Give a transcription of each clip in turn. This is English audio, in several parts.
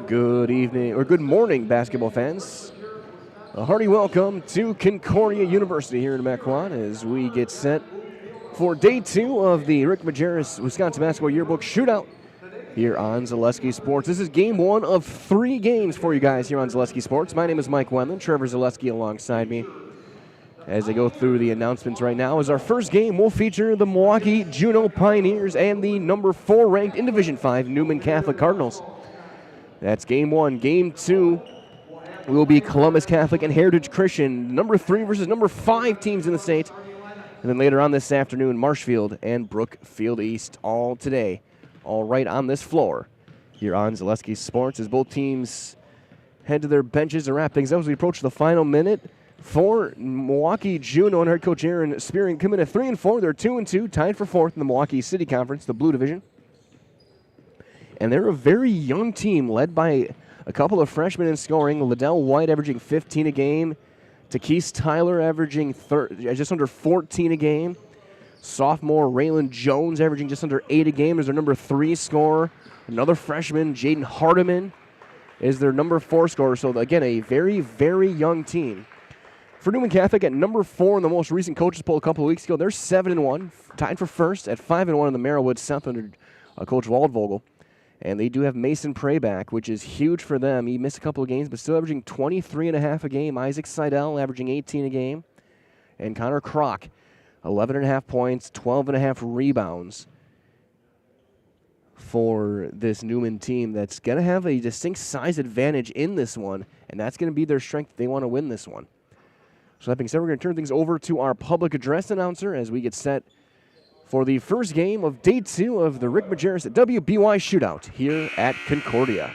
Good evening, or good morning, basketball fans. A hearty welcome to Concordia University here in Mequon as we get set for day 2 of the Rick Majerus Wisconsin Basketball Yearbook Shootout here on Zaleski Sports. This is game 1 of 3 games for you guys here on Zaleski Sports. My name is Mike Wendland, Trevor Zaleski alongside me. As I go through the announcements right now, as our first game will feature the Milwaukee Juno Pioneers and the number 4 ranked in Division 5 Newman Catholic Cardinals. That's game 1. Game 2 will be Columbus Catholic and Heritage Christian, number 3 versus number 5 teams in the state. And then later on this afternoon, Marshfield and Brookfield East, all today, all right on this floor here on Zaleski Sports as both teams head to their benches to wrap things up as we approach the final minute. For Milwaukee Juno and head coach Aaron Spearing come in at 3-4. They're 2-2, tied for 4th in the Milwaukee City Conference, the Blue Division. And they're a very young team led by a couple of freshmen in scoring. Liddell White averaging 15 a game. Takese Tyler averaging just under 14 a game. Sophomore Raylan Jones averaging just under 8 a game is their number 3 scorer. Another freshman, Jaden Hardiman, is their number 4 scorer. So again, a very, very young team. For Newman Catholic at number 4 in the most recent coaches poll a couple of weeks ago, they're 7-1, tied for first at 5-1 in the Merrillwood South under Coach Waldvogel. And they do have Mason Prey back, which is huge for them. He missed a couple of games, but still averaging 23.5 a game. Isaac Seidel averaging 18 a game. And Connor Kroc, 11.5 points, 12.5 rebounds for this Newman team that's going to have a distinct size advantage in this one, and that's going to be their strength if they want to win this one. So that being said, we're going to turn things over to our public address announcer as we get set for the first game of day 2 of the Rick Majerus WBY Shootout here at Concordia.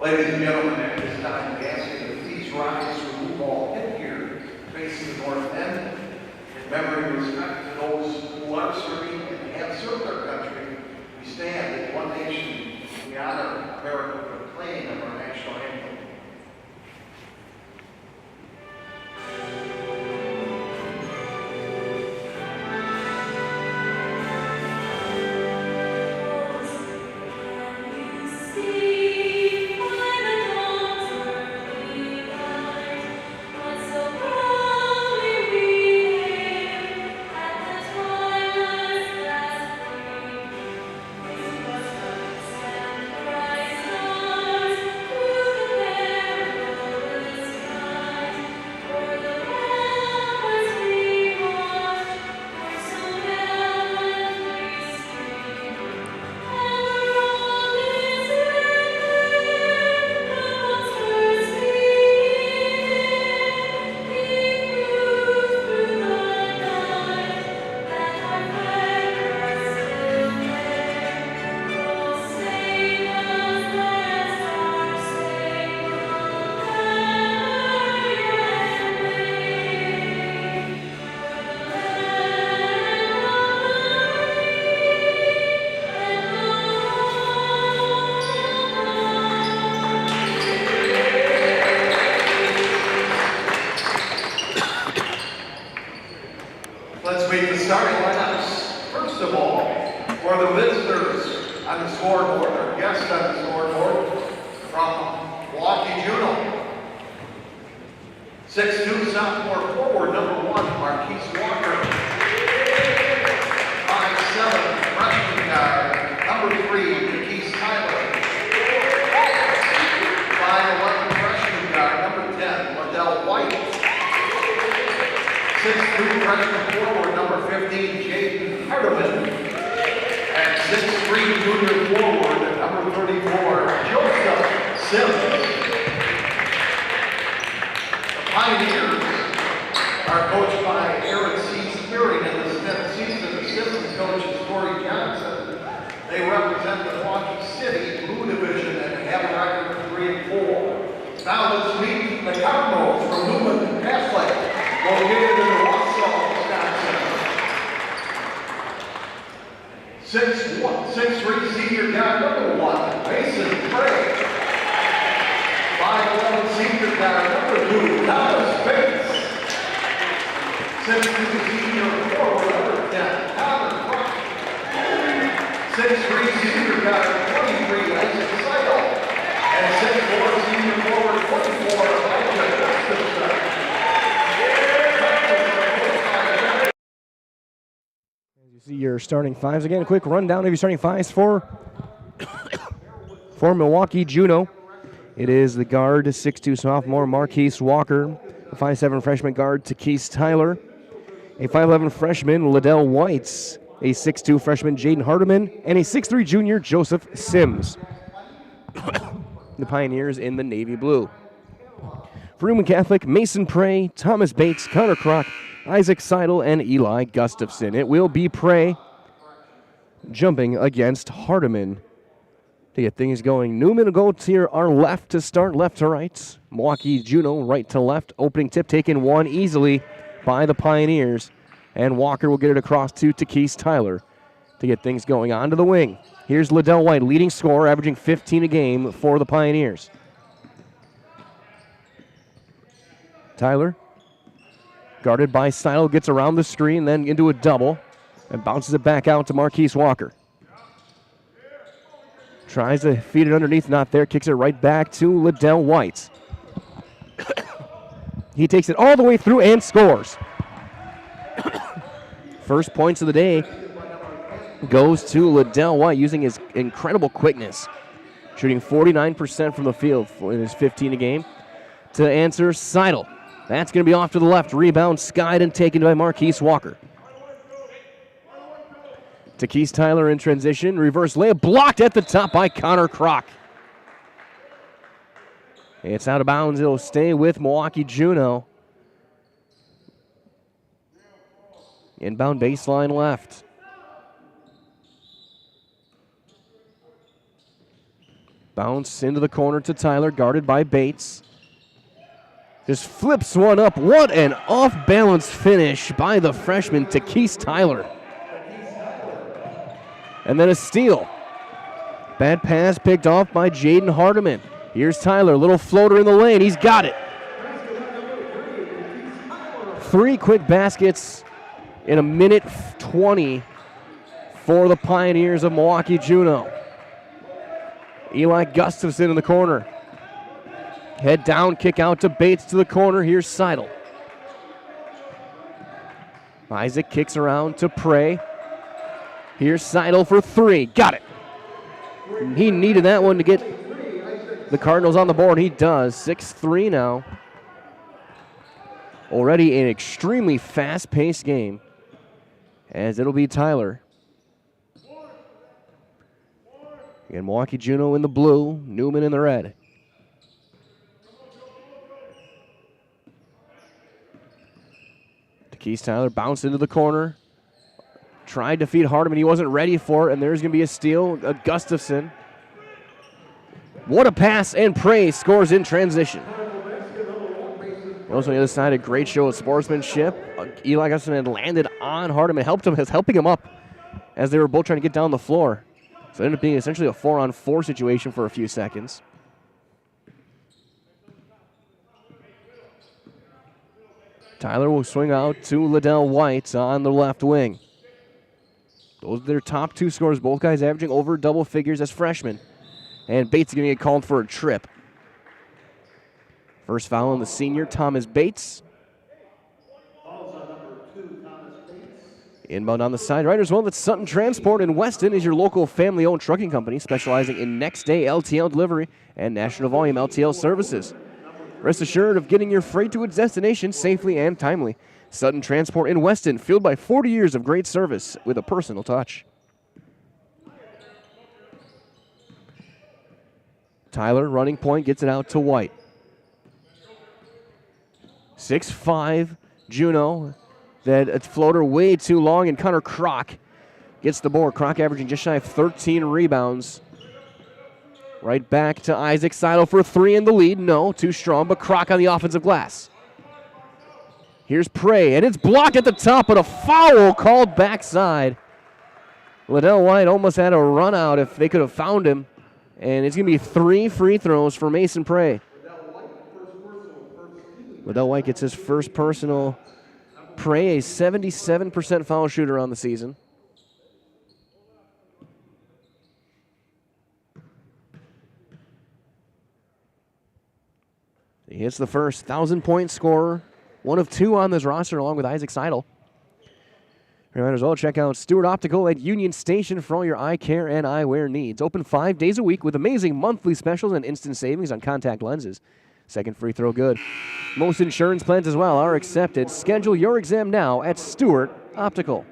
Ladies and gentlemen, at this time, we ask you to please rise to remove all headgear facing the north end. In memory and respect to those who are serving and have served our country, we stand as one nation. We honor America with the playing of our national anthem. Let's meet the starting lineups. First of all, for the visitors on the scoreboard, or guests on the scoreboard, from Milwaukee Juno. 6'2" sophomore forward, number 1, Marquise Walker. 5'7" freshman guard, number 3, Takese Tyler. 5'11" freshman guard, number 10, Liddell White. 6'2" freshman forward, number 15, Jaden Hardeman. And 6'3" junior forward, number 34, Joseph Sims. The Pioneers are coached by Aaron C. Spearing in the 10th season. Assistant coach is Corey Johnson. They represent the Milwaukee City Blue Division and have a record of 3-4. Now let's meet the Cardinals from Newman Catholic, located in Wausau, Wisconsin. 6'3" senior guard number 1, Mason Craig. 5'11" senior guard number 2, Thomas Bates. 6'2" senior forward number 10, Connor Crock. 6'3" senior guard 23, Isaac Seidel. And 6'4" senior forward 24, Elijah Gustafson. You see your starting fives again. A quick rundown of your starting fives for Milwaukee Juno. It is the guard, 6'2" sophomore Marquise Walker, a 5'7" freshman guard, Takese Tyler, a 5'11" freshman Liddell Whites, a 6'2" freshman Jaden Hardeman, and a 6'3" junior Joseph Sims. The Pioneers in the navy blue. For Newman Catholic, Mason Prey, Thomas Bates, Connor Crock, Isaac Seidel, and Eli Gustafson. It will be Prey jumping against Hardeman to get things going. Newman will go to our left to start, left to right. Milwaukee Juno right to left. Opening tip taken one easily by the Pioneers. And Walker will get it across to Takese Tyler to get things going. Onto the wing. Here's Liddell White, leading scorer, averaging 15 a game for the Pioneers. Tyler, guarded by Seidel, gets around the screen, then into a double, and bounces it back out to Marquise Walker. Tries to feed it underneath, not there, kicks it right back to Liddell White. He takes it all the way through and scores. First points of the day goes to Liddell White using his incredible quickness, shooting 49% from the field in his 15 a game. To answer Seidel. That's going to be off to the left. Rebound skied and taken by Marquise Walker. Takese Tyler in transition. Reverse layup blocked at the top by Connor Crock. It's out of bounds. It'll stay with Milwaukee Juno. Inbound baseline left. Bounce into the corner to Tyler, guarded by Bates. Just flips one up. What an off-balance finish by the freshman, Takese Tyler. And then a steal. Bad pass picked off by Jaden Hardeman. Here's Tyler, little floater in the lane. He's got it. 3 quick baskets in a minute 20 for the Pioneers of Milwaukee Juno. Eli Gustafson in the corner. Head down, kick out to Bates to the corner. Here's Seidel. Isaac kicks around to Prey. Here's Seidel for 3. Got it. He needed that one to get the Cardinals on the board. He does. 6-3 now. Already an extremely fast-paced game, as it'll be Tyler. Again, Milwaukee Juno in the blue, Newman in the red. Takese Tyler bounced into the corner. Tried to feed Hardeman. He wasn't ready for it, and there's going to be a steal. Gustafson. What a pass, and Prey scores in transition. Also on the other side, a great show of sportsmanship. Eli Gustafson had landed on Hardeman, helping him up as they were both trying to get down the floor. So it ended up being essentially a 4-on-4 situation for a few seconds. Tyler will swing out to Liddell White on the left wing. Those are their top 2 scorers, both guys averaging over double figures as freshmen. And Bates is going to get called for a trip. First foul on the senior, Thomas Bates. Inbound on the side. Right as well, that's Sutton Transport in Weston is your local family-owned trucking company specializing in next-day LTL delivery and national volume LTL services. Rest assured of getting your freight to its destination safely and timely. Sutton Transport in Weston, fueled by 40 years of great service with a personal touch. Tyler, running point, gets it out to White. 6'5", Juneau. That floater way too long, and Connor Kroc gets the board. Kroc averaging just shy of 13 rebounds. Right back to Isaac Seidel for 3 in the lead. No, too strong, but Kroc on the offensive glass. Here's Prey, and it's blocked at the top, but a foul called backside. Liddell White almost had a run out if they could have found him. And it's going to be 3 free throws for Mason Prey. Liddell White gets his first personal. Prey, a 77% foul shooter on the season. He hits the first 1,000-point scorer, one of 2 on this roster, along with Isaac Seidel. Remember as well, check out Stewart Optical at Union Station for all your eye care and eyewear needs. Open 5 days a week with amazing monthly specials and instant savings on contact lenses. Second free throw good. Most insurance plans as well are accepted. Schedule your exam now at Stewart Optical.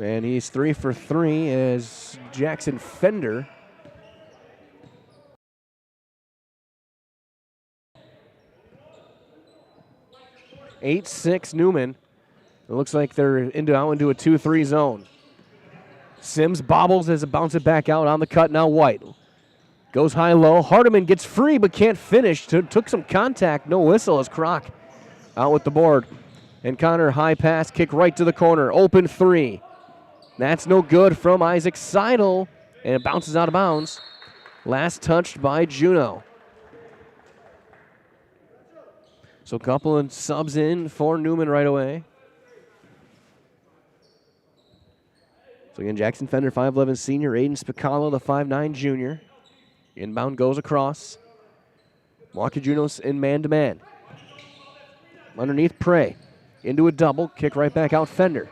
And he's 3 for 3 as Jackson Fender. (8-6) Newman. It looks like they're now into a 2-3 zone. Sims bobbles as it bounces back out on the cut. Now White goes high-low. Hardiman gets free but can't finish. Took some contact. No whistle as Kroc out with the board. And Connor, high pass, kick right to the corner. Open 3. That's no good from Isaac Seidel, and it bounces out of bounds. Last touched by Juneau. So a couple of subs in for Newman right away. So again, Jackson Fender, 5'11 senior. Aiden Spicalo, the 5'9 junior. Inbound goes across. Milwaukee Juneau's in man-to-man. Underneath Prey. Into a double. Kick right back out Fender.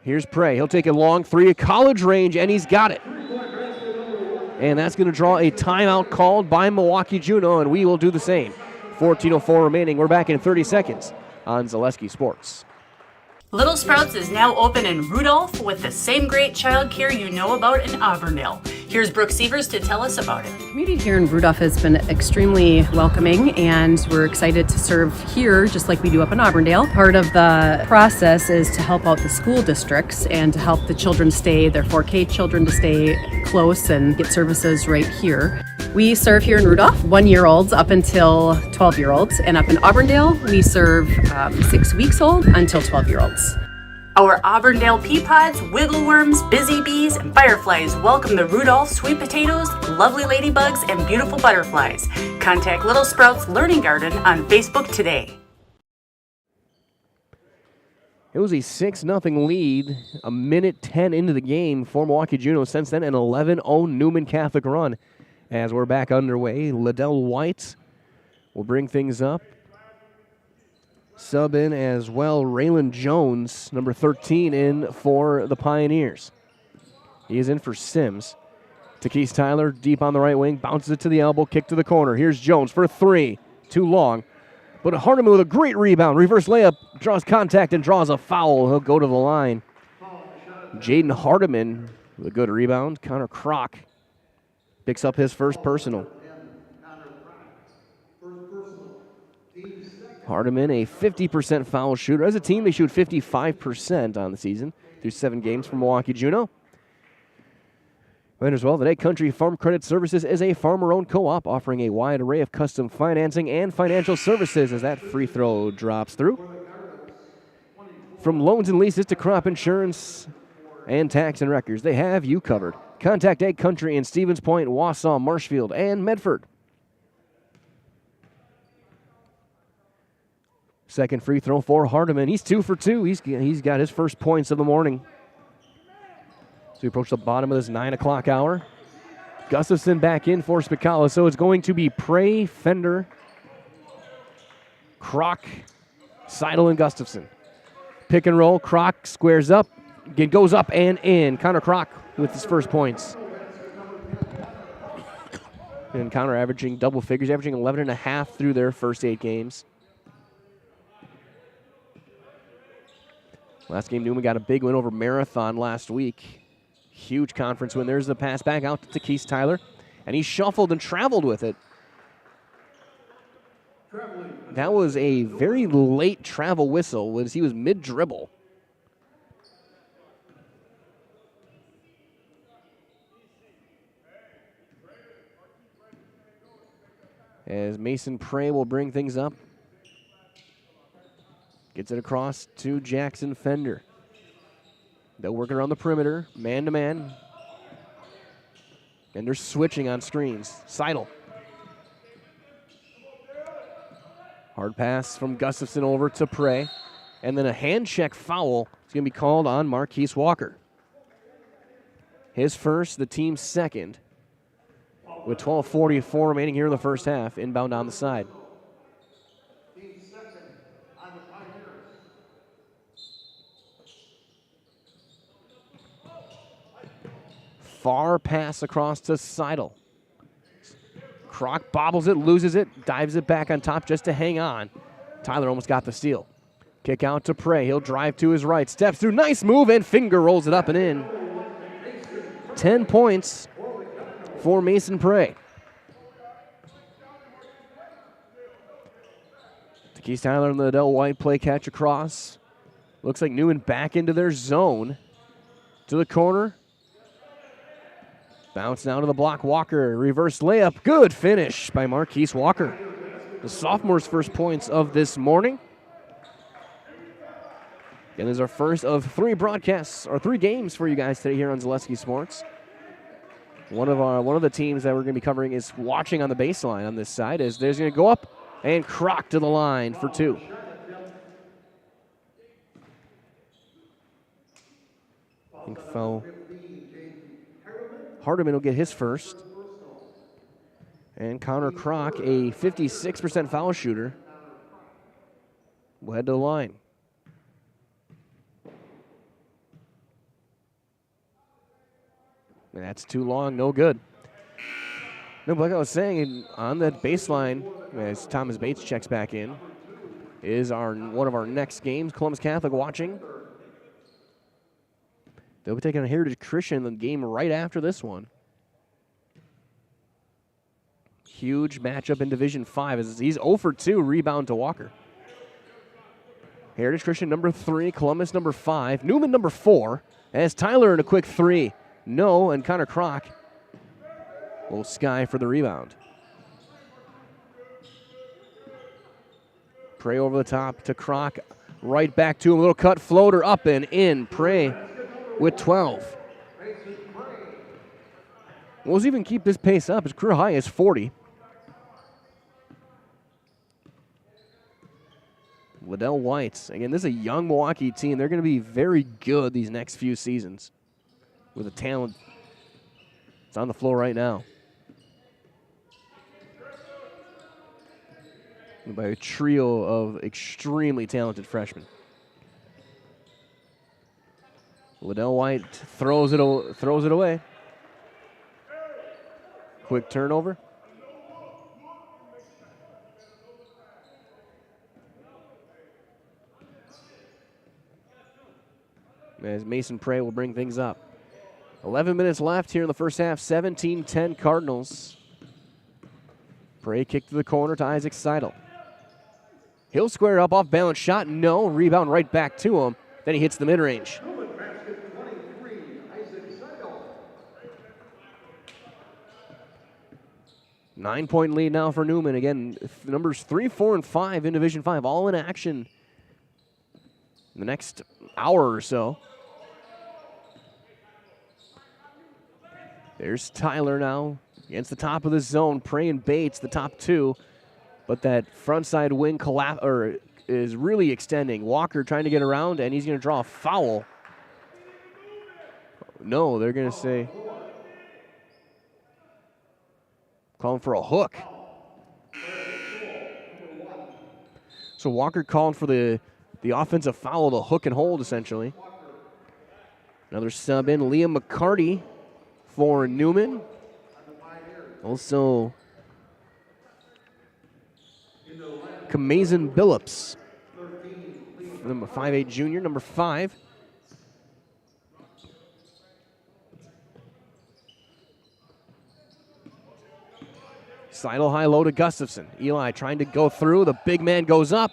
Here's Prey. He'll take a long 3 at college range, and he's got it. And that's going to draw a timeout called by Milwaukee Juneau, and we will do the same. 14:04 remaining. We're back in 30 seconds on Zaleski Sports. Little Sprouts is now open in Rudolph with the same great childcare you know about in Auburndale. Here's Brooke Sievers to tell us about it. The community here in Rudolph has been extremely welcoming, and we're excited to serve here just like we do up in Auburndale. Part of the process is to help out the school districts and to help the children stay, their 4K children to stay close and get services right here. We serve here in Rudolph 1-year-olds up until 12-year-olds, and up in Auburndale we serve 6 weeks old until 12-year-olds. Our Auburndale pea pods, wiggleworms, busy bees, and fireflies welcome the Rudolph sweet potatoes, lovely ladybugs, and beautiful butterflies. Contact Little Sprouts Learning Garden on Facebook today. It was a 6-0 lead, a minute 10 into the game for Milwaukee Juneau. Since then, an 11-0 Newman Catholic run. As we're back underway, Liddell White will bring things up. Sub in as well, Raylan Jones, number 13, in for the Pioneers. He is in for Sims. Takis Tyler deep on the right wing, bounces it to the elbow, kick to the corner. Here's Jones for 3, too long. But Hardiman with a great rebound, reverse layup, draws contact and draws a foul. He'll go to the line. Jaden Hardiman with a good rebound. Connor Kroc picks up his first personal. Hardiman, a 50% foul shooter. As a team, they shoot 55% on the season through 7 games for Milwaukee Juneau. And as well, the Night Country Farm Credit Services is a farmer-owned co-op offering a wide array of custom financing and financial services as that free throw drops through. From loans and leases to crop insurance and tax and records, they have you covered. Contact Ag Country in Stevens Point, Wausau, Marshfield, and Medford. Second free throw for Hardiman. He's 2 for 2. He's got his first points of the morning. So we approach the bottom of this 9 o'clock hour. Gustafson back in for Spicala. So it's going to be Prey, Fender, Kroc, Seidel, and Gustafson. pick and roll. Kroc squares up. It goes up and in. Connor Kroc with his first points. And Connor averaging double figures, averaging 11 and a half through their first 8 games. Last game, Newman got a big win over Marathon last week. Huge conference win. There's the pass back out to Keith Tyler. And he shuffled and traveled with it. That was a very late travel whistle as he was mid-dribble. As Mason Prey will bring things up. Gets it across to Jackson Fender. They're working around the perimeter, man-to-man. And they're switching on screens. Seidel. Hard pass from Gustafson over to Prey. And then a hand check foul is going to be called on Marquise Walker. His first, the team's second. With 12:44 remaining here in the first half, inbound on the side. Far pass across to Seidel. Kroc bobbles it, loses it, dives it back on top just to hang on. Tyler almost got the steal. Kick out to Prey. He'll drive to his right, steps through, nice move, and finger rolls it up and in. 10 points for Mason Prey. Keith Tyler and Liddell White play catch across. Looks like Newman back into their zone. To the corner. Bounce now to the block. Walker, reverse layup. Good finish by Marquise Walker. The sophomore's first points of this morning. And this is our first of 3 broadcasts, or 3 games for you guys today here on Zaleski Sports. One of the teams that we're going to be covering is watching on the baseline on this side, as there's going to go up and Kroc to the line for 2. I think foul. Hardiman will get his first. And Connor Kroc, a 56% foul shooter, will head to the line. And that's too long, no good. No, but like I was saying, on that baseline, as Thomas Bates checks back in, is one of our next games. Columbus Catholic watching. They'll be taking a Heritage Christian the game right after this one. Huge matchup in Division 5 as he's 0 for 2, rebound to Walker. Heritage Christian number 3, Columbus number 5, Newman number 4, as Tyler in a quick 3. No, and Connor Kroc will sky for the rebound. Prey over the top to Kroc, right back to him, a little cut floater up and in. Prey with 12. Wolves even keep this pace up. His career high is 40. Liddell White. Again, this is a young Milwaukee team. They're going to be very good these next few seasons with the talent. It's on the floor right now. By a trio of extremely talented freshmen. Liddell White throws it away. Quick turnover. As Mason Prey will bring things up. 11 minutes left here in the first half. 17-10 Cardinals. Prey kick to the corner to Isaac Seidel. He'll square up off balance shot. No. Rebound right back to him. Then he hits the mid-range. 9-point lead now for Newman. Again, numbers 3, 4, and 5 in Division 5, all in action in the next hour or so. There's Tyler now against the top of the zone. Prey and Bates, the top 2. But that front side wing is really extending. Walker trying to get around, and he's going to draw a foul. No, they're going to say calling for a hook. So Walker called for the the offensive foul, the hook and hold, essentially. Another sub in, Liam McCarty for Newman. Also, Kamazin Billups, number 5'8" junior, number 5. Sidle high low to Gustafson. Eli trying to go through. The big man goes up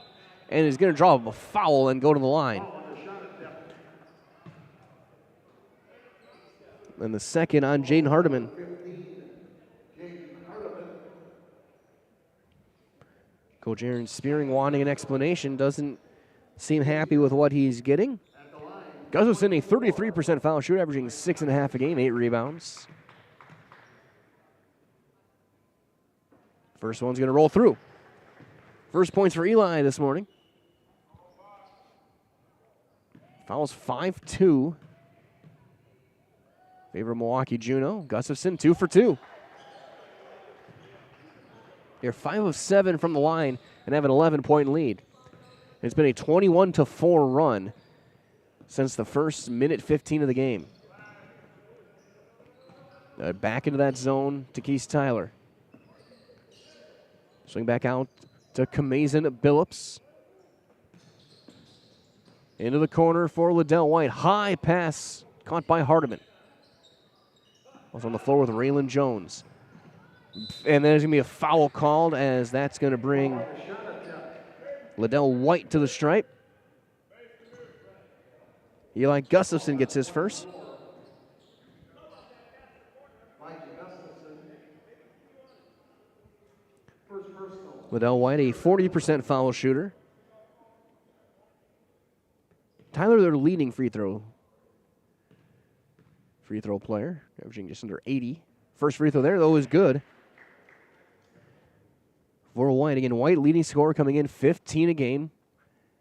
and is going to draw a foul and go to the line. And the second on Jaden Hardiman. Coach Aaron Spearing wanting an explanation. Doesn't seem happy with what he's getting. Gustafson, a 33% foul shoot, averaging 6.5 a game, 8 rebounds. First one's going to roll through. First points for Eli this morning. Fouls 5-2. Favor Milwaukee Juno. Gustafson 2 for 2. They're 5 of 7 from the line and have an 11-point lead. It's been a 21-4 run since the first minute 15 of the game. Back into that zone to Keith Tyler. Swing back out to Kamazin Billups. Into the corner for Liddell White. High pass caught by Hardiman. Also on the floor with Raylan Jones. And there's going to be a foul called as that's going to bring Liddell White to the stripe. Eli Gustafson gets his first. Liddell White, a 40% foul shooter. Tyler, their leading free throw player, averaging just under 80. First free throw there, though, is good. For White, again, White leading scorer coming in 15 a game.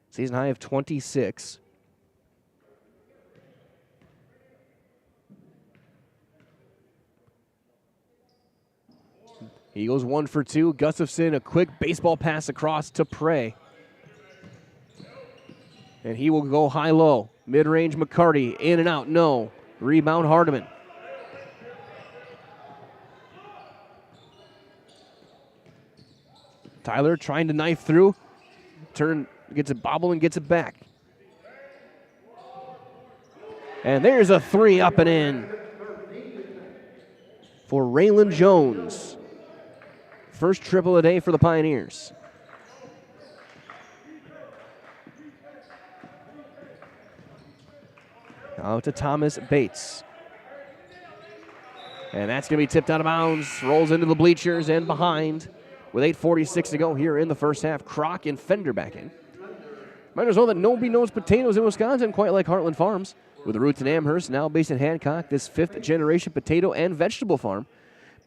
Season high of 26. He goes 1 for 2. Gustafson, a quick baseball pass across to Prey. And he will go high-low. Mid-range McCarty, in and out, no. Rebound Hardiman. Tyler trying to knife through. Gets a bobble and gets it back. And there's a 3 up and in for Raylan Jones. First triple a day for the Pioneers. Out to Thomas Bates. And that's going to be tipped out of bounds. Rolls into the bleachers and behind with 8:46 to go here in the first half. Kroc and Fender back in. Might as well that nobody knows potatoes in Wisconsin quite like Heartland Farms. With roots in Amherst, now based in Hancock, this 5th-generation potato and vegetable farm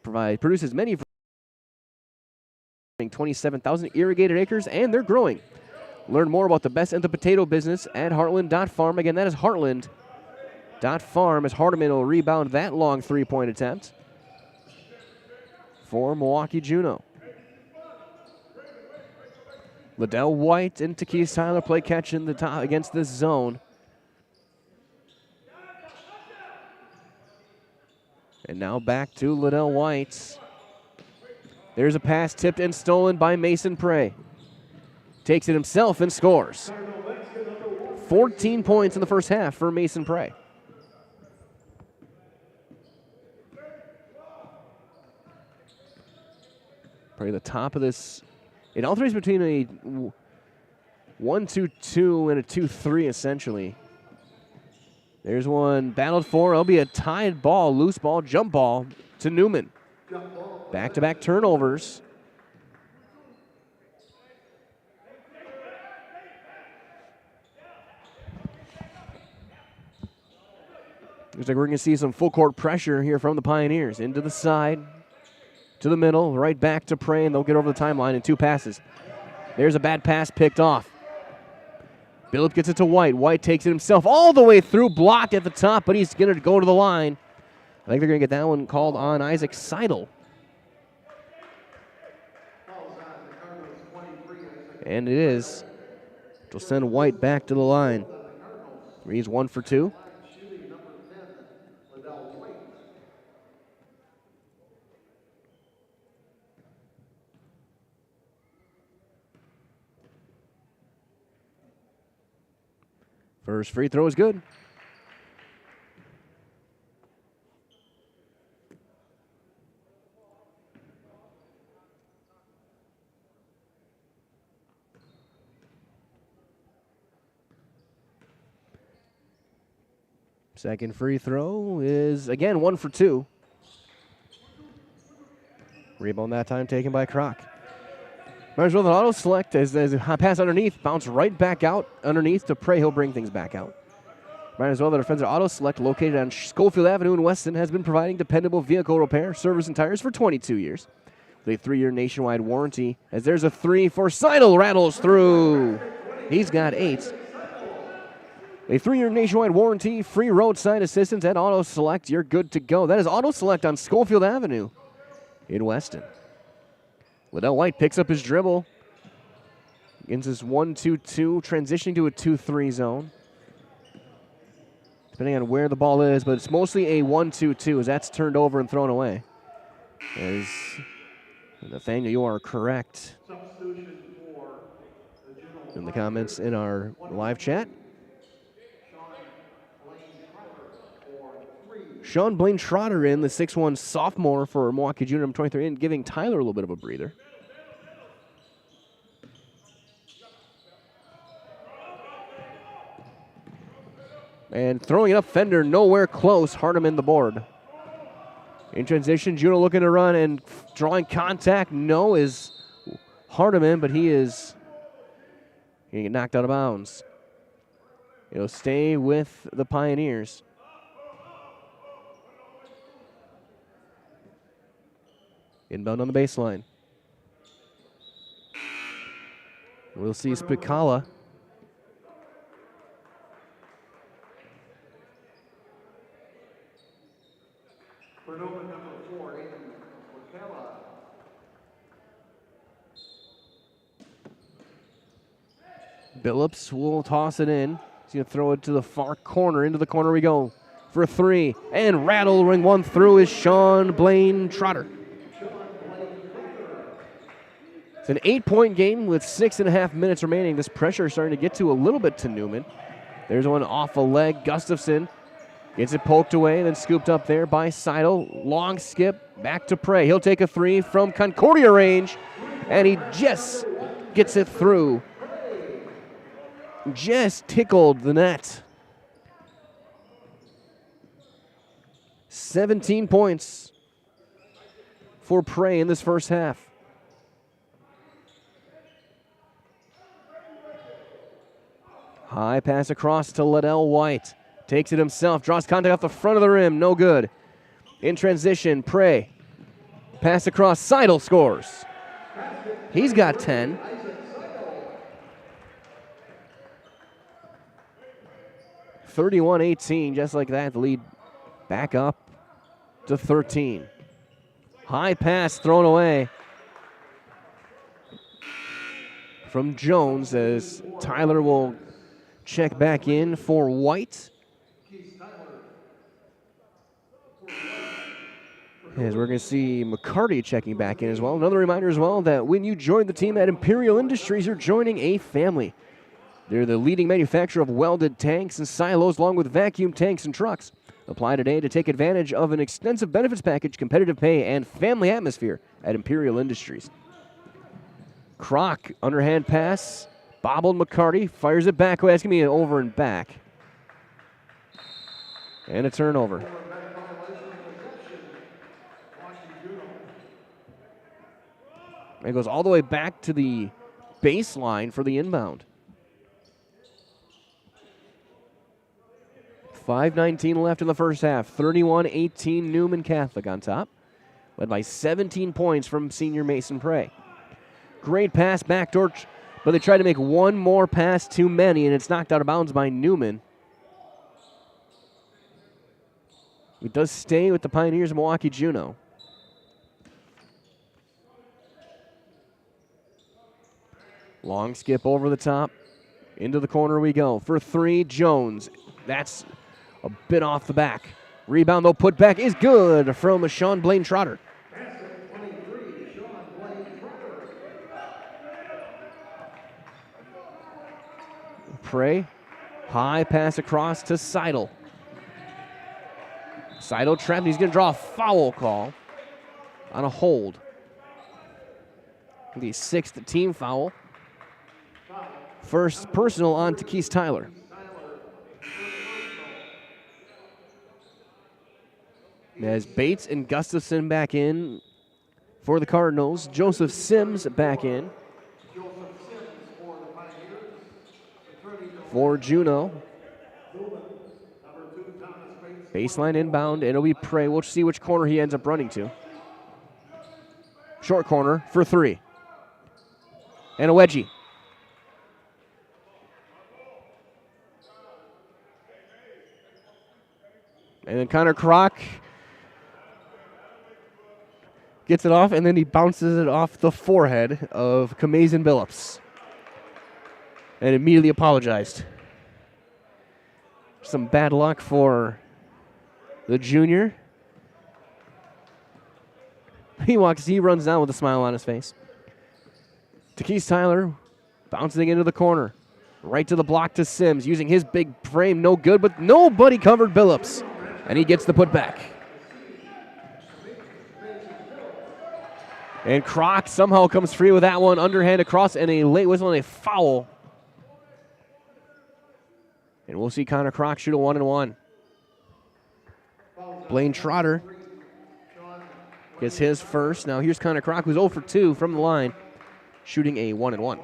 produces many 27,000 irrigated acres, and they're growing. Learn more about the best in the potato business at heartland.farm. Again, that is heartland.farm as Hardiman will rebound that long three-point attempt for Milwaukee Juno. Liddell White into Keith Tyler, play catch in the top against this zone. And now back to Liddell White. There's a pass tipped and stolen by Mason Prey. Takes it himself and scores. 14 points in the first half for Mason Prey. Probably the top of this. It alternates between a 1-2-2 and a 2-3 essentially. There's one battled for. It'll be a tied ball, loose ball, jump ball to Newman. Back-to-back turnovers. Looks like we're going to see some full court pressure here from the Pioneers. Into the side, to the middle, right back to Prey, and they'll get over the timeline in 2 passes. There's a bad pass picked off. Billup gets it to White. White takes it himself all the way through, blocked at the top, but he's going to go to the line. I think they're going to get that one called on Isaac Seidel. And it is. will send White back to the line. He's 1 for 2. First free throw is good. Second free throw is, again, 1 for 2. Rebound that time taken by Kroc. Might as well an auto select as a pass underneath, bounce right back out underneath to Prey. He'll bring things back out. Might as well the defensive auto select located on Schofield Avenue in Weston has been providing dependable vehicle repair, service, and tires for 22 years. With a 3-year nationwide warranty, as there's a 3 for Seidel, rattles through. He's got 8. A 3-year nationwide warranty, free roadside assistance, and auto select. You're good to go. That is auto select on Schofield Avenue in Weston. Liddell White picks up his dribble. Against this 1-2-2, transitioning to a 2-3 zone. Depending on where the ball is, but it's mostly a 1-2-2 as that's turned over and thrown away. As Nathaniel, you are correct in the comments in our live chat. Sean Blaine Trotter in, the 6'1 sophomore for Milwaukee Junior, number 23, and giving Tyler a little bit of a breather. And throwing it up, Fender nowhere close. Hardeman the board. In transition, Juno looking to run and drawing contact. No is Hardeman, but he is going to get knocked out of bounds. It'll stay with the Pioneers. Inbound on the baseline. We'll see Spicala. Billups will toss it in. He's going to throw it to the far corner. Into the corner we go for 3. And rattling one through is Sean Blaine Trotter. It's an 8-point game with 6.5 minutes remaining. This pressure is starting to get to a little bit to Newman. There's one off a leg. Gustafson gets it poked away, then scooped up there by Seidel. Long skip, back to Prey. He'll take a 3 from Concordia range, and he just gets it through. Just tickled the net. 17 points for Prey in this first half. High pass across to Liddell White. Takes it himself, draws contact off the front of the rim, no good. In transition, Prey. Pass across, Seidel scores. He's got 10. (31-18), just like that, the lead back up to 13. High pass thrown away from Jones as Tyler will check back in for White. As we're going to see McCarty checking back in as well. Another reminder as well that when you join the team at Imperial Industries, you're joining a family. They're the leading manufacturer of welded tanks and silos along with vacuum tanks and trucks. Apply today to take advantage of an extensive benefits package, competitive pay, and family atmosphere at Imperial Industries. Kroc, underhand pass. Bobbled McCarty, fires it back. That's going to be an over and back. And a turnover. It goes all the way back to the baseline for the inbound. 5:19 left in the first half. 31-18 Newman Catholic on top. Led by 17 points from senior Mason Prey. Great pass backdoor, but they try to make one more pass too many, and it's knocked out of bounds by Newman. It does stay with the Pioneers of Milwaukee Juno. Long skip over the top. Into the corner we go. For 3, Jones. That's a bit off the back. Rebound, though, put back is good from Sean Blaine Trotter. Prey. High pass across to Seidel. Seidel trapped. He's going to draw a foul call on a hold. The 6th team foul. First personal on Takis Tyler. As Bates and Gustafson back in for the Cardinals. Joseph Sims back in for Juneau. Baseline inbound, and it'll be Prey. We'll see which corner he ends up running to. Short corner for 3. And a wedgie. And then Connor Kroc gets it off, and then he bounces it off the forehead of Kamazin Billups. And immediately apologized. Some bad luck for the junior. He runs down with a smile on his face. Takis Tyler bouncing into the corner. Right to the block to Sims, using his big frame, no good, but nobody covered Billups. And he gets the putback. And Kroc somehow comes free with that one, underhand across, and a late whistle and a foul. And we'll see Connor Kroc shoot a 1-and-1. Blaine Trotter gets his first. Now here's Connor Kroc, who's 0 for 2 from the line, shooting a 1-and-1.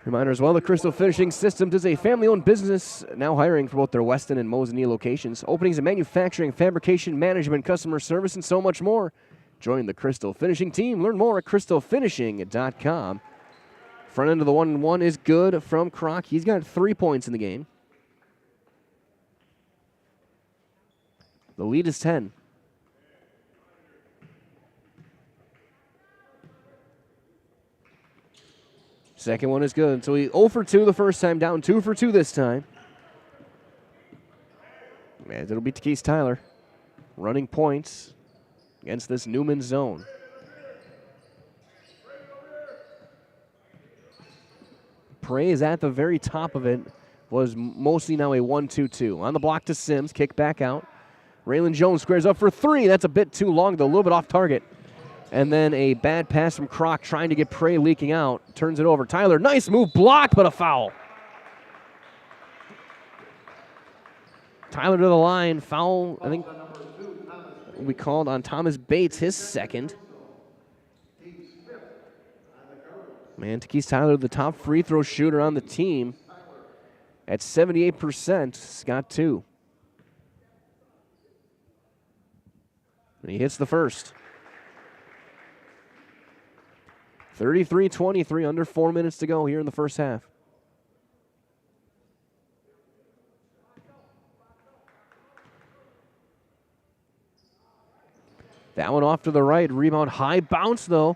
Reminder as well, the Crystal Finishing Systems is a family-owned business now hiring for both their Weston and Mosinee locations. Openings in manufacturing, fabrication, management, customer service, and so much more. Join the Crystal Finishing team. Learn more at crystalfinishing.com. Front end of the 1-and-1 is good from Kroc. He's got 3 points in the game. The lead is 10. Second one is good. So he 0 for 2 the first time, down 2 for 2 this time. And it'll be Takis Tyler running points against this Newman zone. Prey is at the very top of it. Was mostly now a 1-2-2. On the block to Sims, kick back out. Raylan Jones squares up for 3. That's a bit too long, though, a little bit off target. And then a bad pass from Kroc trying to get Prey leaking out. Turns it over. Tyler, nice move, blocked, but a foul. Tyler to the line. Foul, I think, we called on Thomas Bates, his second. Man, Takis Tyler, the top free throw shooter on the team. At 78%, he's got 2. And he hits the first. 33-23, under 4 minutes to go here in the first half. That one off to the right, rebound, high bounce though.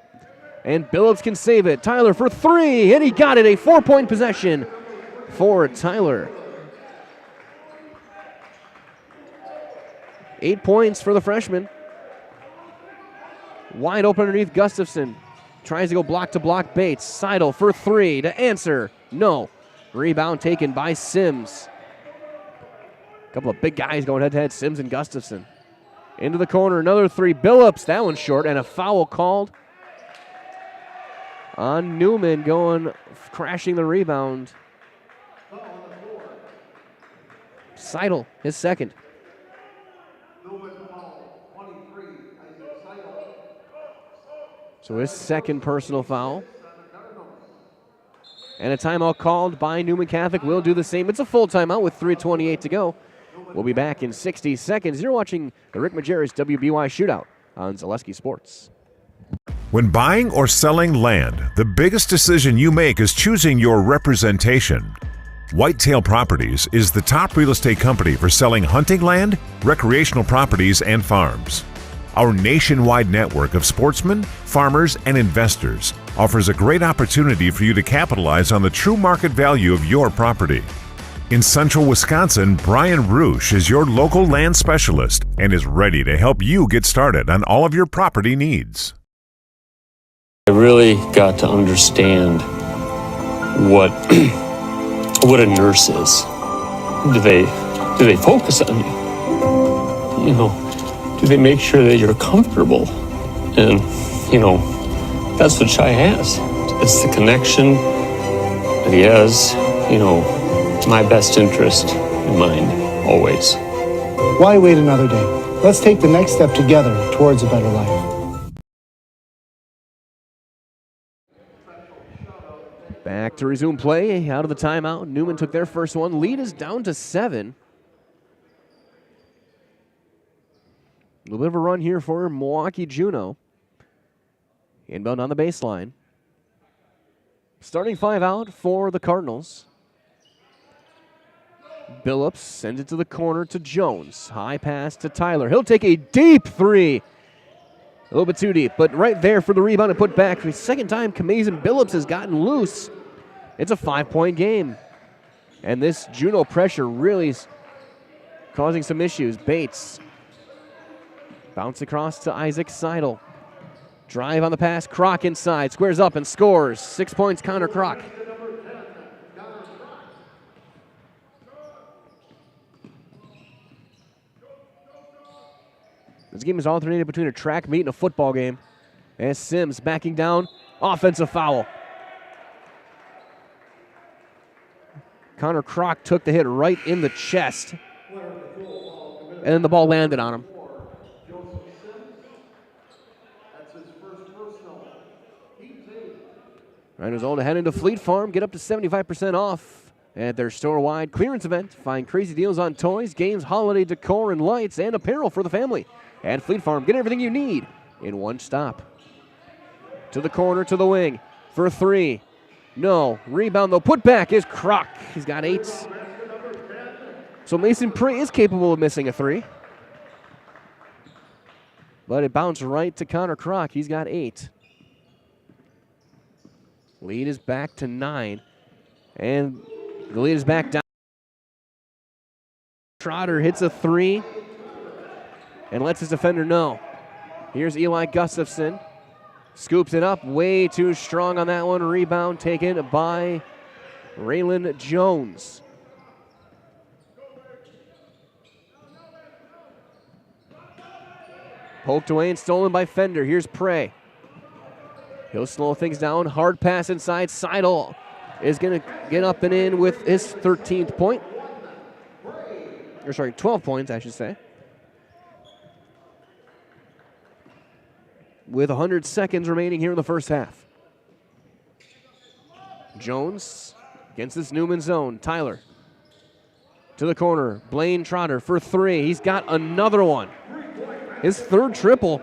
And Billups can save it. Tyler for 3, and he got it, a 4-point possession for Tyler. 8 points for the freshman. Wide open underneath Gustafson. Tries to go block to block Bates. Seidel for 3 to answer. No. Rebound taken by Sims. A couple of big guys going head to head, Sims and Gustafson. Into the corner, another 3. Billups, that one's short, and a foul called on Newman, crashing the rebound. Seidel, his second. So his second personal foul. And a timeout called by Newman Catholic. Will do the same. It's a full timeout with 3:28 to go. We'll be back in 60 seconds. You're watching the Rick Majerus WBY Shootout on Zaleski Sports. When buying or selling land, the biggest decision you make is choosing your representation. Whitetail Properties is the top real estate company for selling hunting land, recreational properties, and farms. Our nationwide network of sportsmen, farmers, and investors offers a great opportunity for you to capitalize on the true market value of your property. In central Wisconsin, Brian Roosh is your local land specialist and is ready to help you get started on all of your property needs. I really got to understand what what a nurse is. Do they focus on you? You know, do they make sure that you're comfortable? And, you know, that's what Shai has. It's the connection that he has, you know, my best interest in mind, always. Why wait another day? Let's take the next step together towards a better life. Back to resume play out of the timeout. Newman took their first one. Lead is down to 7. A little bit of a run here for Milwaukee Juneau. Inbound on the baseline. Starting 5 out for the Cardinals. Billups sends it to the corner to Jones. High pass to Tyler. He'll take a deep 3. A little bit too deep, but right there for the rebound and put back. For the second time, Kamazin Billups has gotten loose. It's a 5-point game. And this Juneau pressure really is causing some issues. Bates. Bounce across to Isaac Seidel. Drive on the pass. Kroc inside. Squares up and scores. 6 points, Connor Kroc. This game is alternated between a track meet and a football game. As Sims backing down. Offensive foul. Connor Kroc took the hit right in the chest. And then the ball landed on him. Riders all to head into Fleet Farm. Get up to 75% off at their store-wide clearance event. Find crazy deals on toys, games, holiday decor, and lights, and apparel for the family. At Fleet Farm, get everything you need in one stop. To the corner, to the wing for 3. No. Rebound, though. Put back is Kroc. He's got 8. So Mason Prey is capable of missing a 3. But it bounced right to Connor Kroc. He's got 8. Lead is back to 9. And the lead is back down. Trotter hits a 3 and lets his defender know. Here's Eli Gustafson. Scoops it up. Way too strong on that one. Rebound taken by Raylan Jones. Poked away and stolen by Fender. Here's Prey. He'll slow things down. Hard pass inside. Seidel is going to get up and in with his 13th point. Or sorry, 12 points, I should say. With 100 seconds remaining here in the first half. Jones against this Newman zone. Tyler to the corner. Blaine Trotter for 3. He's got another one. His 3rd triple.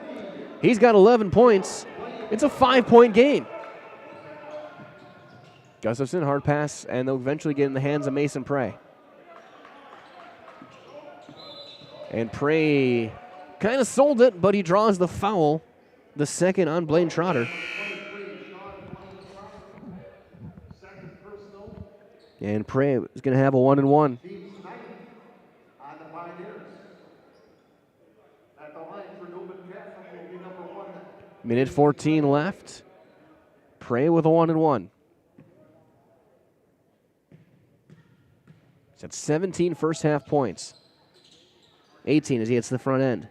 He's got 11 points. It's a 5-point game. Gustafson, hard pass, and they'll eventually get in the hands of Mason Prey. And Prey kind of sold it, but he draws the foul. The second on Blaine Trotter. And Prey is going to have a 1-and-1. Minute 14 left. Prey with a 1-and-1. He's at 17 first half points. 18 as he hits the front end.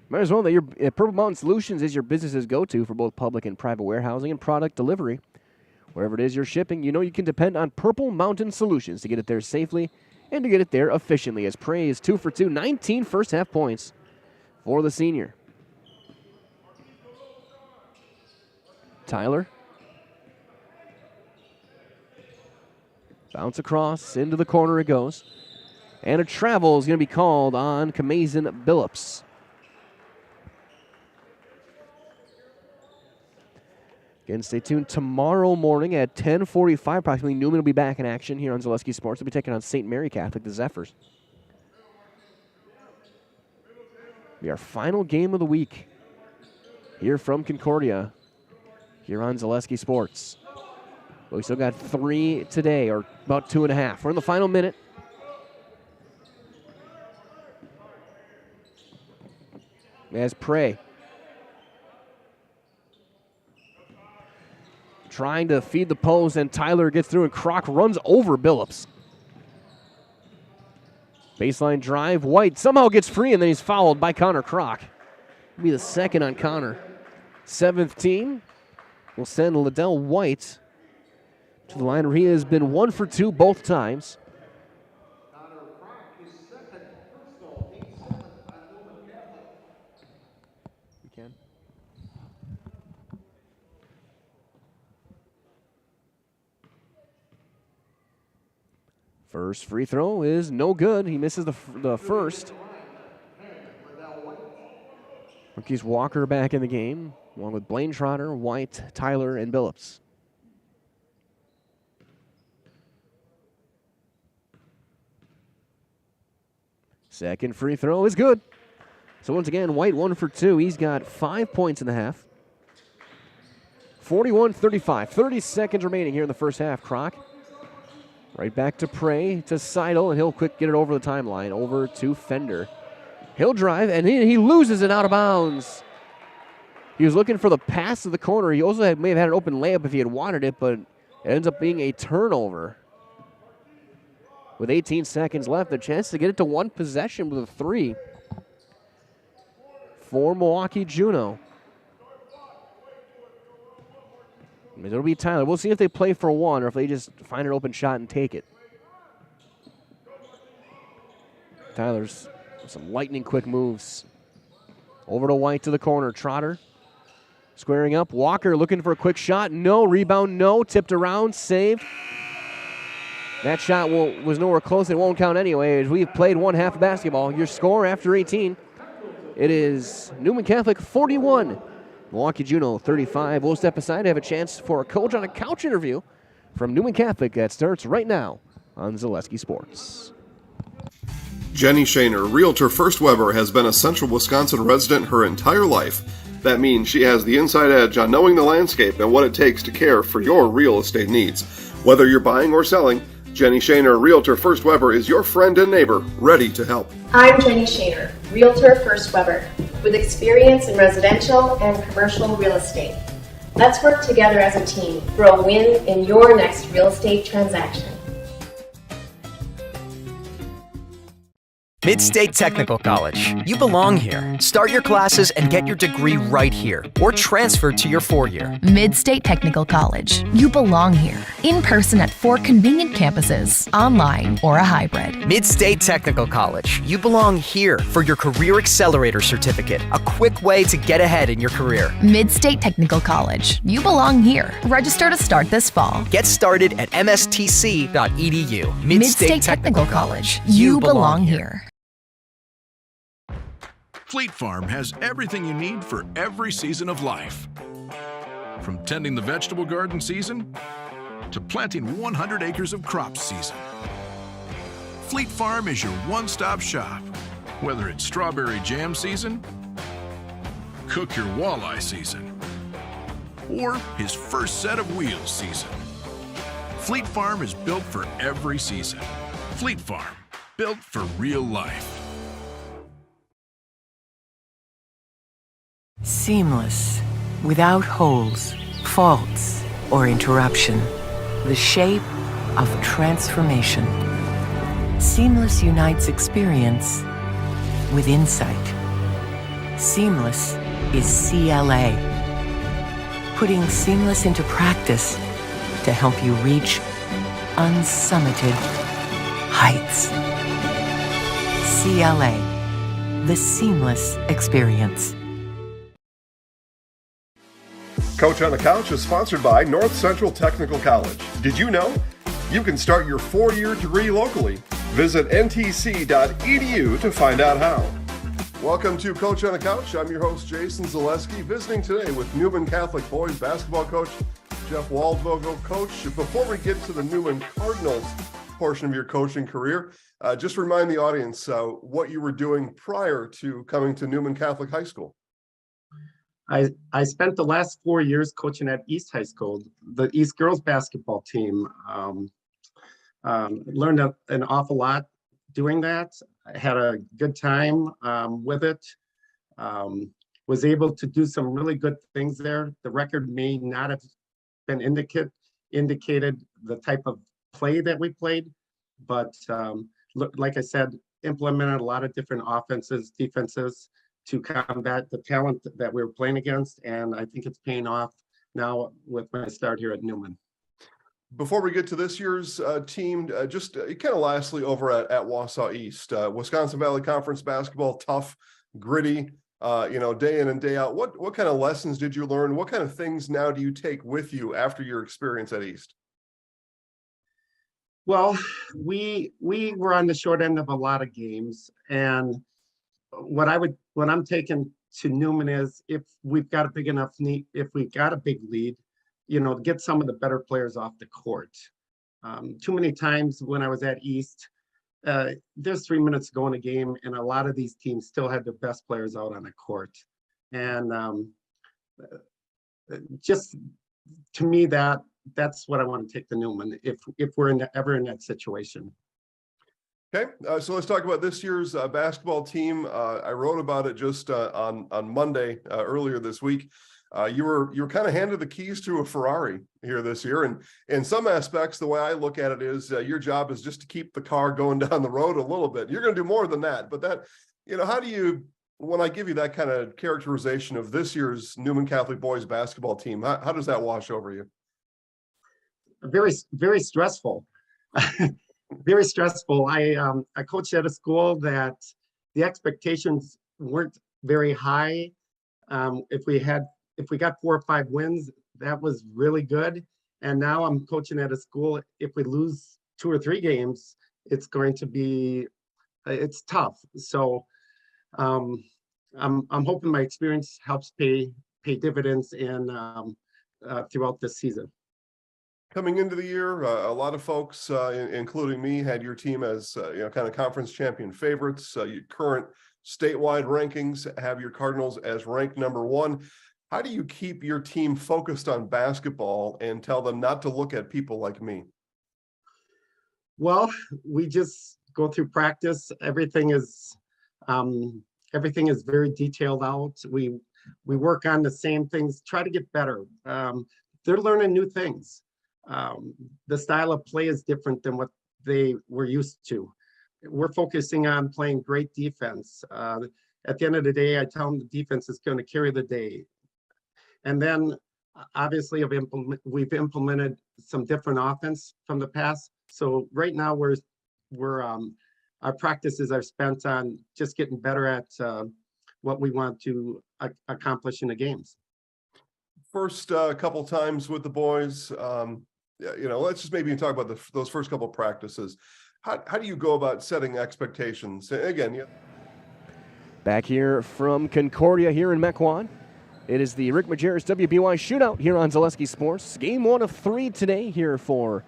Might as well that your Purple Mountain Solutions is your business's go-to for both public and private warehousing and product delivery. Wherever it is you're shipping, you know you can depend on Purple Mountain Solutions to get it there safely and to get it there efficiently. As Prey is 2 for 2, 19 first half points for the senior. Tyler. Bounce across, into the corner it goes. And a travel is going to be called on Kamazin Billups. Again, stay tuned tomorrow morning at 10:45. Approximately Newman will be back in action here on Zaleski Sports. They'll be taking on St. Mary Catholic, the Zephyrs. It'll be our final game of the week here from Concordia. here on Zaleski Sports. But we still got 3 today, or about 2.5. We're in the final minute. As Prey trying to feed the post, and Tyler gets through, and Kroc runs over Billups. Baseline drive, White somehow gets free, and then he's fouled by Connor Kroc. It'll be the second on Connor. 7th team will send Liddell White to the line where he has been 1 for 2 both times. You can. First free throw is no good. He misses the first. Rookies Walker back in the game, along with Blaine Trotter, White, Tyler, and Billups. Second free throw is good. So once again, White 1 for 2. He's got 5 points in the half. 41-35. 30 seconds remaining here in the first half. Kroc right back to Prey, to Seidel, and he'll quick get it over the timeline, over to Fender. He'll drive, and he loses it out of bounds. He was looking for the pass to the corner. He also may have had an open layup if he had wanted it, but it ends up being a turnover. With 18 seconds left, a chance to get it to one possession with a 3 for Milwaukee Juno. It'll be Tyler. We'll see if they play for 1 or if they just find an open shot and take it. Tyler's some lightning quick moves. Over to White to the corner. Trotter squaring up. Walker looking for a quick shot. No. Rebound, no. Tipped around. Saved. That shot was nowhere close. It won't count anyway, as we've played one half of basketball. Your score after 18, it is Newman Catholic 41, Milwaukee Juno 35. We'll step aside to have a chance for a Coach on a Couch interview from Newman Catholic that starts right now on Zaleski Sports. Jenny Shaner, Realtor First Weber, has been a Central Wisconsin resident her entire life. That means she has the inside edge on knowing the landscape and what it takes to care for your real estate needs. Whether you're buying or selling, Jenny Shaner, Realtor First Weber, is your friend and neighbor, ready to help. I'm Jenny Shaner, Realtor First Weber, with experience in residential and commercial real estate. Let's work together as a team for a win in your next real estate transaction. Mid-State Technical College. You belong here. Start your classes and get your degree right here, or transfer to your 4-year. Mid-State Technical College. You belong here. In person at 4 convenient campuses, online or a hybrid. Mid-State Technical College. You belong here for your Career Accelerator Certificate, a quick way to get ahead in your career. Mid-State Technical College. You belong here. Register to start this fall. Get started at mstc.edu. Mid-State Technical College. You belong here. Fleet Farm has everything you need for every season of life. From tending the vegetable garden season to planting 100 acres of crops season. Fleet Farm is your one-stop shop. Whether it's strawberry jam season, cook your walleye season, or his first set of wheels season. Fleet Farm is built for every season. Fleet Farm, built for real life. Seamless, without holes, faults, or interruption. The shape of transformation. Seamless unites experience with insight. Seamless is CLA. Putting Seamless into practice to help you reach unsummited heights. CLA, the seamless experience. Coach on the Couch is sponsored by North Central Technical College. Did you know? You can start your 4-year degree locally. Visit ntc.edu to find out how. Welcome to Coach on the Couch. I'm your host, Jason Zaleski, visiting today with Newman Catholic boys basketball coach Jeff Waldvogel. Coach, before we get to the Newman Cardinals portion of your coaching career, just remind the audience what you were doing prior to coming to Newman Catholic High School. I spent the last 4 years coaching at East High School, the East girls basketball team. Learned an awful lot doing that. I had a good time with it. Was able to do some really good things there. The record may not have been indicated the type of play that we played, but like I said, implemented a lot of different offenses, defenses to combat the talent that we were playing against, and I think it's paying off now with my start here at Newman. Before we get to this year's team, just kind of lastly over at Wausau East, Wisconsin Valley Conference basketball, tough, gritty, day in and day out. What kind of lessons did you learn? What kind of things now do you take with you after your experience at East? Well, we were on the short end of a lot of games, and what I'm taking to Newman is if we've got a big lead, get some of the better players off the court. Too many times when I was at East, there's 3 minutes to go in a game, and a lot of these teams still had their best players out on the court. And just to me, that's what I want to take to Newman if we're ever in that situation. Okay, so let's talk about this year's basketball team. I wrote about it just on Monday earlier this week. You were kind of handed the keys to a Ferrari here this year, and in some aspects, the way I look at it is your job is just to keep the car going down the road a little bit. You're going to do more than that, but that, how do you? When I give you that kind of characterization of this year's Newman Catholic boys basketball team, how does that wash over you? Very, very stressful. Very stressful. I coached at a school that the expectations weren't very high. If we got 4 or 5 wins, that was really good. And now I'm coaching at a school. If we lose 2 or 3 games, it's tough. So I'm hoping my experience helps pay dividends throughout this season. Coming into the year, a lot of folks, including me, had your team as kind of conference champion favorites. Your current statewide rankings have your Cardinals as ranked number 1. How do you keep your team focused on basketball and tell them not to look at people like me? Well, we just go through practice. Everything is very detailed out. We work on the same things, try to get better. They're learning new things. The style of play is different than what they were used to. We're focusing on playing great defense. At the end of the day, I tell them the defense is going to carry the day. And then obviously we've implemented some different offense from the past. So right now our practices are spent on just getting better at what we want to accomplish in the games. First couple times with the boys, let's just maybe talk about those first couple of practices. How do you go about setting expectations? Again, Back here from Concordia here in Mequon, it is the Rick Majerus WBY Shootout here on Zaleski Sports. Game 1 of 3 today here for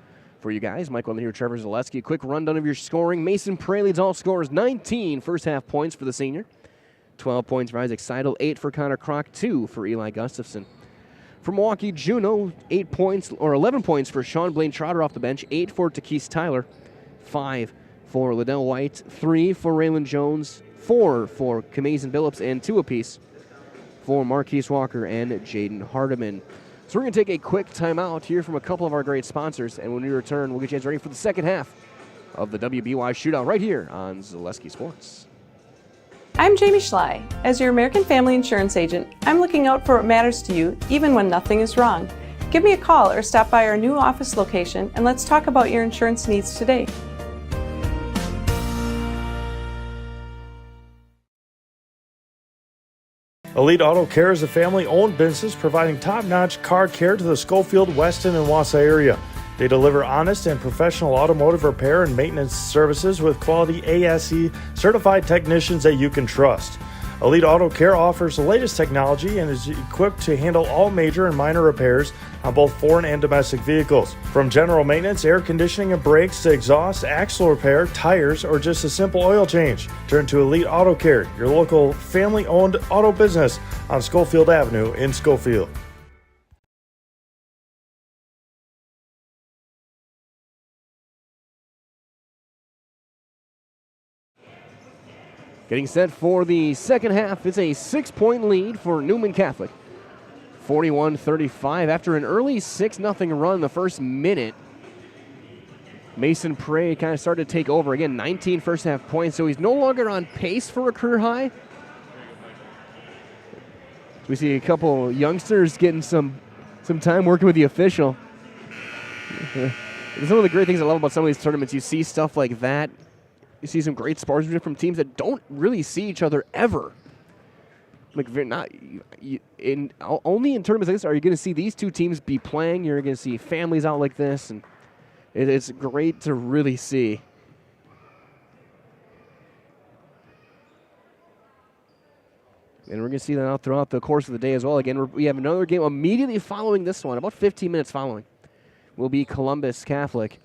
you guys. Mike Wendler here, Trevor Zaleski. Quick rundown of your scoring. Mason Prey leads all scorers, 19 first half points for the senior. 12 points for Isaac Seidel, 8 for Connor Kroc, 2 for Eli Gustafson. For Milwaukee Juno, 11 points for Sean Blaine Trotter off the bench, 8 for Takis Tyler, 5 for Liddell White, 3 for Raylan Jones, 4 for Kamazin Billups, and 2 apiece for Marquise Walker and Jaden Hardiman. So we're going to take a quick timeout, hear from a couple of our great sponsors, and when we return, we'll get you guys ready for the second half of the WBY Shootout right here on Zaleski Sports. I'm Jamie Schley. As your American Family Insurance agent, I'm looking out for what matters to you, even when nothing is wrong. Give me a call or stop by our new office location, and let's talk about your insurance needs today. Elite Auto Care is a family-owned business providing top-notch car care to the Schofield, Weston, and Wausau area. They deliver honest and professional automotive repair and maintenance services with quality ASE certified technicians that you can trust. Elite Auto Care offers the latest technology and is equipped to handle all major and minor repairs on both foreign and domestic vehicles. From general maintenance, air conditioning and brakes to exhaust, axle repair, tires, or just a simple oil change. Turn to Elite Auto Care, your local family-owned auto business on Schofield Avenue in Schofield. Getting set for the second half. It's a 6-point lead for Newman Catholic. 41-35 after an early 6-0 run the first minute. Mason Prey kind of started to take over. Again, 19 first half points, so he's no longer on pace for a career high. We see a couple youngsters getting some time working with the official. Some of the great things I love about some of these tournaments, you see stuff like that. You see some great sportsmanship from teams that don't really see each other ever. Like, only in tournaments like this are you going to see these two teams be playing. You're going to see families out like this, and it's great to really see. And we're going to see that out throughout the course of the day as well. Again, we have another game immediately following this one, about 15 minutes following, will be Columbus Catholic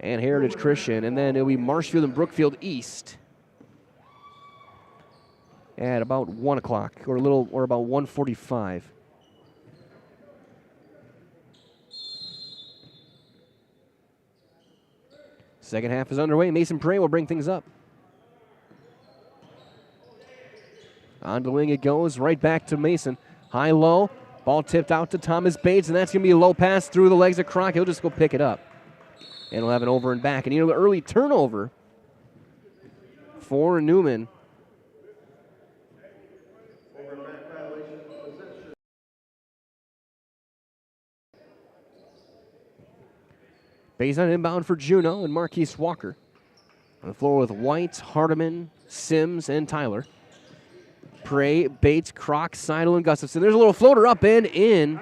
and Heritage Christian, and then it'll be Marshfield and Brookfield East at about 1 o'clock or about 1:45. Second half is underway. Mason Prey will bring things up. On the wing it goes, right back to Mason. High-low, ball tipped out to Thomas Bates, and that's going to be a low pass through the legs of Kroc. He'll just go pick it up. And he'll have an over and back. And the early turnover for Newman. Bates on inbound for Juneau and Marquise Walker. On the floor with White, Hardiman, Sims, and Tyler. Prey, Bates, Kroc, Seidel, and Gustafson. There's a little floater up and in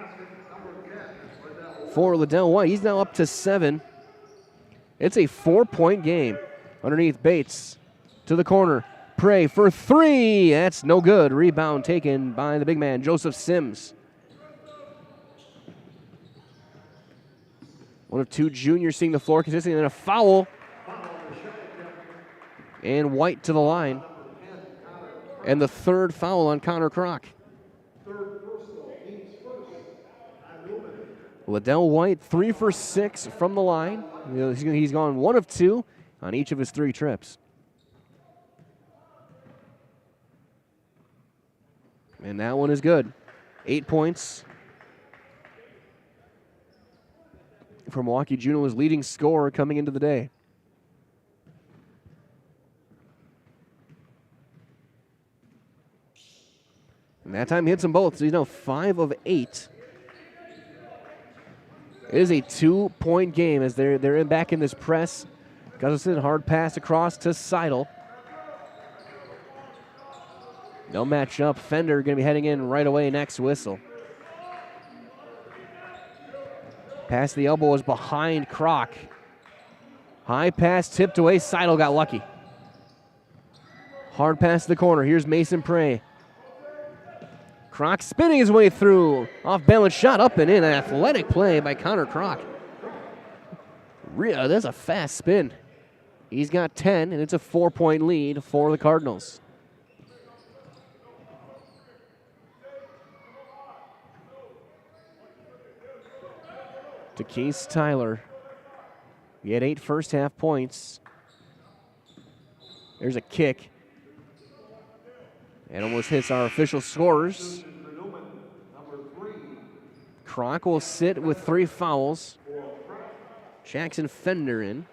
for Liddell White. He's now up to 7. It's a 4-point game. Underneath Bates to the corner. Prey for 3. That's no good. Rebound taken by the big man, Joseph Sims. One of two juniors seeing the floor consistently, and then a foul. And White to the line. And the third foul on Connor Kroc. Liddell White, 3 for 6 from the line. He's gone 1 of 2 on each of his 3 trips. And that one is good. 8 points for Milwaukee Juneau's leading scorer coming into the day. And that time he hits them both, so he's now 5 of 8. It is a 2-point game as they're back in this press. Gustafson, hard pass across to Seidel. They'll match up. Fender going to be heading in right away next whistle. Pass the elbow was behind Kroc. High pass tipped away. Seidel got lucky. Hard pass to the corner. Here's Mason Prey. Kroc spinning his way through. Off balance shot up and in. An athletic play by Connor Kroc. That's a fast spin. He's got 10, and it's a 4-point lead for the Cardinals. To Case Tyler. He had 8 first half points. There's a kick. And almost hits our official scorers. Kroc will sit with 3 fouls. Jackson Fender in.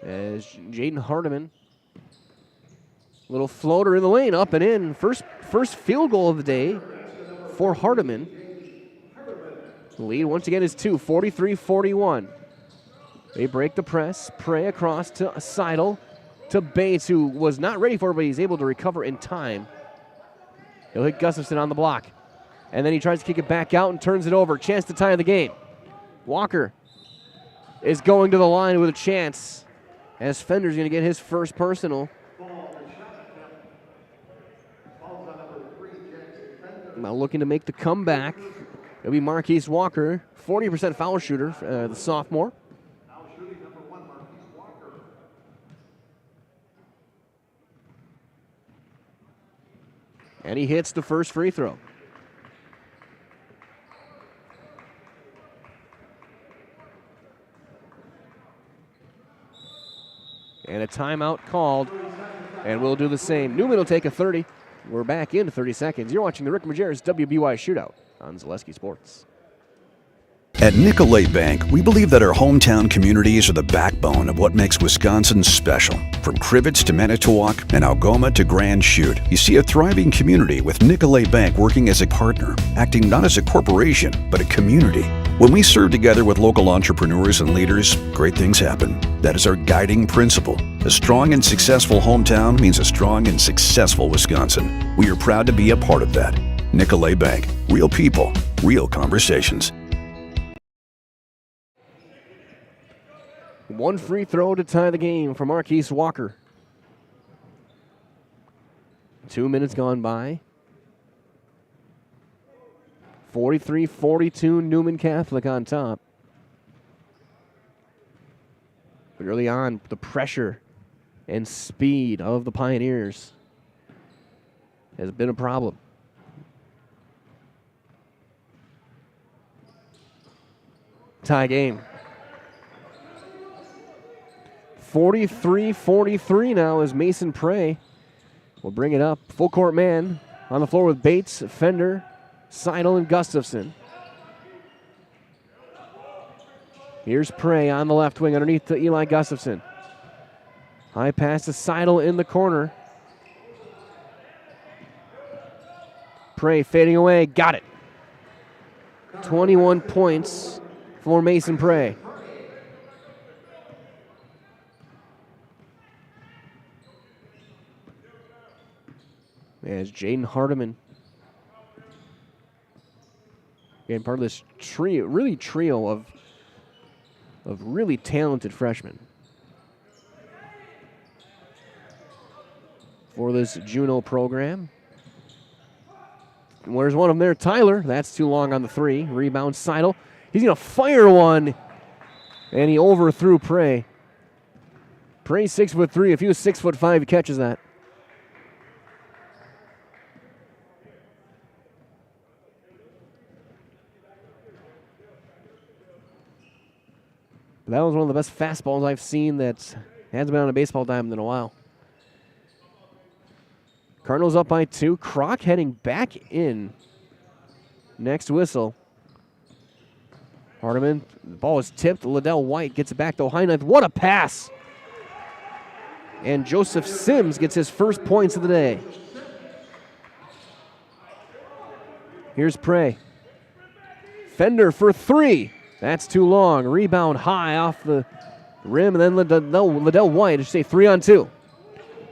As Jaden Hardiman. Little floater in the lane, up and in. First field goal of the day for Hardiman. The lead once again is 2, 43-41. They break the press. Prey across to Seidel, to Bates, who was not ready for it, but he's able to recover in time. He'll hit Gustafson on the block. And then he tries to kick it back out and turns it over. Chance to tie the game. Walker is going to the line with a chance, as Fender's going to get his first personal. Now looking to make the comeback. It'll be Marquise Walker, 40% foul shooter, the sophomore. And he hits the first free throw. And a timeout called, and we'll do the same. Newman will take a 30. We're back in 30 seconds. You're watching the Rick Majerus WBY Shootout on Zaleski Sports. At Nicolay Bank, we believe that our hometown communities are the backbone of what makes Wisconsin special. From Crivets to Manitowoc and Algoma to Grand Chute, you see a thriving community with Nicolay Bank working as a partner, acting not as a corporation, but a community. When we serve together with local entrepreneurs and leaders, great things happen. That is our guiding principle. A strong and successful hometown means a strong and successful Wisconsin. We are proud to be a part of that. Nicolay Bank. Real people, real conversations. One free throw to tie the game for Marquise Walker. 2 minutes gone by. 43-42, Newman Catholic on top. But early on, the pressure and speed of the Pioneers has been a problem. Tie game. 43-43 now as Mason Prey will bring it up. Full court man on the floor with Bates, Fender, Seidel, and Gustafson. Here's Prey on the left wing underneath to Eli Gustafson. High pass to Seidel in the corner. Prey fading away, got it. 21 points for Mason Prey. As Jaden Hardiman, again, part of this trio of really talented freshmen for this Juneau program. And where's one of them there? Tyler. That's too long on the three. Rebound Seidel. He's going to fire one, and he overthrew Prey. Prey 6'3". If he was 6'5", he catches that. That was one of the best fastballs I've seen that hasn't been on a baseball diamond in a while. Cardinals up by 2. Kroc heading back in. Next whistle. Hardiman, the ball is tipped. Liddell White gets it back to Heineth. What a pass! And Joseph Sims gets his first points of the day. Here's Prey. Fender for 3. That's too long. Rebound high off the rim, and then Liddell White, I should say 3-on-2.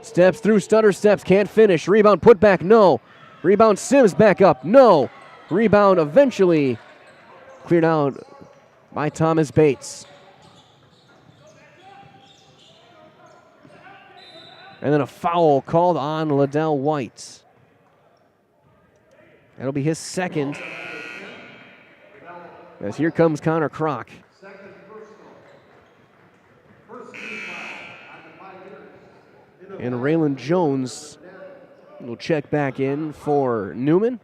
Steps through, stutter steps, can't finish. Rebound put back, no. Rebound Sims back up, no. Rebound eventually cleared out by Thomas Bates. And then a foul called on Liddell White. That'll be his second. As here comes Connor Kroc. And Raylan Jones will check back in for Newman.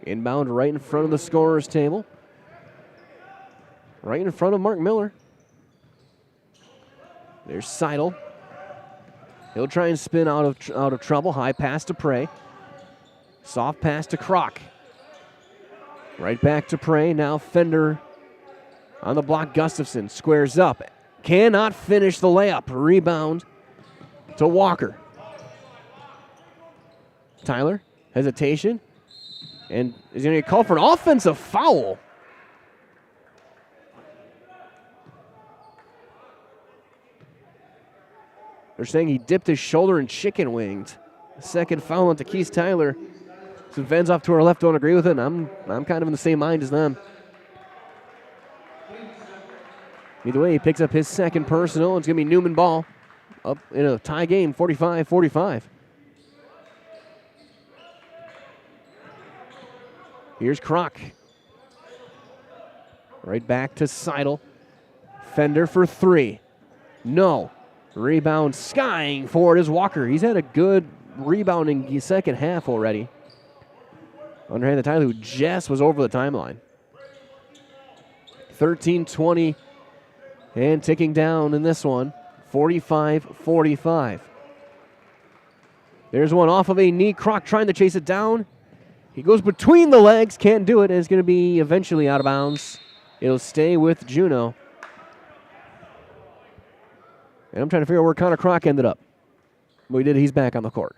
Inbound right in front of the scorer's table. Right in front of Mark Miller. There's Seidel. He'll try and spin out of trouble. High pass to Prey. Soft pass to Kroc. Right back to Prey. Now Fender on the block. Gustafson squares up. Cannot finish the layup. Rebound to Walker. Tyler, hesitation. And is going to get called for an offensive foul. They're saying he dipped his shoulder and chicken winged. Second foul on Keith Tyler. Some fans off to our left don't agree with it, and I'm kind of in the same mind as them. Either way, he picks up his second personal. It's going to be Newman ball up in a tie game, 45-45. Here's Kroc. Right back to Seidel. Fender for three. No. Rebound skying forward is Walker. He's had a good rebounding second half already. Underhand to Tyler, who just was over the timeline. 13-20 and ticking down in this one. 45-45. There's one off of a knee. Kroc trying to chase it down. He goes between the legs, can't do it, and it's going to be eventually out of bounds. It'll stay with Juneau. And I'm trying to figure out where Connor Kroc ended up. Well, he did. He's back on the court.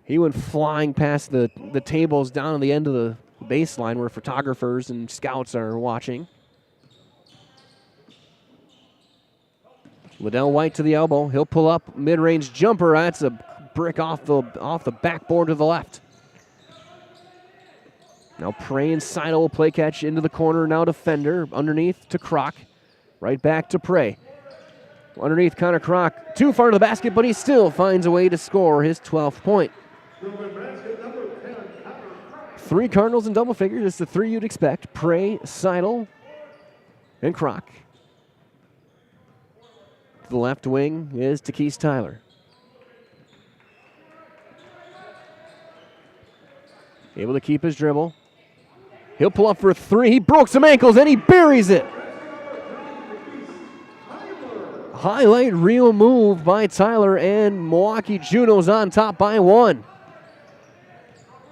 He went flying past the tables down on the end of the baseline where photographers and scouts are watching. Liddell White to the elbow. He'll pull up mid-range jumper. That's a brick off the backboard to the left. Now Prey and Seidel will play catch into the corner. Now defender underneath to Kroc. Right back to Prey. Underneath Connor Kroc. Too far to the basket, but he still finds a way to score his 12th point. 3 Cardinals in double figures. It's the 3 you'd expect. Prey, Seidel, and Kroc. To the left wing is Takis Tyler. Able to keep his dribble. He'll pull up for 3. He broke some ankles and he buries it. Highlight reel move by Tyler, and Milwaukee Juneau's on top by 1.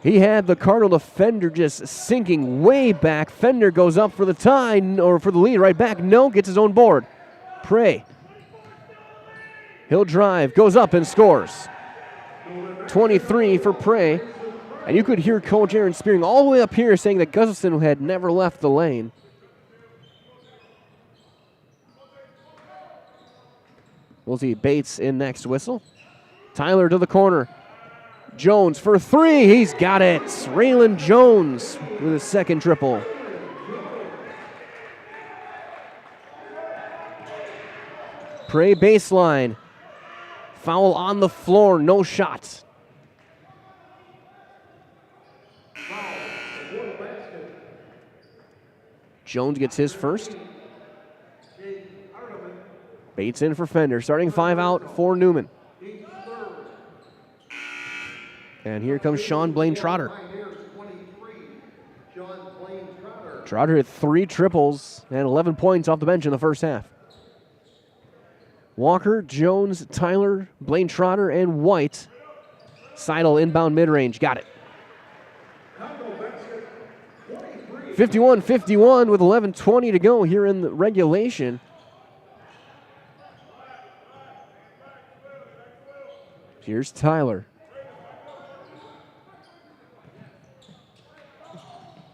He had the Cardinal defender just sinking way back. Fender goes up for the tie, or for the lead right back. No, gets his own board. Prey. He'll drive, goes up and scores. 23 for Prey. And you could hear Coach Aaron Spearing all the way up here saying that Gustafson had never left the lane. We'll see Bates in next whistle. Tyler to the corner. Jones for 3. He's got it. Raylan Jones with his second triple. Prey baseline. Foul on the floor. No shots. Jones gets his first. Bates in for Fender. Starting 5 out for Newman. And here comes Sean Blaine Trotter. Trotter hit 3 triples and 11 points off the bench in the first half. Walker, Jones, Tyler, Blaine Trotter, and White. Seidel inbound mid-range. Got it. 51-51 with 11:20 to go here in the regulation. Here's Tyler.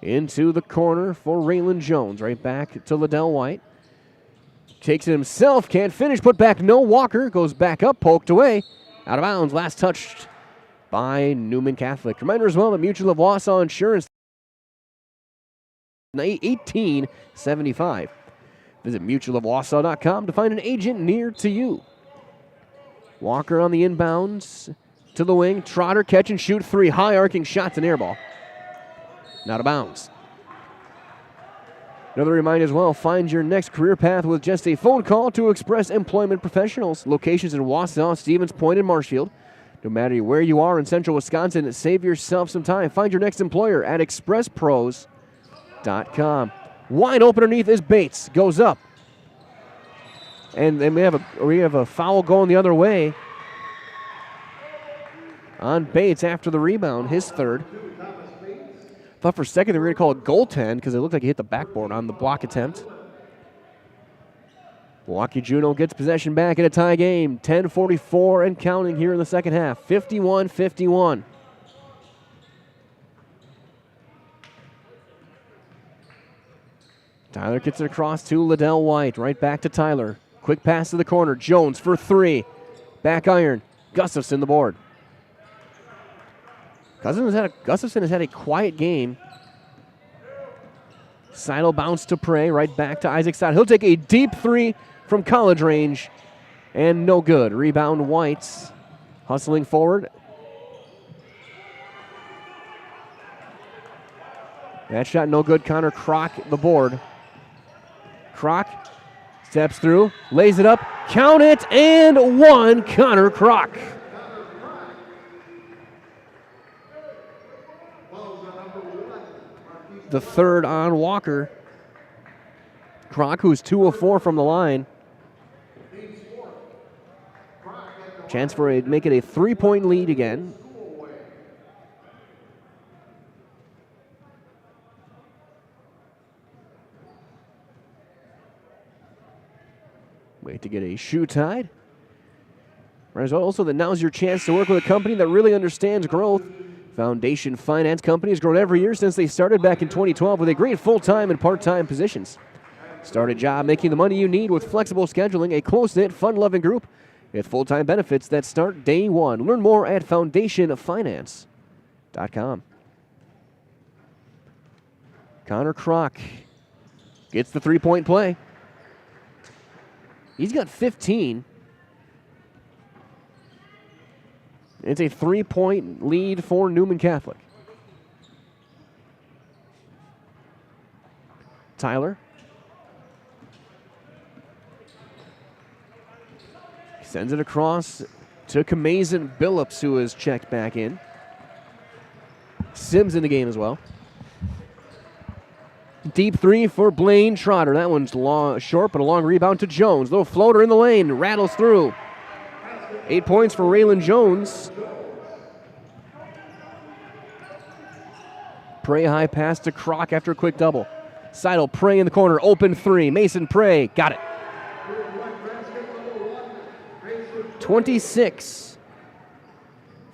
Into the corner for Raylan Jones. Right back to Liddell White. Takes it himself, can't finish, put back, no. Walker goes back up, poked away. Out of bounds, last touched by Newman Catholic. Reminder as well that Mutual of Wausau Insurance 1875. Visit mutualofwausau.com to find an agent near to you. Walker on the inbounds to the wing. Trotter catch and shoot 3. High arcing shots and air ball. Not out of bounds. Another reminder as well, find your next career path with just a phone call to Express Employment Professionals. Locations in Wausau, Stevens Point, and Marshfield. No matter where you are in central Wisconsin, save yourself some time. Find your next employer at expresspros.com. Wide open underneath is Bates. Goes up. And then we have a foul going the other way on Bates after the rebound, his third. Thought for a second they were going to call it goaltend because it looked like he hit the backboard on the block attempt. Milwaukee Juneau gets possession back in a tie game. 10:44 and counting here in the second half. 51-51. Tyler gets it across to Liddell White. Right back to Tyler. Quick pass to the corner. Jones for 3. Back iron. Gustafson the board. Gustafson has had a quiet game. Seidel bounce to Prey, right back to Isaac Seidel. He'll take a deep three from college range, and no good. Rebound Whites, hustling forward. That shot no good. Connor Kroc the board. Kroc steps through, lays it up, count it, and one. Connor Kroc. The third on Walker. Kroc, who's 2 of 4 from the line. Chance for make it a 3-point lead again. Wait to get a shoe tied. Also, that now's your chance to work with a company that really understands growth. Foundation Finance Company has grown every year since they started back in 2012 with a great full-time and part-time positions. Start a job making the money you need with flexible scheduling, a close-knit, fun-loving group with full-time benefits that start day one. Learn more at foundationfinance.com. Connor Kroc gets the three-point play. He's got 15. It's a 3-point lead for Newman Catholic. Tyler. Sends it across to Kamazin Billups, who is checked back in. Sims in the game as well. Deep three for Blaine Trotter. That one's short, but a long rebound to Jones. Little floater in the lane, rattles through. 8 points for Raylan Jones. Prey high pass to Kroc after a quick double. Seidel, Prey in the corner, open three. Mason Prey, got it. 26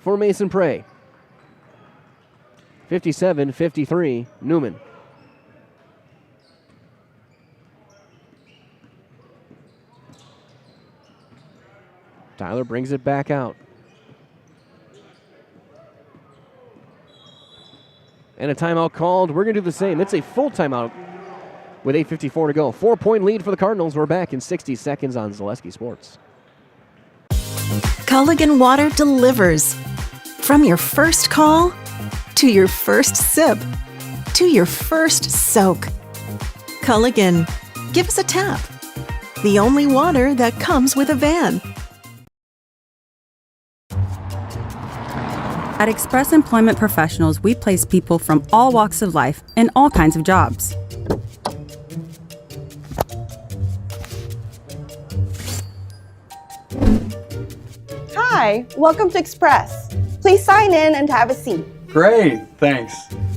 for Mason Prey. 57-53, Newman. Tyler brings it back out. And a timeout called. We're going to do the same. It's a full timeout with 8:54 to go. 4-point lead for the Cardinals. We're back in 60 seconds on Zaleski Sports. Culligan Water delivers. From your first call, to your first sip, to your first soak. Culligan, give us a tap. The only water that comes with a van. At Express Employment Professionals, we place people from all walks of life in all kinds of jobs. Hi, welcome to Express. Please sign in and have a seat. Great, thanks.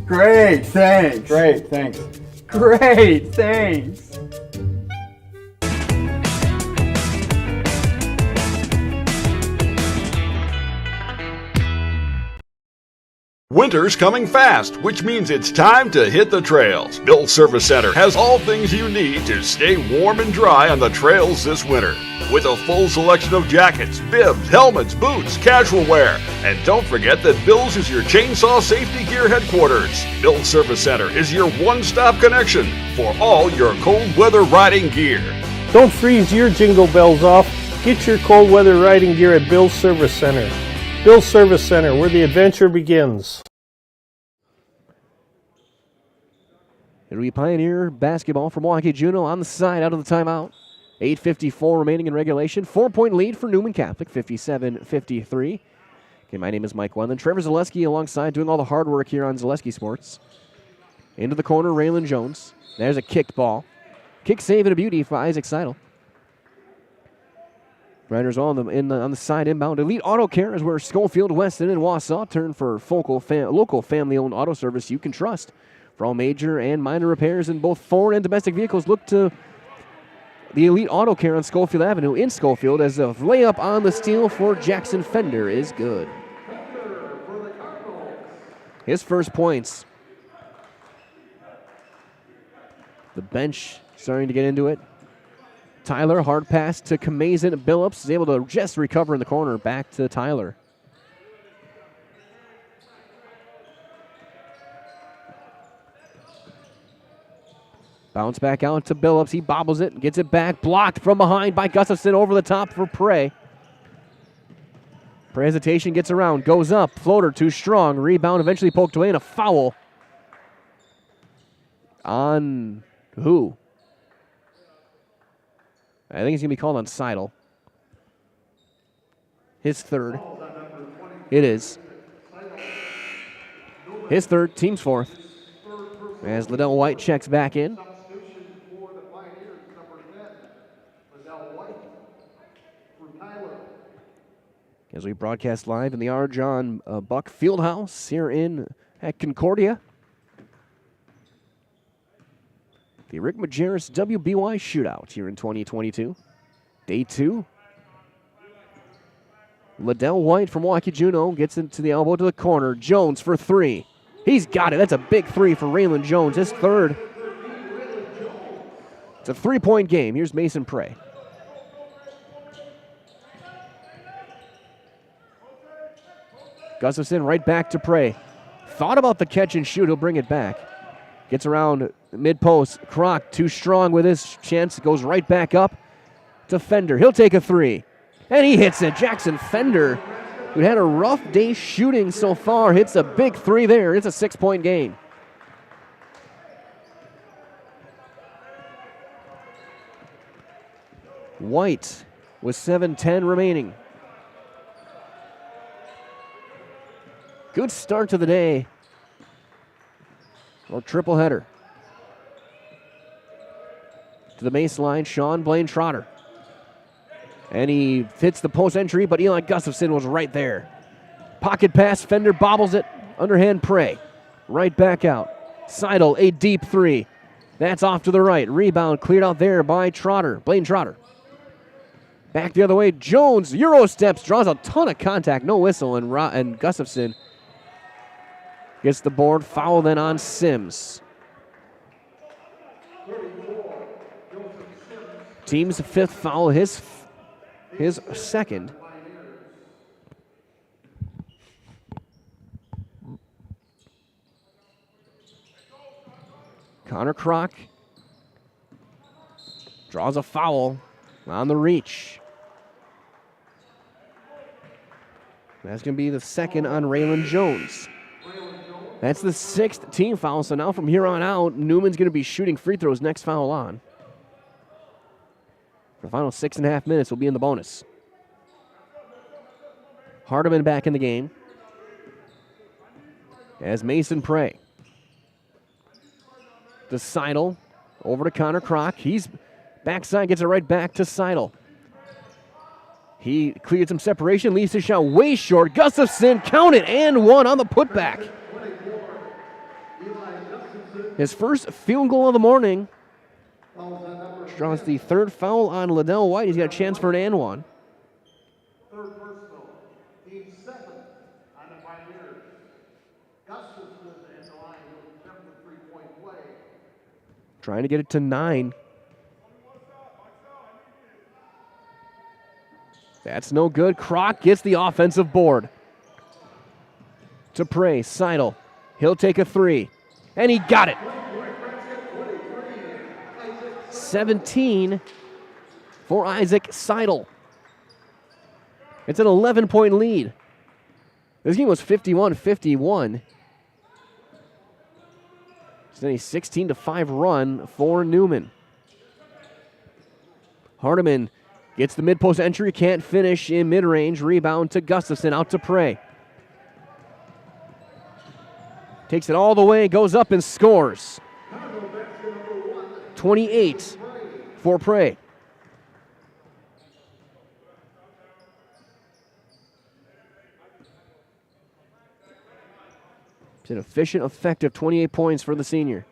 Great, thanks. Great, thanks. Great, thanks. Winter's coming fast, which means it's time to hit the trails. Bill's Service Center has all things you need to stay warm and dry on the trails this winter. With a full selection of jackets, bibs, helmets, boots, casual wear. And don't forget that Bill's is your chainsaw safety gear headquarters. Bill's Service Center is your one-stop connection for all your cold weather riding gear. Don't freeze your jingle bells off. Get your cold weather riding gear at Bill's Service Center. Bill's Service Center, where the adventure begins. It'll be Pioneer basketball from Milwaukee Juneau on the side out of the timeout. 8:54 remaining in regulation. 4-point lead for Newman Catholic, 57-53. Okay, my name is Mike Wendland. Trevor Zaleski alongside doing all the hard work here on Zaleski Sports. Into the corner, Raylan Jones. There's a kicked ball. Kick save and a beauty for Isaac Seidel. Riders on the side inbound. Elite Auto Care is where Schofield, Weston, and Wausau turn for local family-owned auto service you can trust. For all major and minor repairs in both foreign and domestic vehicles, look to the Elite Auto Care on Schofield Avenue in Schofield, as a layup on the steal for Jackson Fender is good. His first points. The bench starting to get into it. Tyler, hard pass to Kamazin Billups, is able to just recover in the corner. Back to Tyler. Bounce back out to Billups. He bobbles it and gets it back. Blocked from behind by Gustafson over the top for Prey. Prey hesitation, gets around, goes up. Floater too strong. Rebound eventually poked away and a foul. On who? I think it's going to be called on Seidel. His third. It is. His third, team's fourth. As Liddell White checks back in. As we broadcast live in the R. John Buck Fieldhouse here at Concordia. The Rick Majerus WBY Shootout here in 2022. Day 2. Liddell White from Waukee-Juneau gets into the elbow to the corner. Jones for 3. He's got it. That's a big 3 for Raylan Jones, his third. It's a 3-point game. Here's Mason Prey. Gustafson right back to Prey. Thought about the catch and shoot. He'll bring it back. Gets around mid-post. Kroc too strong with his chance. Goes right back up to Fender. He'll take a 3. And he hits it. Jackson Fender, who had a rough day shooting so far, hits a big 3 there. It's a 6-point game. White with 7:10 remaining. Good start to the day. Or triple header. To the baseline, Sean Blaine Trotter. And he hits the post entry, but Eli Gustafson was right there. Pocket pass, Fender bobbles it. Underhand Prey. Right back out. Seidel, a deep 3. That's off to the right. Rebound cleared out there by Trotter, Blaine Trotter. Back the other way, Jones, Euro steps, draws a ton of contact, no whistle, and Gustafson gets the board. Foul then on Sims. Team's 5th foul, his second. Connor Kroc draws a foul on the reach. That's going to be the second on Raylan Jones. That's the 6th team foul, so now from here on out, Newman's going to be shooting free throws next foul on. The final 6.5 minutes will be in the bonus. Hardiman back in the game as Mason Prey. To Seidel, over to Connor Kroc. He's backside, gets it right back to Seidel. He cleared some separation, leaves his shot way short. Gustafson, count it, and 1 on the putback. His first field goal of the morning. Draws the 3rd foul on Liddell White. He's got a chance for an and 1. Third personal, team 7 on the Pioneers. Gustafson and the line will attempt the 3-point play. Trying to get it to 9. That's no good. Kroc gets the offensive board. To Prey, Seidel. He'll take a 3. And he got it. 17 for Isaac Seidel. It's an 11-point lead. This game was 51-51. It's then a 16-5 run for Newman. Hardiman gets the mid-post entry, can't finish in mid-range. Rebound to Gustafson, out to Prey. Takes it all the way, goes up and scores. 28 for Prey. It's an efficient, effective 28 points for the senior.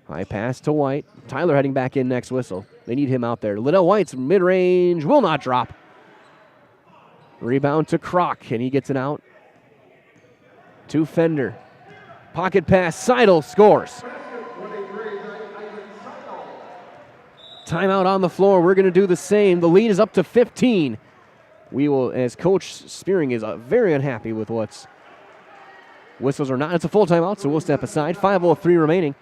High pass to White. Tyler heading back in next whistle. They need him out there. Liddell White's mid-range will not drop. Rebound to Kroc, and he gets it out to Fender. Pocket pass, Seidel scores. Timeout on the floor. We're going to do the same. The lead is up to 15. We will, as Coach Spearing is very unhappy with what's whistles or not. It's a full timeout, so we'll step aside. 5:03 remaining.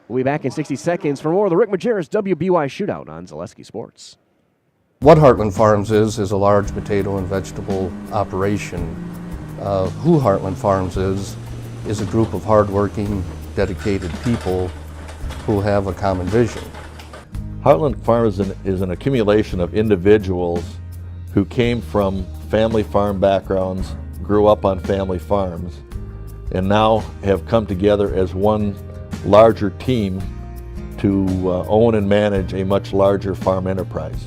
We'll be back in 60 seconds for more of the Rick Majerus WBY Shootout on Zaleski Sports. What Heartland Farms is a large potato and vegetable operation. Who Heartland Farms is a group of hardworking, dedicated people who have a common vision. Heartland Farms is an accumulation of individuals who came from family farm backgrounds, grew up on family farms, and now have come together as one larger team to own and manage a much larger farm enterprise.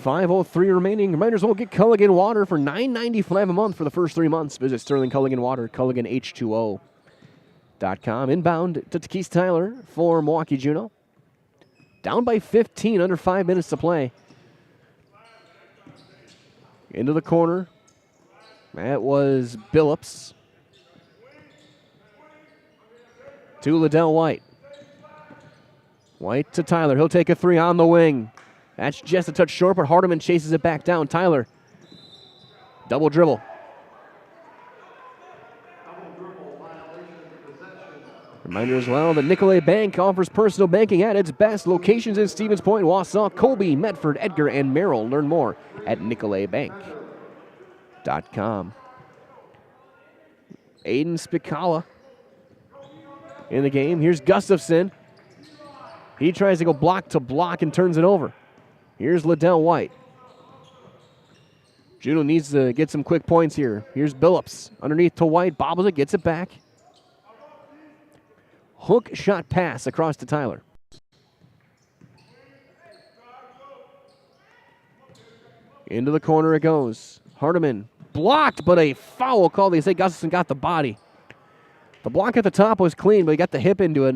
.503 remaining. Reminders will get Culligan Water for $9.95 a month for the first 3 months. Visit Sterling Culligan Water, CulliganH2O.com. Inbound to Takis Tyler for Milwaukee Juno. Down by 15, under 5 minutes to play. Into the corner. That was Billups. To Liddell White. White to Tyler. He'll take a three on the wing. That's just a touch short, but Hardiman chases it back down. Tyler, double dribble. Reminder as well that Nicolay Bank offers personal banking at its best. Locations in Stevens Point, Wausau, Colby, Medford, Edgar, and Merrill. Learn more at nicolaybank.com. Aiden Spicala in the game. Here's Gustafson. He tries to go block to block and turns it over. Here's Liddell White. Juno needs to get some quick points here. Here's Billups. Underneath to White. Bobbles it. Gets it back. Hook shot pass across to Tyler. Into the corner it goes. Hardiman blocked, but a foul call. They say Gustafson got the body. The block at the top was clean, but he got the hip into it.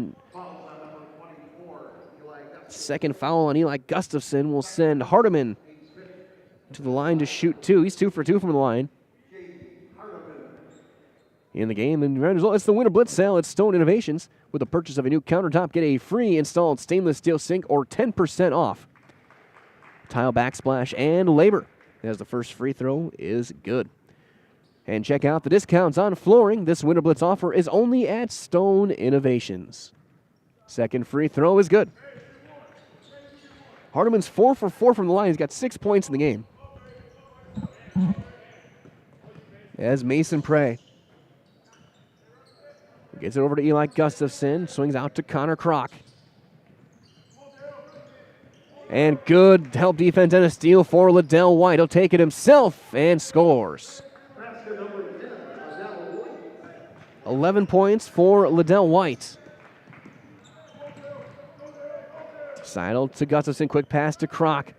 Second foul on Eli Gustafson will send Hardiman to the line to shoot two. He's 2 for 2 from the line. In the game, and it's the Winter Blitz sale at Stone Innovations. With the purchase of a new countertop, get a free installed stainless steel sink or 10% off. Tile backsplash and labor, as the first free throw is good. And check out the discounts on flooring. This Winter Blitz offer is only at Stone Innovations. Second free throw is good. Hardiman's 4 for 4 from the line. He's got 6 points in the game. As Mason Prey gets it over to Eli Gustafson. Swings out to Connor Kroc. And good help defense and a steal for Liddell White. He'll take it himself and scores. 11 points for Liddell White. Seidel to Gustafson, quick pass to Kroc.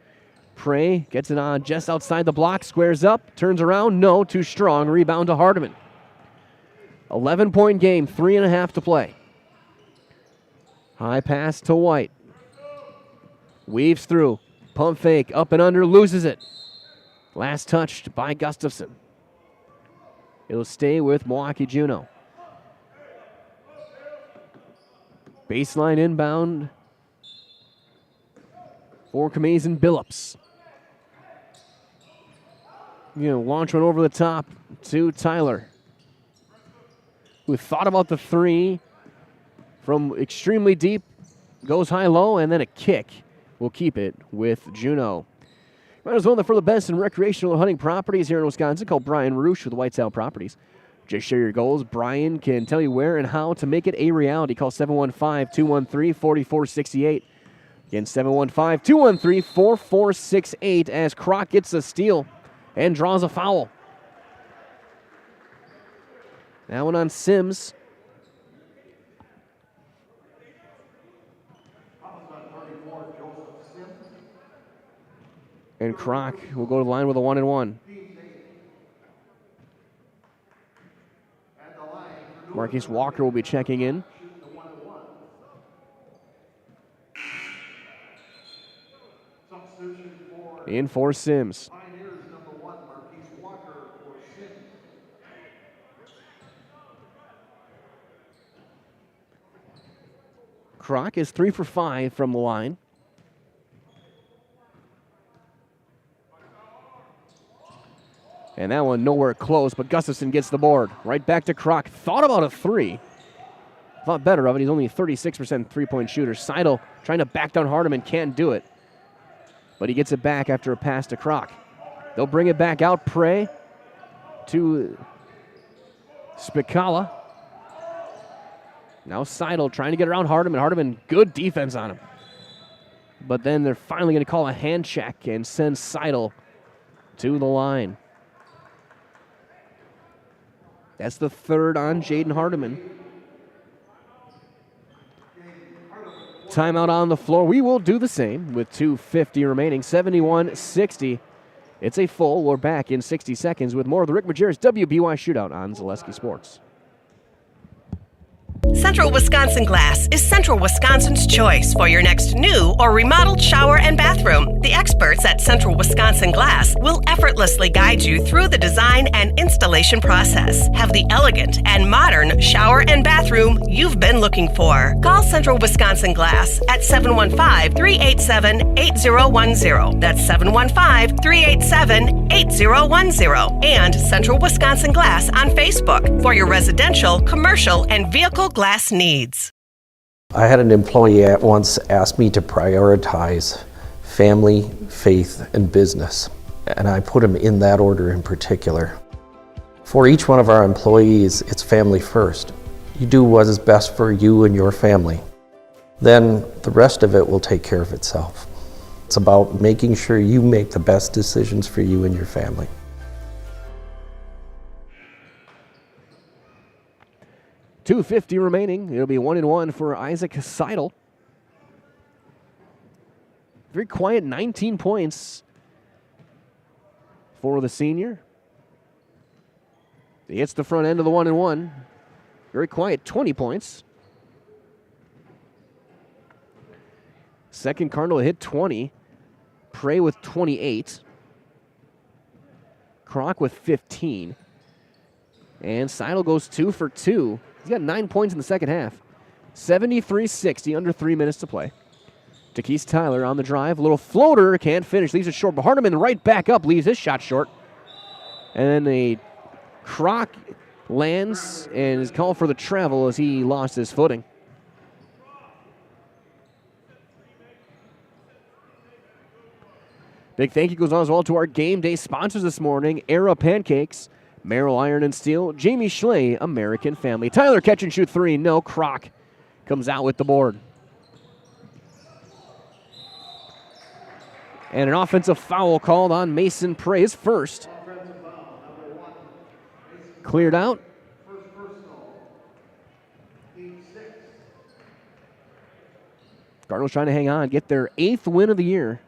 Prey gets it on just outside the block, squares up, turns around, no, too strong, rebound to Hardiman. 11-point game, 3.5 to play. High pass to White. Weaves through, pump fake, up and under, loses it. Last touched by Gustafson. It'll stay with Milwaukee Juno. Baseline inbound for Kamazin Billups. Launch one over the top to Tyler, who thought about the three from extremely deep, goes high-low, and then a kick will keep it with Juno. Might as well for the best in recreational hunting properties here in Wisconsin. Call Brian Roosh with Whitetail Properties. Just share your goals. Brian can tell you where and how to make it a reality. Call 715-213-4468. Again, 715-213-4468 as Kroc gets a steal and draws a foul. That one on Sims. And Kroc will go to the line with a 1-and-1. Marquise Walker will be checking in. In for Sims. Kroc is 3 for 5 from the line. And that one nowhere close, but Gustafson gets the board. Right back to Kroc. Thought about a 3. Thought better of it. He's only a 36% three-point shooter. Seidel trying to back down Hardiman, can't do it. But he gets it back after a pass to Kroc. They'll bring it back out. Prey to Spicala. Now Seidel trying to get around Hardiman. Hardiman, good defense on him. But then they're finally going to call a hand check and send Seidel to the line. That's the third on Jaden Hardiman. Timeout on the floor. We will do the same with 2:50 remaining. 71-60. It's a full. We're back in 60 seconds with more of the Rick Majerus WBY Shootout on Zaleski Sports. Central Wisconsin Glass is Central Wisconsin's choice for your next new or remodeled shower and bathroom. The experts at Central Wisconsin Glass will effortlessly guide you through the design and installation process. Have the elegant and modern shower and bathroom you've been looking for. Call Central Wisconsin Glass at 715-387-8010. That's 715-387-8010. And Central Wisconsin Glass on Facebook for your residential, commercial, and vehicle glass needs. I had an employee at once ask me to prioritize family, faith, and business, and I put them in that order in particular. For each one of our employees, it's family first. You do what is best for you and your family. Then the rest of it will take care of itself. It's about making sure you make the best decisions for you and your family. 2:50 remaining. It'll be 1-1 for Isaac Seidel. Very quiet, 19 points for the senior. He hits the front end of the 1-1. Very quiet, 20 points. Second Cardinal hit 20. Prey with 28. Kroc with 15. And Seidel goes 2 for 2. He's got 9 points in the second half. 73-60, under 3 minutes to play. Takis Tyler on the drive. Little floater, can't finish, leaves it short. But Hardiman right back up, leaves his shot short. And then a Kroc lands and is called for the travel as he lost his footing. Big thank you goes on as well to our game day sponsors this morning. Era Pancakes, Merrill Iron and Steel, Jamie Schley, American Family. Tyler catch and shoot 3, no. Kroc comes out with the board. And an offensive foul called on Mason Prey, his first. Cleared out. Cardinals trying to hang on, get their 8th win of the year.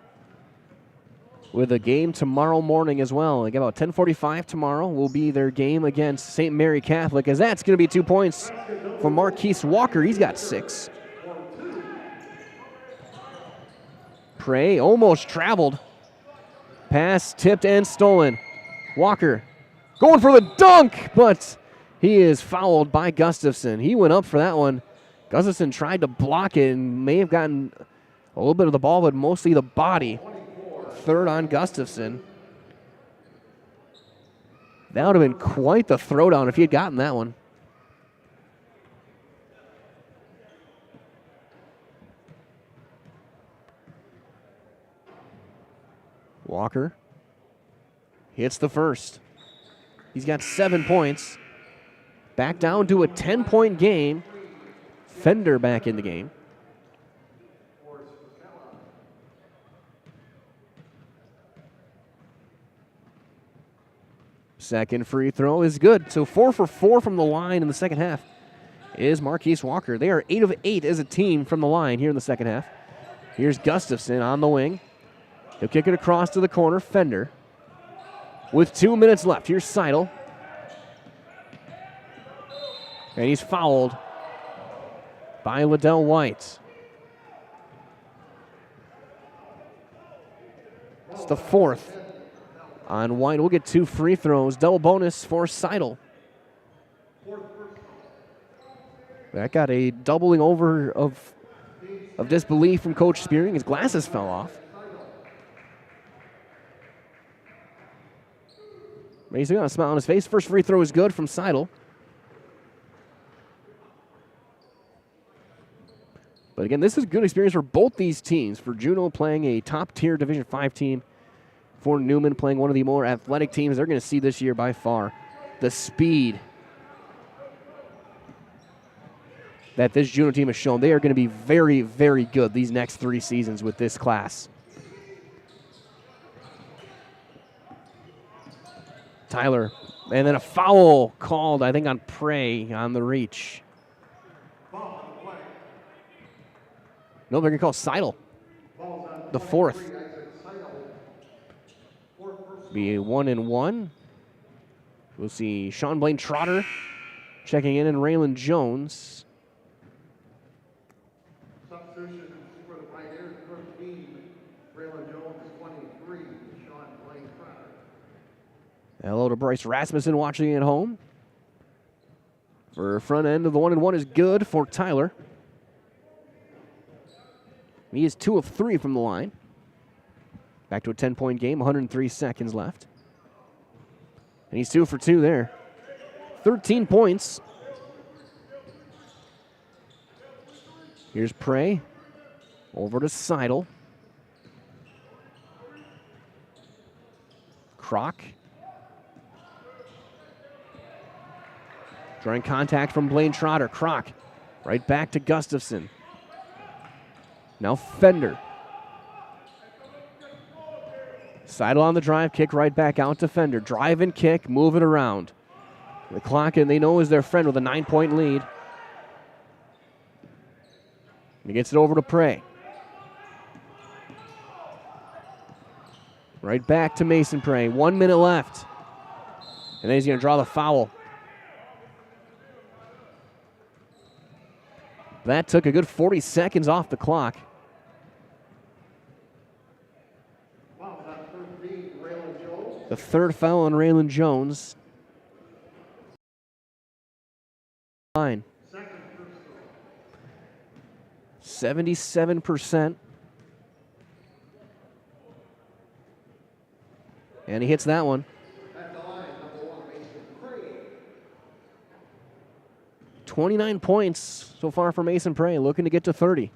With a game tomorrow morning as well. Like about 10:45 tomorrow will be their game against St. Mary Catholic, as that's going to be 2 points for Marquise Walker. He's got 6. Prey almost traveled. Pass tipped and stolen. Walker going for the dunk, but he is fouled by Gustafson. He went up for that one. Gustafson tried to block it and may have gotten a little bit of the ball, but mostly the body. Third on Gustafson. That would have been quite the throwdown if he had gotten that one. Walker hits the first. He's got 7 points. Back down to a 10-point game. Fender back in the game. Second free throw is good. So 4 for 4 from the line in the second half is Marquise Walker. They are 8 of 8 as a team from the line here in the second half. Here's Gustafson on the wing. He'll kick it across to the corner. Fender with 2 minutes left. Here's Seidel. And he's fouled by Liddell White. It's the 4th. On White, we'll get 2 free throws. Double bonus for Seidel. That got a doubling over of of disbelief from Coach Spearing. His glasses fell off. But he's got a smile on his face. First free throw is good from Seidel. But again, this is good experience for both these teams. For Juneau playing a top-tier Division 5 team. For Newman playing one of the more athletic teams they're going to see this year by far. The speed that this Juneau team has shown. They are going to be very, very good these next 3 seasons with this class. Tyler, and then a foul called, I think, on Prey on the reach. No, they're going to call Seidel. The 4th. Be a 1-and-1. We'll see Sean Blaine Trotter checking in, and Raylan Jones. Substitution for the Pioneers, 13, Raylan Jones, 23, Sean Blaine Trotter. Hello to Bryce Rasmussen watching at home. For front end of the 1-and-1 is good for Tyler. He is 2 of 3 from the line. Back to a 10-point game, 103 seconds left. And he's 2 for 2 there. 13 points. Here's Prey. Over to Seidel. Kroc. Drawing contact from Blaine Trotter. Kroc right back to Gustafson. Now Fender. Seidel on the drive, kick right back out to Fender. Drive and kick, move it around. The clock, and they know, is their friend with a 9-point lead. He gets it over to Prey. Right back to Mason Prey. 1 minute left. And then he's going to draw the foul. That took a good 40 seconds off the clock. The 3rd foul on Raylan Jones. 77%. And he hits that one. 29 points so far for Mason Prey, looking to get to 30.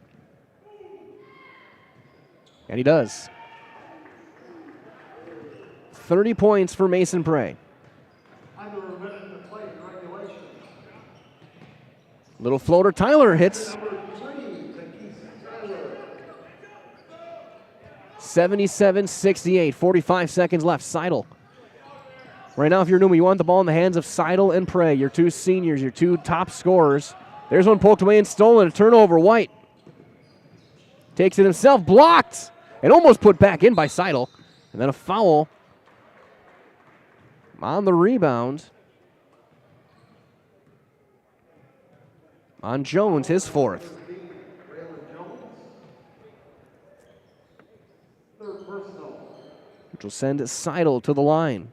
And he does. 30 points for Mason Prey. Little floater, Tyler hits. 77-68, 45 seconds left. Seidel. Right now, if you're Newman, you want the ball in the hands of Seidel and Prey, your 2 seniors, your 2 top scorers. There's one poked away and stolen. A turnover, White. Takes it himself, blocked, and almost put back in by Seidel. And then a foul on the rebound on Jones, his 4th. Which will send Seidel to the line.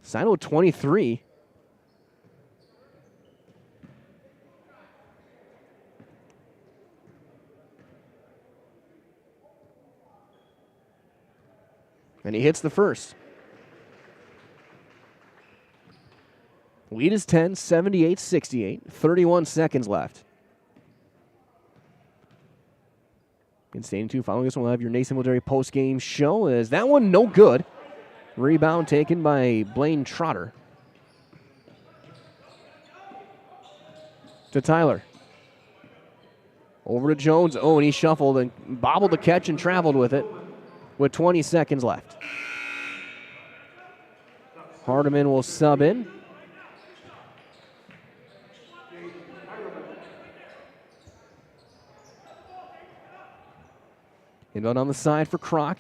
Seidel 23. And he hits the first. Lead is 10, 78-68, 31 seconds left. And staying tuned, following this one, we'll have your Nason Military post-game show. Is that one no good? Rebound taken by Blaine Trotter. To Tyler. Over to Jones. Oh, and he shuffled and bobbled the catch and traveled with it with 20 seconds left. Hardiman will sub in. Inbound on the side for Kroc.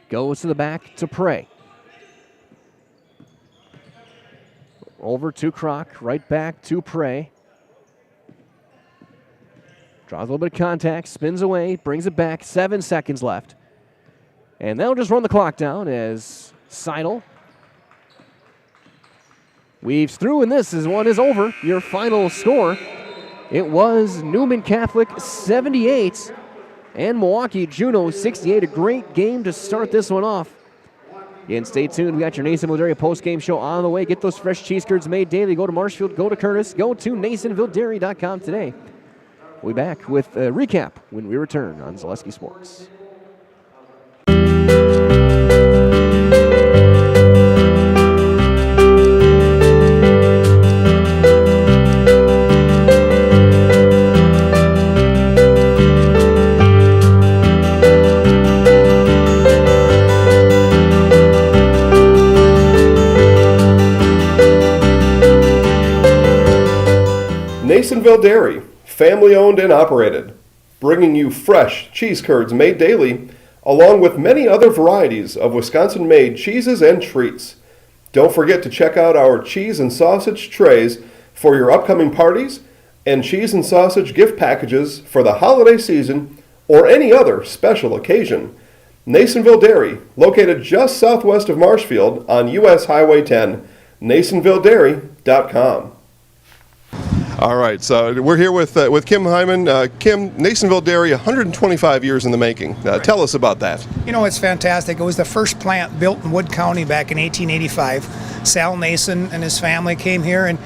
Goes to the back to Prey. Over to Kroc, right back to Prey. Draws a little bit of contact, spins away, brings it back, 7 seconds left. And they'll just run the clock down as Seidel weaves through, and this one is over. Your final score, it was Newman Catholic 78 and Milwaukee Juno 68. A great game to start this one off. Again, stay tuned. We got your Nasonville Dairy post-game show on the way. Get those fresh cheese curds made daily. Go to Marshfield, go to Curtis, go to NasonvilleDairy.com today. We'll be back with a recap when we return on Zaleski Sports. Nasonville Dairy, family owned and operated, bringing you fresh cheese curds made daily, along with many other varieties of Wisconsin-made cheeses and treats. Don't forget to check out our cheese and sausage trays for your upcoming parties and cheese and sausage gift packages for the holiday season or any other special occasion. Nasonville Dairy, located just southwest of Marshfield on US Highway 10, NasonvilleDairy.com. All right, so we're here with Kim Hyman. Kim, Nasonville Dairy, 125 years in the making. Tell us about that. You know, it's fantastic. It was the first plant built in Wood County back in 1885. Sal Nason and his family came here, and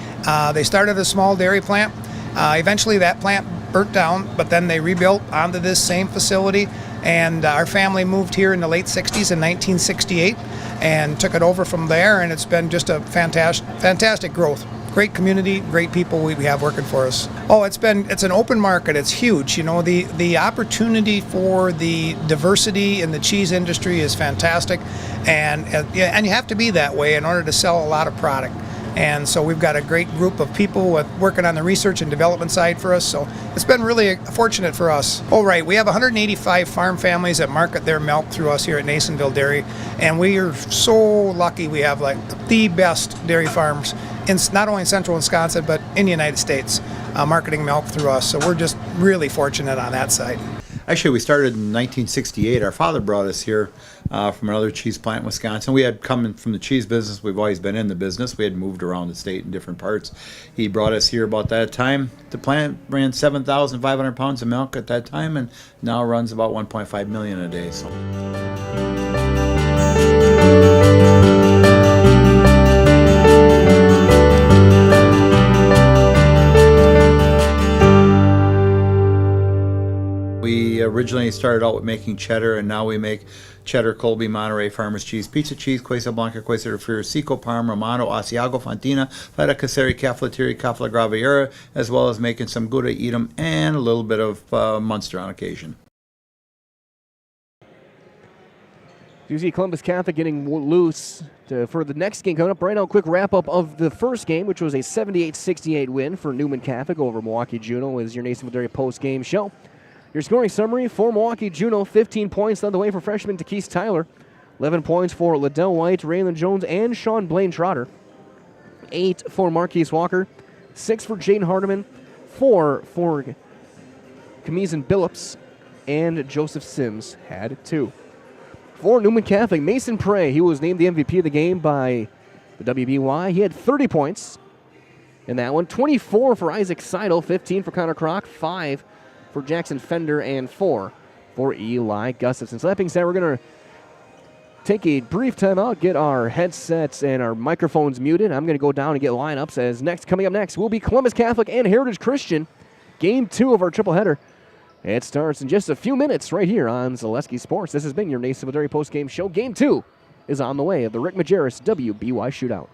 they started a small dairy plant. Eventually that plant burnt down, but then they rebuilt onto this same facility, and our family moved here in the late 60s in 1968 and took it over from there, and it's been just a fantastic growth. Great community, great people we have working for us. Oh, it's an open market. It's huge. You know, the opportunity for the diversity in the cheese industry is fantastic, and you have to be that way in order to sell a lot of product. And so we've got a great group of people working on the research and development side for us. So it's been really fortunate for us. Oh, right. We have 185 farm families that market their milk through us here at Nasonville Dairy. And we are so lucky we have like the best dairy farms in not only in central Wisconsin, but in the United States, marketing milk through us. So we're just really fortunate on that side. Actually, we started in 1968. Our father brought us here from another cheese plant in Wisconsin. We had come from the cheese business. We've always been in the business. We had moved around the state in different parts. He brought us here about that time. The plant ran 7,500 pounds of milk at that time, and now runs about 1.5 million a day. So. We originally started out with making cheddar, and now we make cheddar, Colby, Monterey, Farmers Cheese, Pizza Cheese, Quesa Blanca, Quesa de Friar, Seco, Parma, Romano, Asiago, Fontina, Feta Caseri, Cafetieri, Cafla Graviera, as well as making some Gouda Edam and a little bit of Munster on occasion. You see Columbus Catholic getting loose for the next game coming up. Right now, a quick wrap-up of the first game, which was a 78-68 win for Newman Catholic over Milwaukee Juno, is your Nasonville Dairy post-game show. Your scoring summary for Milwaukee Juno: 15 points led the way for freshman Takese Tyler, 11 points for Liddell White, Raylan Jones, and Sean Blaine Trotter, 8 for Marquise Walker, 6 for Jaden Hardiman, 4 for Kamizan Billups, and Joseph Sims had 2. For Newman Catholic, Mason Prey, he was named the MVP of the game by the WBY. He had 30 points in that one, 24 for Isaac Seidel, 15 for Connor Kroc, 5 for Jackson Fender, and 4 for Eli Gustafson. So that being said, we're going to take a brief timeout, get our headsets and our microphones muted. I'm going to go down and get lineups, as coming up next will be Columbus Catholic and Heritage Christian, Game 2 of our tripleheader. It starts in just a few minutes right here on Zaleski Sports. This has been your Nasonville Dairy post-game show. Game 2 is on the way of the Rick Majerus WBY Shootout.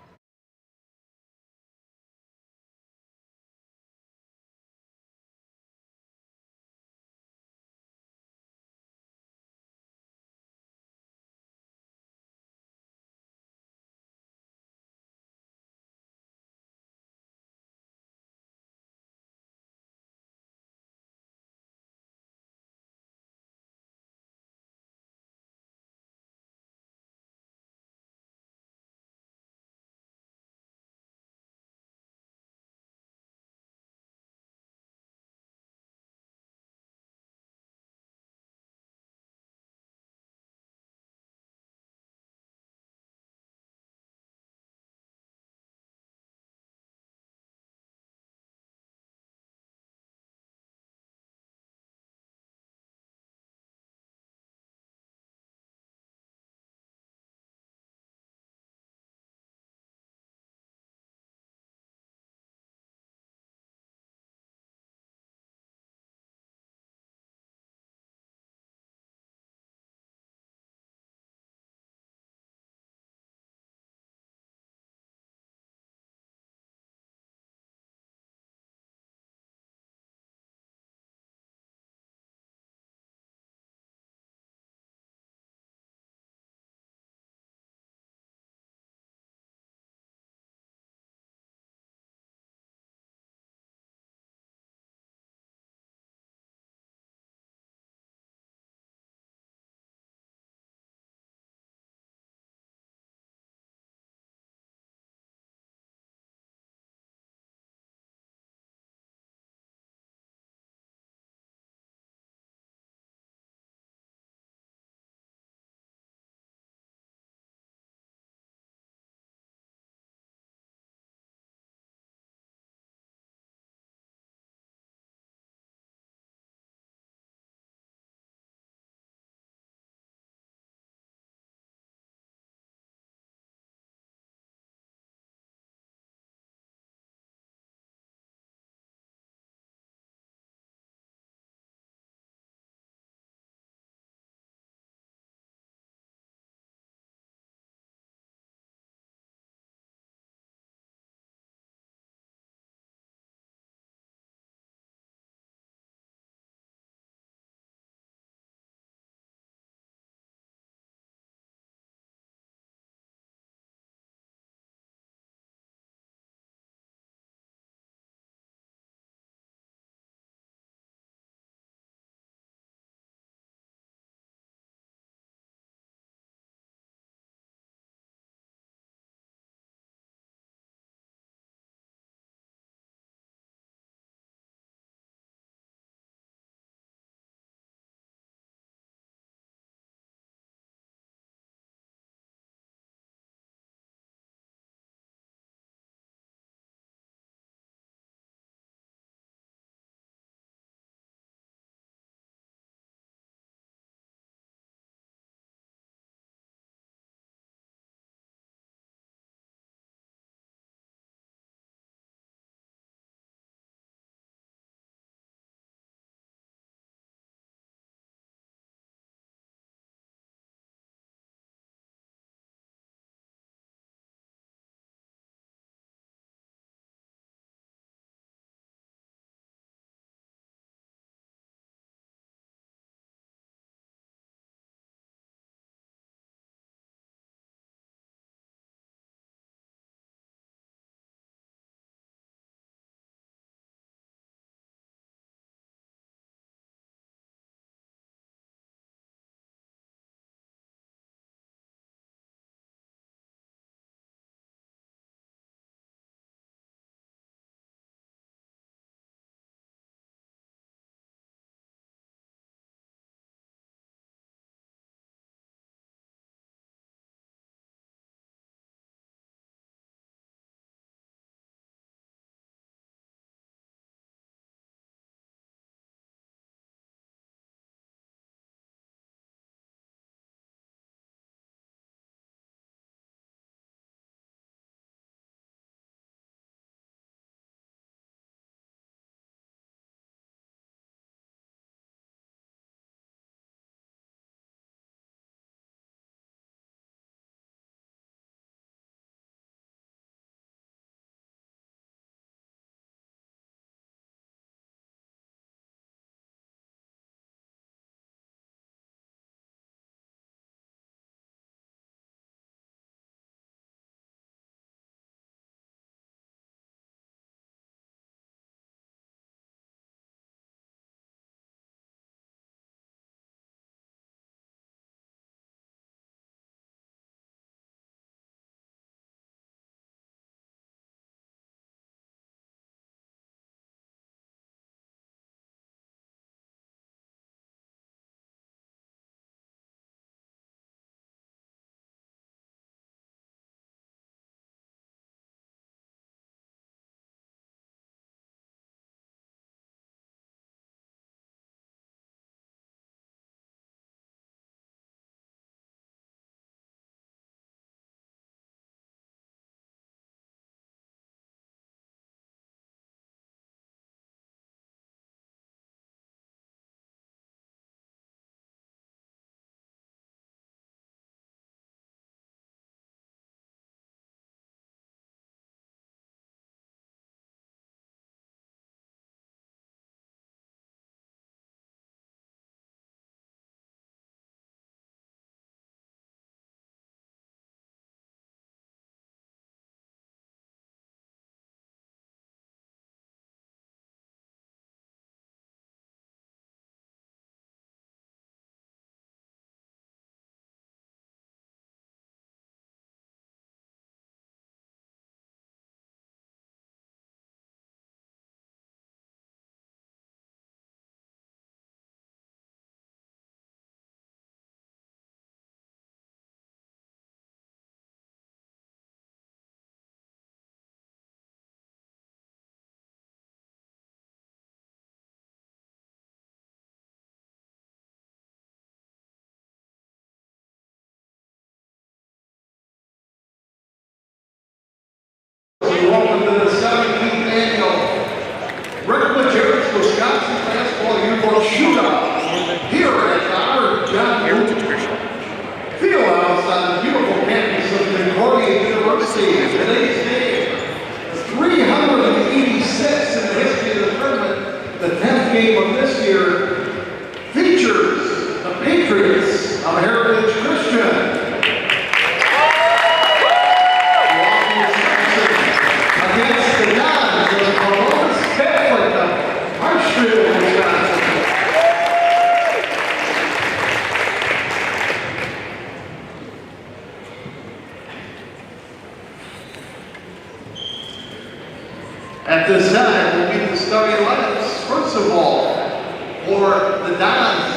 Richards, Wisconsin basketball Yearbook Shootout here at our John Fieldhouse on the beautiful campus of Concordia University. Today's game, 386 in the history of the tournament. The 10th game of this year features the Patriots of Heritage Christian. Against the Dons of Columbus Catholic of Marshfield, Wisconsin. At this time, we'll meet the starting lineups. First of all, for the Dons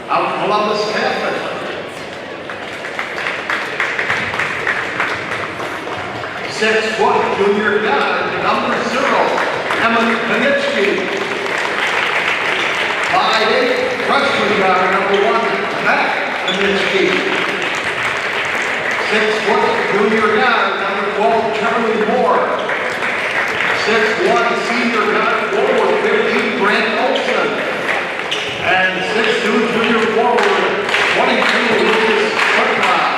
of Columbus Catholic. 6-foot junior guard, number 0, Emma Panitsky. 5'8", freshman guard, number 1, Matt Panitsky. 6-foot junior guard, number 12, Charlie Moore. 6'1", senior guard, forward, 15, Grant Olson. And 6'2", junior forward, 22, Lucas Hutchinson.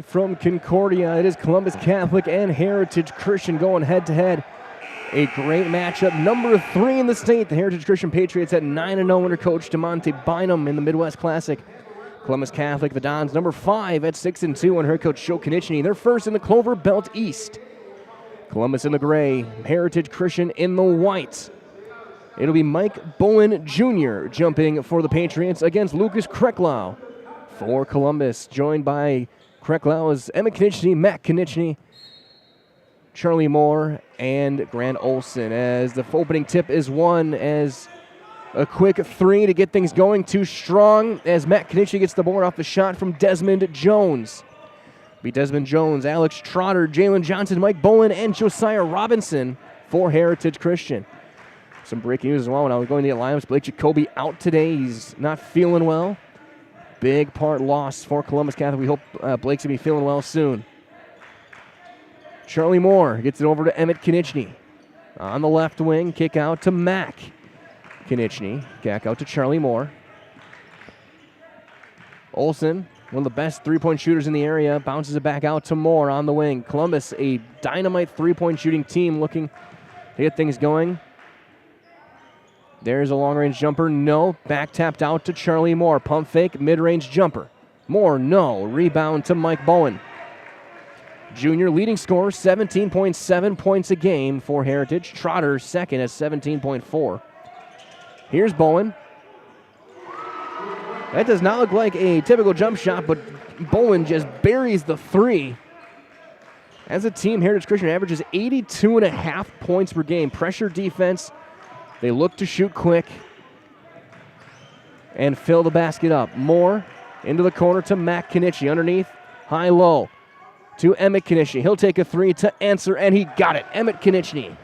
From Concordia, it is Columbus Catholic and Heritage Christian going head-to-head. A great matchup. Number 3 in the state, the Heritage Christian Patriots at 9-0 under Coach DeMonte Bynum in the Midwest Classic. Columbus Catholic, the Dons, number 5 at 6-2 under head coach Joe Konechny. They're first in the Clover Belt East. Columbus in the gray, Heritage Christian in the white. It'll be Mike Bowen Jr. jumping for the Patriots against Lucas Krecklau for Columbus, joined by Krecklau is Emma Konechny, Matt Konechny, Charlie Moore, and Grant Olson. As the opening tip is won as a quick 3 to get things going. Too strong as Matt Konechny gets the board off the shot from Desmond Jones. Be Desmond Jones, Alex Trotter, Jalen Johnson, Mike Bowen, and Josiah Robinson for Heritage Christian. Some breaking news as well when I was going to the lineups. Blake Jacoby out today. He's not feeling well. Big part lost for Columbus Catholic. We hope Blake's going to be feeling well soon. Charlie Moore gets it over to Emmett Konechny. On the left wing, kick out to Mac Konechny. Kick out to Charlie Moore. Olson, one of the best three-point shooters in the area, bounces it back out to Moore on the wing. Columbus, a dynamite three-point shooting team looking to get things going. There's a long-range jumper, no. Back tapped out to Charlie Moore. Pump fake, mid-range jumper. Moore, no. Rebound to Mike Bowen. Junior leading scorer, 17.7 points a game for Heritage. Trotter second at 17.4. Here's Bowen. That does not look like a typical jump shot, but Bowen just buries the 3. As a team, Heritage Christian averages 82.5 points per game. Pressure defense. They look to shoot quick and fill the basket up. Moore into the corner to Matt Konechny. Underneath, high-low to Emmett Konechny. He'll take a 3 to answer, and he got it. Emmett Konechny.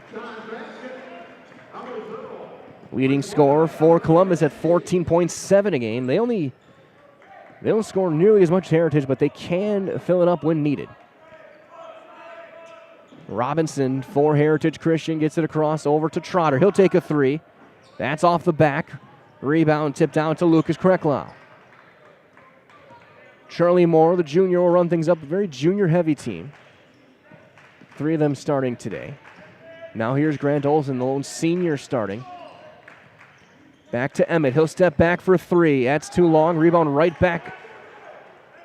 Leading scorer for Columbus at 14.7 a game. They don't score nearly as much as Heritage, but they can fill it up when needed. Robinson for Heritage Christian gets it across over to Trotter. He'll take a 3. That's off the back. Rebound tipped out to Lucas Krecklau. Charlie Moore, the junior, will run things up. A very junior-heavy team. 3 of them starting today. Now here's Grant Olson, the lone senior starting. Back to Emmett. He'll step back for 3. That's too long. Rebound right back.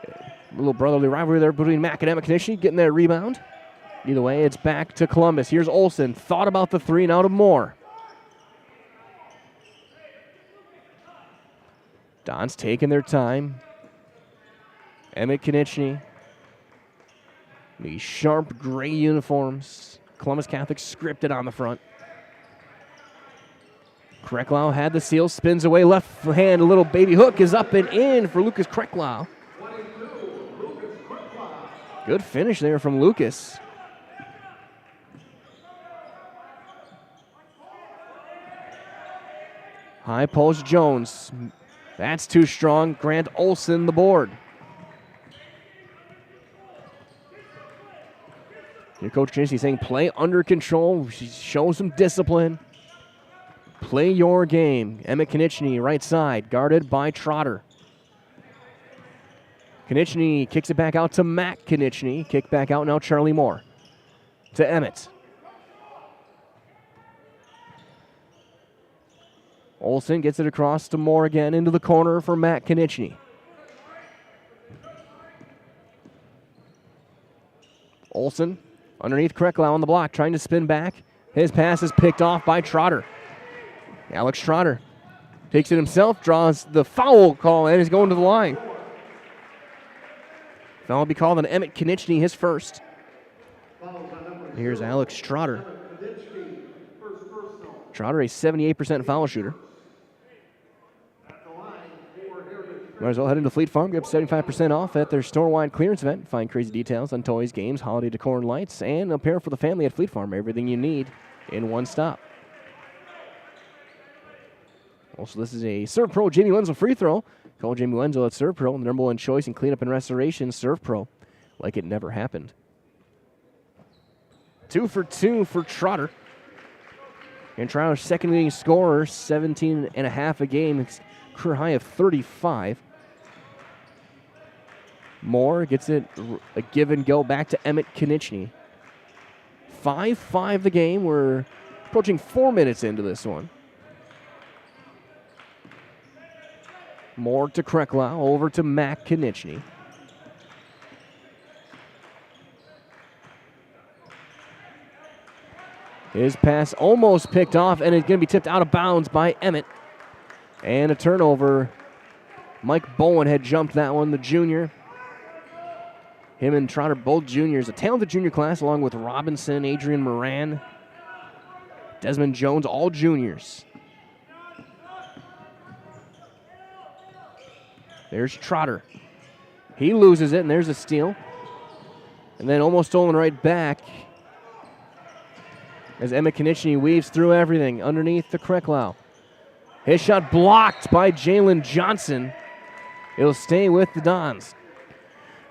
A little brotherly rivalry there between Mack and Emmett Knischny getting that rebound. Either way, it's back to Columbus. Here's Olson. Thought about the 3, now to Moore. Don's taking their time. Emmett Knischny. The sharp gray uniforms. Columbus Catholic scripted on the front. Krecklau had the seal, spins away, left hand, a little baby hook is up and in for Lucas Krecklau. Good finish there from Lucas. High post Jones. That's too strong. Grant Olson the board. Your Coach Knischny saying play under control, show some discipline. Play your game. Emmett Knischny, right side, guarded by Trotter. Knischny kicks it back out to Matt Knischny. Kick back out now Charlie Moore. To Emmett. Olson gets it across to Moore again into the corner for Matt Knischny. Olson underneath Krecklau on the block, trying to spin back. His pass is picked off by Trotter. Alex Trotter takes it himself, draws the foul call, and is going to the line. Foul will be called on Emmett Knischny, his first. Here's Alex Trotter. Trotter, a 78% foul shooter. Might as well head into Fleet Farm, get 75% off at their store-wide clearance event. Find crazy details on toys, games, holiday decor, and lights, and a pair for the family at Fleet Farm. Everything you need in one stop. Also, this is a Serve Pro Jamie Wenzel free throw. Call Jamie Wenzel at Serve Pro, the #1 choice in cleanup and restoration. Serve Pro, like it never happened. 2 for 2 for Trotter. And Trotter's second leading scorer, 17.5 a game, career high of 35. Moore gets it a give and go back to Emmett Knischny. 5-5 the game. We're approaching 4 minutes into this one. Moore to Krecklau, over to Matt Knischny. His pass almost picked off, and it's going to be tipped out of bounds by Emmett. And a turnover. Mike Bowen had jumped that one, the junior. Him and Trotter, both juniors. A talented junior class, along with Robinson, Adrian Moran, Desmond Jones, all juniors. There's Trotter. He loses it, and there's a steal. And then almost stolen right back as Emmett Knischny weaves through everything underneath the Krecklau. His shot blocked by Jalen Johnson. It'll stay with the Dons.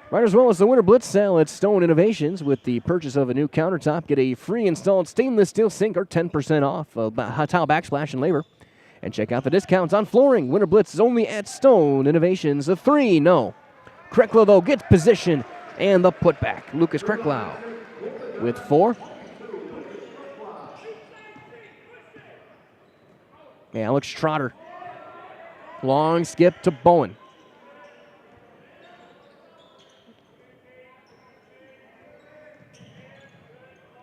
Right as well as the Winter Blitz sale at Stone Innovations. With the purchase of a new countertop, get a free installed stainless steel sink or 10% off tile backsplash and labor. And check out the discounts on flooring. Winter Blitz is only at Stone Innovations. A 3, no. Krecklau, though, gets position and the putback. Lucas Krecklau with 4. Alex Trotter. Long skip to Bowen.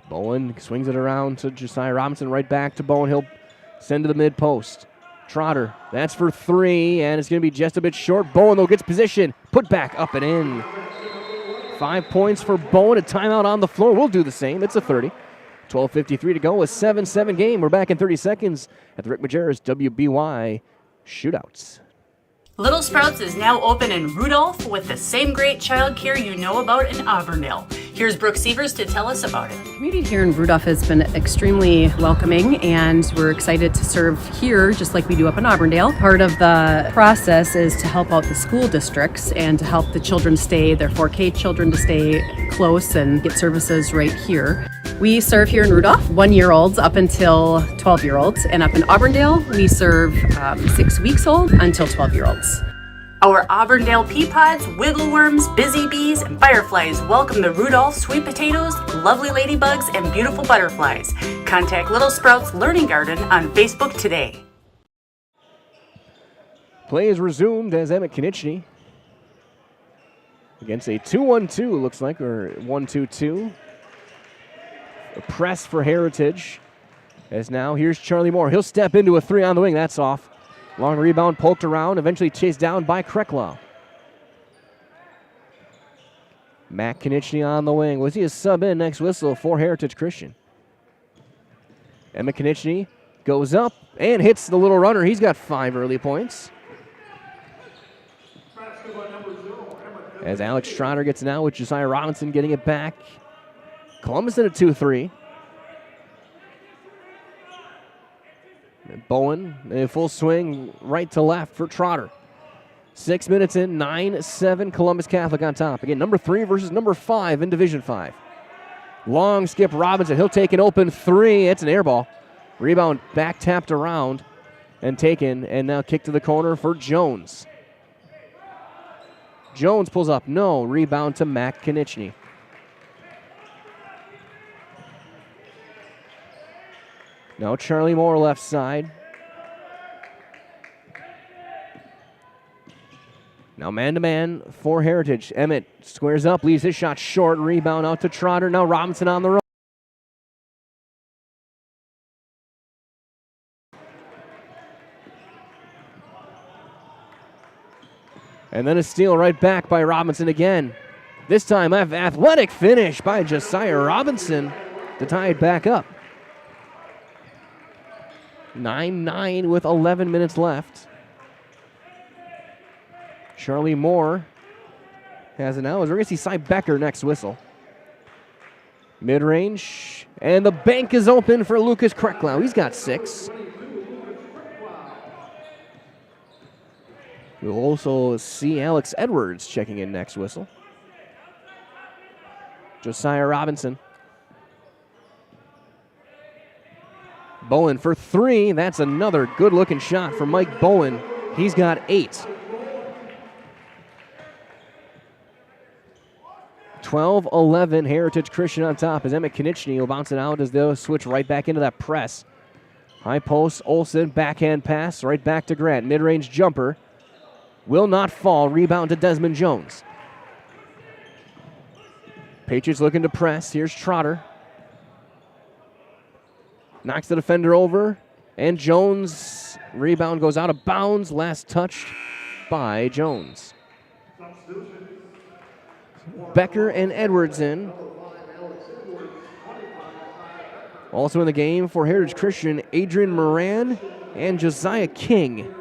Bowen swings it around to Josiah Robinson, right back to Bowen. He'll send to the mid post. Trotter, that's for 3, and it's going to be just a bit short. Bowen, though, gets position. Put back up and in. 5 points for Bowen. A timeout on the floor. We'll do the same. It's a 30. 12:53 to go. A 7-7 game. We're back in 30 seconds at the Rick Majerus WBY Shootouts. Little Sprouts is now open in Rudolph with the same great childcare you know about in Auburndale. Here's Brooke Sievers to tell us about it. The community here in Rudolph has been extremely welcoming, and we're excited to serve here just like we do up in Auburndale. Part of the process is to help out the school districts and to help the children stay, their 4K children to stay close and get services right here. We serve here in Rudolph 1-year-olds up until 12-year-olds, and up in Auburndale we serve 6 weeks old until 12-year-olds. Our Auburndale pea pods, wiggle worms, busy bees, and fireflies welcome the Rudolph sweet potatoes, lovely ladybugs, and beautiful butterflies. Contact Little Sprouts Learning Garden on Facebook today. Play is resumed as Emmett Konechny against a 2-1-2, looks like, or 1-2-2. A press for Heritage. As now, here's Charlie Moore. He'll step into a 3 on the wing. That's off. Long rebound poked around, eventually chased down by Krecklau. Matt Konechny on the wing. Was he a sub in next whistle for Heritage Christian? Emmett Konechny goes up and hits the little runner. He's got 5 early points. As Alex Trotter gets now with Josiah Robinson getting it back. Columbus in a 2-3. Bowen, a full swing right to left for Trotter. 6 minutes in, 9-7, Columbus Catholic on top. Again, number 3 versus number 5 in Division 5. Long skip Robinson. He'll take an open 3. It's an air ball. Rebound back tapped around and taken, and now kick to the corner for Jones. Jones pulls up. No. Rebound to Matt Konechny. Now Charlie Moore left side. Now man-to-man for Heritage. Emmett squares up, leaves his shot short. Rebound out to Trotter. Now Robinson on the run. And then a steal right back by Robinson again. This time, an athletic finish by Josiah Robinson to tie it back up. 9-9 with 11 minutes left. Charlie Moore has it now as we're going to see Cy Becker next whistle. Mid-range, and the bank is open for Lucas Krecklau. He's got 6. We'll also see Alex Edwards checking in next whistle. Josiah Robinson. Bowen for 3. That's another good-looking shot for Mike Bowen. He's got 8. 12-11, Heritage Christian on top as Emmett Konechny will bounce it out as they'll switch right back into that press. High post, Olsen, backhand pass, right back to Grant. Mid-range jumper. Will not fall. Rebound to Desmond Jones. Patriots looking to press. Here's Trotter. Knocks the defender over. And Jones, rebound goes out of bounds. Last touched by Jones. Becker and Edwards in. Also in the game for Heritage Christian, Adrian Moran and Josiah King.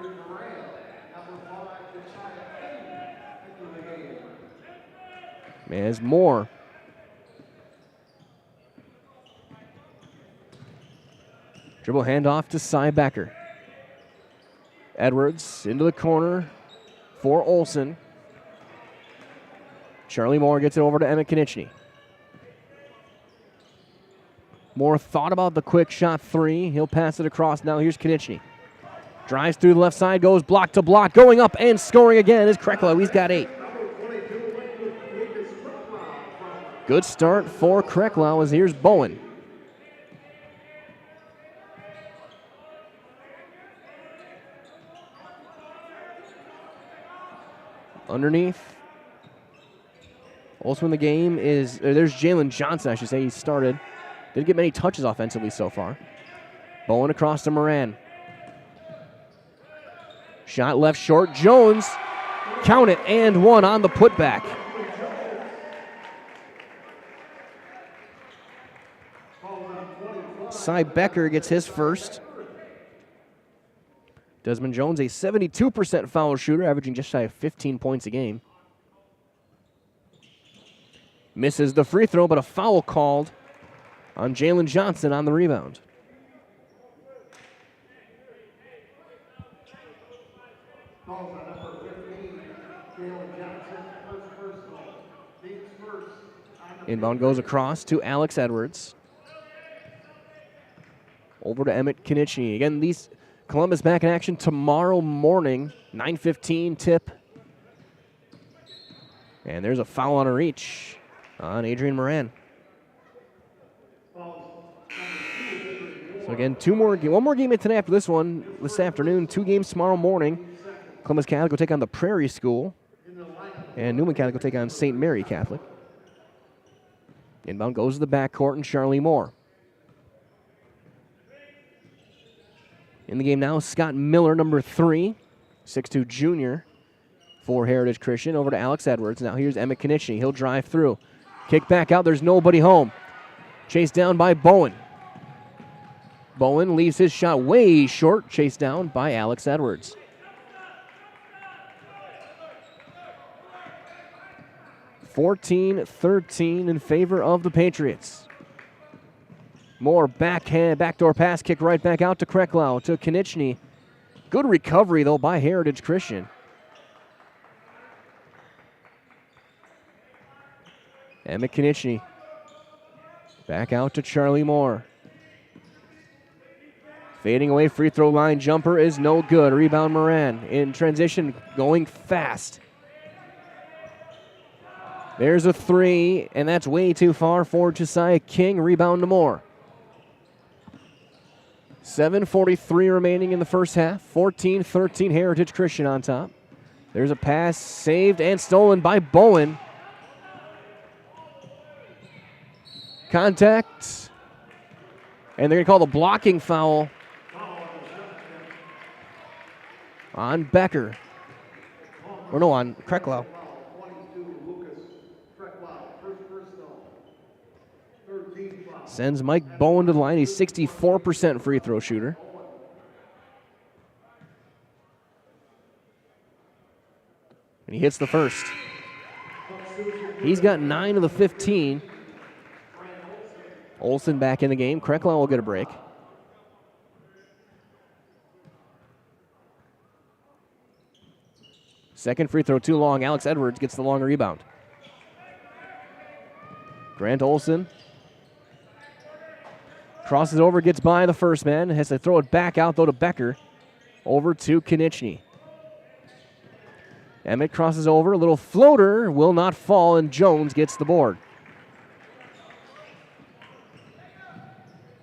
As Moore dribble handoff to Cy Becker. Edwards into the corner for Olsen. Charlie Moore gets it over to Emmett Konechny. Moore thought about the quick shot 3. He'll pass it across. Now here's Konechny. Drives through the left side, goes block to block. Going up and scoring again is Krecklau. He's got 8. Good start for Krecklau as here's Bowen. Underneath. Also in the game is, there's Jalen Johnson, I should say. He started. Didn't get many touches offensively so far. Bowen across to Moran. Shot left short. Jones, count it, and 1 on the putback. Cy Becker gets his first. Desmond Jones, a 72% foul shooter, averaging just shy of 15 points a game. Misses the free throw, but a foul called on Jalen Johnson on the rebound. Inbound goes across to Alex Edwards. Over to Emmett Konechny. Again, these Columbus back in action tomorrow morning, 9:15 tip And there's a foul on a reach on Adrian Moran. So again, one more game tonight after this one this afternoon. 2 games tomorrow morning. Columbus Catholic will take on the Prairie School, and Newman Catholic will take on St. Mary Catholic. Inbound goes to the backcourt and Charlie Moore. In the game now, Scott Miller, number 3, 6'2 junior for Heritage Christian. Over to Alex Edwards. Now here's Emmett Konieczny. He'll drive through. Kick back out. There's nobody home. Chased down by Bowen. Bowen leaves his shot way short. Chased down by Alex Edwards. (14-13) in favor of the Patriots. Moore backdoor pass, kick right back out to Kreklau, to Konieczny. Good recovery, though, by Heritage Christian. Emmett Konieczny. Back out to Charlie Moore. Fading away, free throw line jumper is no good. Rebound Moran in transition, going fast. There's a 3, and that's way too far for Josiah King. Rebound to Moore. 7:43 remaining in the first half. 14-13 Heritage Christian on top. There's a pass saved and stolen by Bowen. Contact. And they're going to call the blocking foul on Becker. Or no, on Kreklau. Sends Mike Bowen to the line. He's 64% free throw shooter. And he hits the first. He's got 9 of the 15. Olsen back in the game. Kreklau will get a break. Second free throw too long. Alex Edwards gets the long rebound. Grant Olsen crosses over, gets by the first man. Has to throw it back out, though, to Becker. Over to Konieczny. Emmett crosses over. A little floater will not fall, and Jones gets the board.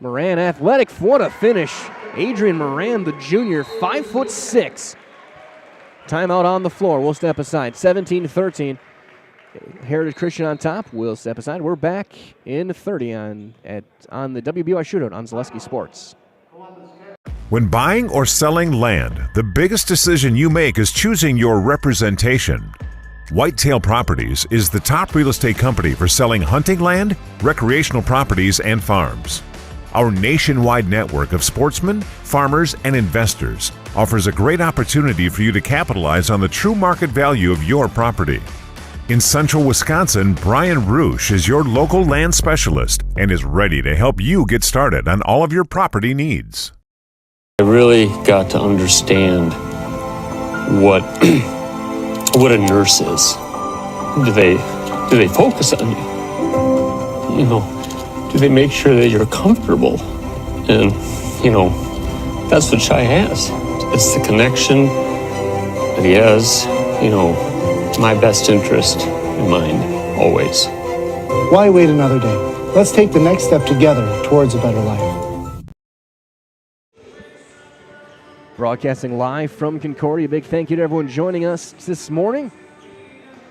Moran athletic. What a finish. Adrian Moran, the junior, 5'6". Timeout on the floor. We'll step aside. 17-13. Heritage Christian on top. We'll step aside. We're back in 30 on the WBY Shootout on Zaleski Sports. When buying or selling land, the biggest decision you make is choosing your representation. Whitetail Properties is the top real estate company for selling hunting land, recreational properties, and farms. Our nationwide network of sportsmen, farmers, and investors offers a great opportunity for you to capitalize on the true market value of your property. In central Wisconsin, Brian Roosh is your local land specialist and is ready to help you get started on all of your property needs. I really got to understand what a nurse is. Do they focus on you? You know, do they make sure that you're comfortable? And, you know, that's what Shai has. It's the connection that he has, you know, my best interest in mind, always. Why wait another day? Let's take the next step together towards a better life. Broadcasting live from Concordia. Big thank you to everyone joining us this morning.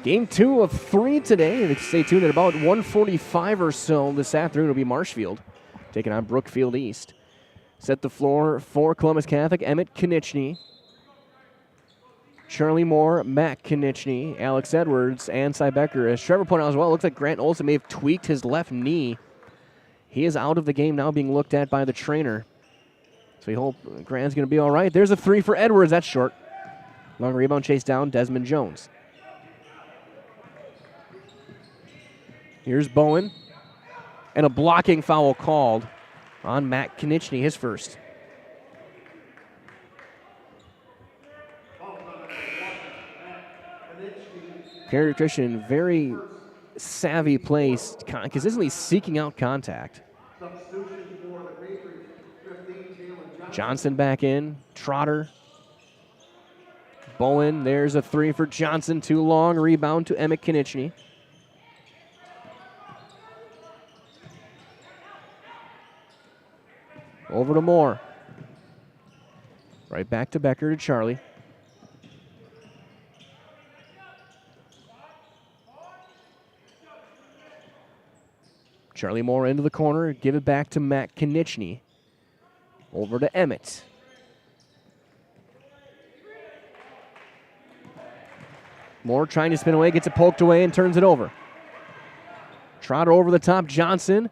Game 2 of 3 today. Stay tuned at about 1:45 or so this afternoon. It'll be Marshfield taking on Brookfield East. Set the floor for Columbus Catholic. Emmett Konieczny, Charlie Moore, Matt Konieczny, Alex Edwards, and Cy Becker. As Trevor pointed out as well, it looks like Grant Olsen may have tweaked his left knee. He is out of the game now, being looked at by the trainer. So we hope Grant's going to be all right. There's a 3 for Edwards. That's short. Long rebound chase down, Desmond Jones. Here's Bowen. And a blocking foul called on Matt Konieczny, his first. Heritage Christian, very savvy place, consistently seeking out contact. Johnson back in, Trotter, Bowen, there's a three for Johnson, too long. Rebound to Emmett Konieczny. Over to Moore. Right back to Becker to Charlie. Charlie Moore into the corner. Give it back to Matt Konieczny. Over to Emmett. Moore trying to spin away, gets it poked away and turns it over. Trotter over the top, Johnson.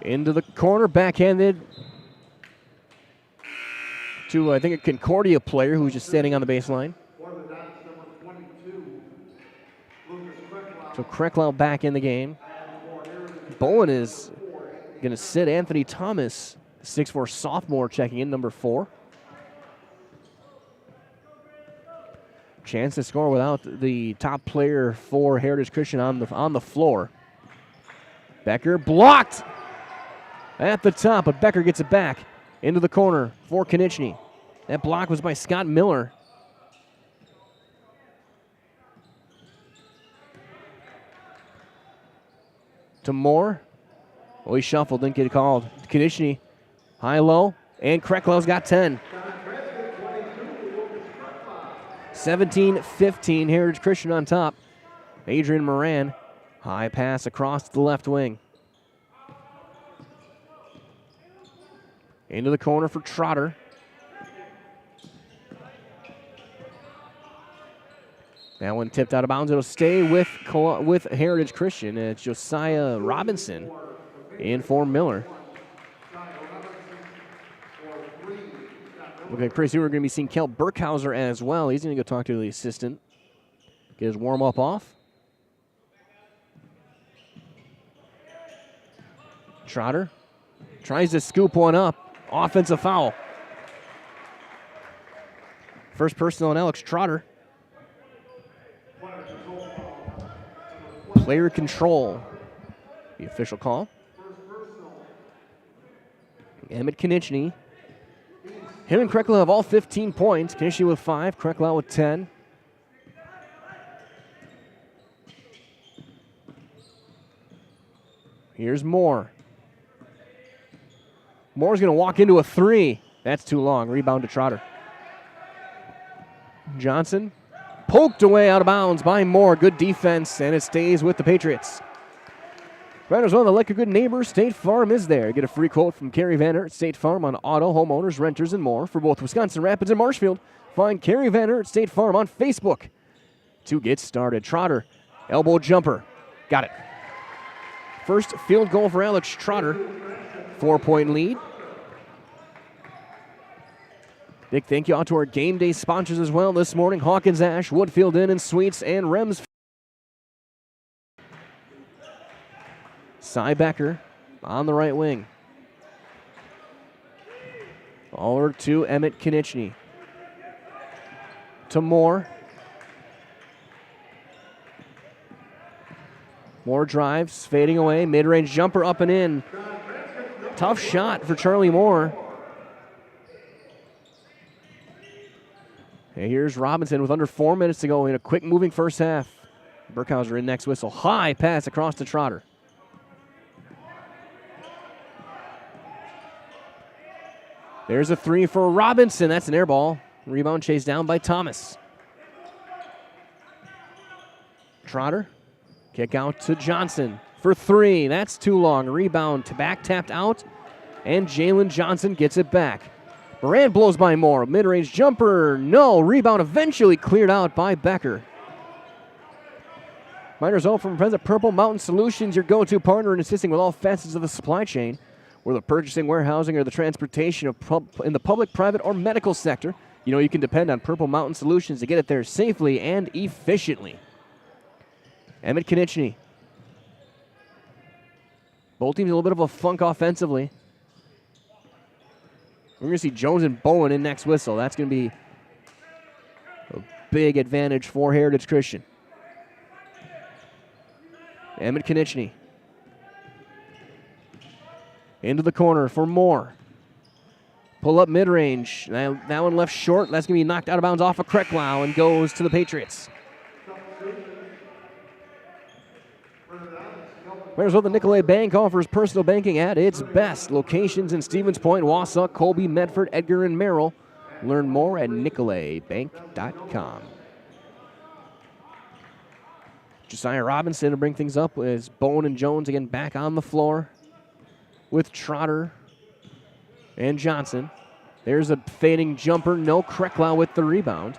Into the corner, backhanded to, I think, a Concordia player who's just standing on the baseline. So Krecklau back in the game. Bowen is going to sit Anthony Thomas, 6'4" sophomore, checking in, number 4. Chance to score without the top player for Heritage Christian on the floor. Becker blocked at the top, but Becker gets it back into the corner for Konieczny. That block was by Scott Miller. To Moore. Oh, he shuffled, didn't get called. Konieczny, high-low, and Krecklow's got 10. 17-15, Heritage Christian on top. Adrian Moran, high pass across the left wing. Into the corner for Trotter. That one tipped out of bounds. It'll stay with Heritage Christian. It's Josiah Robinson in for Miller. Okay, pretty soon we're going to be seeing Kel Burkhauser as well. He's going to go talk to the assistant. Get his warm-up off. Trotter tries to scoop one up. Offensive foul. First personal on Alex Trotter. Player control. The official call. Emmett Konieczny. Him and Krecklau have all 15 points. Konieczny with 5, Krecklau with 10. Here's Moore. Moore's going to walk into a 3. That's too long. Rebound to Trotter. Johnson poked away out of bounds by Moore. Good defense, and it stays with the Patriots. Riders on the Like a Good Neighbor, State Farm is there. Get a free quote from Kerry Vanner at State Farm on auto, homeowners, renters, and more for both Wisconsin Rapids and Marshfield. Find Kerry Vanner at State Farm on Facebook to get started. Trotter, elbow jumper. Got it. First field goal for Alex Trotter. 4-point lead. Big thank you out to our game day sponsors as well this morning. Hawkins Ash, Woodfield Inn and Suites, and Rems. Cy Becker on the right wing. Over to Emmett Konieczny. To Moore. Moore drives, fading away. Mid-range jumper up and in. Tough shot for Charlie Moore. And here's Robinson with under 4 minutes to go in a quick moving first half. Burkhauser in next whistle. High pass across to Trotter. There's a 3 for Robinson. That's an air ball. Rebound chased down by Thomas. Trotter. Kick out to Johnson for 3. That's too long. Rebound to back tapped out. And Jalen Johnson gets it back. Moran blows by Moore. Mid-range jumper. No. Rebound eventually cleared out by Becker. Miners Home from friends at Purple Mountain Solutions, your go-to partner in assisting with all facets of the supply chain. Whether the purchasing, warehousing, or the transportation in the public, private, or medical sector, you know you can depend on Purple Mountain Solutions to get it there safely and efficiently. Emmett Konieczny. Both teams a little bit of a funk offensively. We're going to see Jones and Bowen in next whistle. That's going to be a big advantage for Heritage Christian. Emmett Konieczny. Into the corner for Moore. Pull up mid-range. That one left short. That's going to be knocked out of bounds off of Krecklau and goes to the Patriots. Marysville, the Nicolay Bank offers personal banking at its best. Locations in Stevens Point, Wausau, Colby, Medford, Edgar, and Merrill. Learn more at nicolaybank.com. Josiah Robinson to bring things up as Bowen and Jones again back on the floor with Trotter and Johnson. There's a fading jumper. No, Krecklau with the rebound.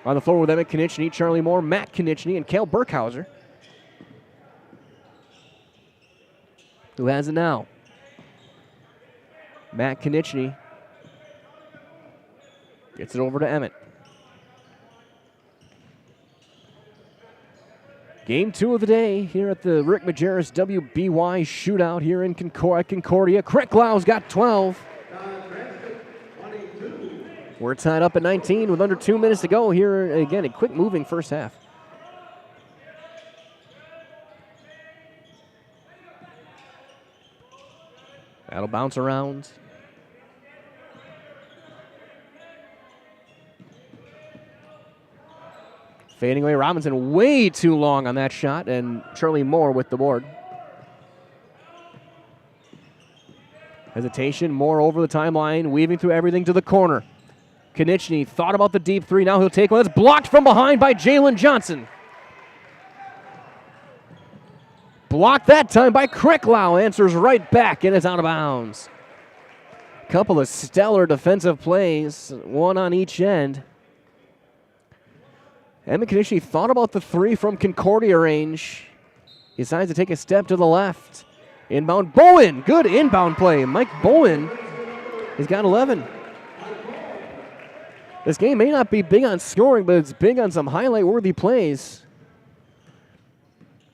On the floor with Emmett Konieczny, Charlie Moore, Matt Konieczny, and Cale Burkhauser. Who has it now? Matt Konieczny gets it over to Emmett. Game 2 of the day here at the Rick Majerus WBY Shootout here in Concordia. Krecklau's got 12. We're tied up at 19 with under 2 minutes to go here. Again, a quick moving first half. That'll bounce around. Fading away, Robinson way too long on that shot, and Charlie Moore with the board. Hesitation, Moore over the timeline, weaving through everything to the corner. Konieczny thought about the deep three, now he'll take one. That's blocked from behind by Jalen Johnson. Blocked that time by Krecklau, answers right back, and it's out of bounds. Couple of stellar defensive plays, one on each end. Emmett Konieczny thought about the three from Concordia range. He decides to take a step to the left. Inbound, Bowen, good inbound play. Mike Bowen has got 11. This game may not be big on scoring, but it's big on some highlight-worthy plays